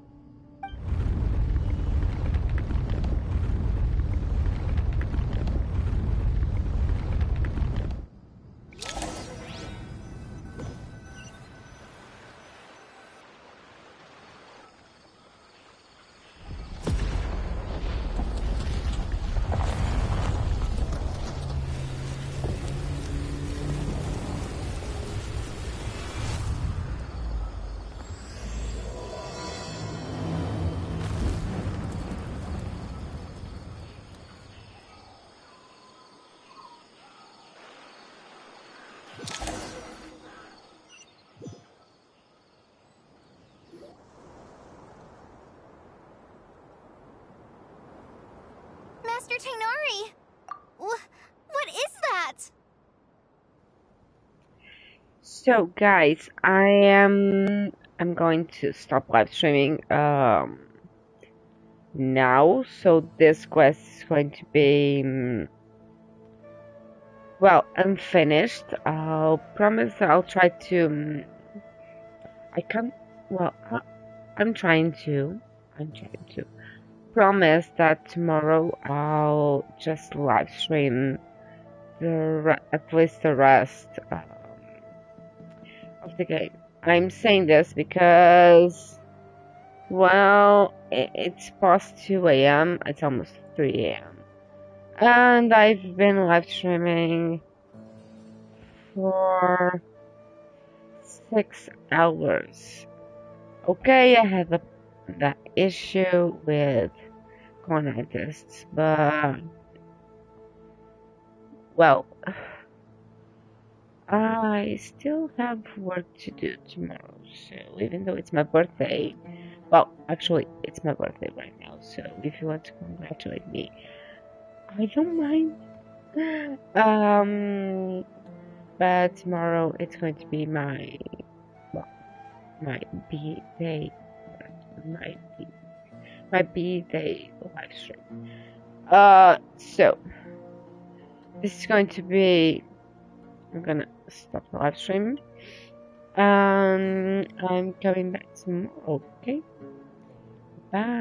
Master Tainari! What is that? So guys, I'm going to stop live streaming now. So this quest is going to be well, unfinished. I'll promise I'll try to I can't well I'm trying to promise that tomorrow I'll just live stream at least the rest of the game. I'm saying this because, well, it's past 2 a.m. It's almost 3 a.m. And I've been live streaming for 6 hours. Okay, I had that issue with conitis, but, well, I still have work to do tomorrow, so even though it's my birthday, well, actually, it's my birthday right now, so if you want to congratulate me, I don't mind. But tomorrow it's going to be my B-Day, my B-Day live stream. So, this is going to be, I'm gonna stop the live stream. I'm coming back tomorrow, okay? Bye.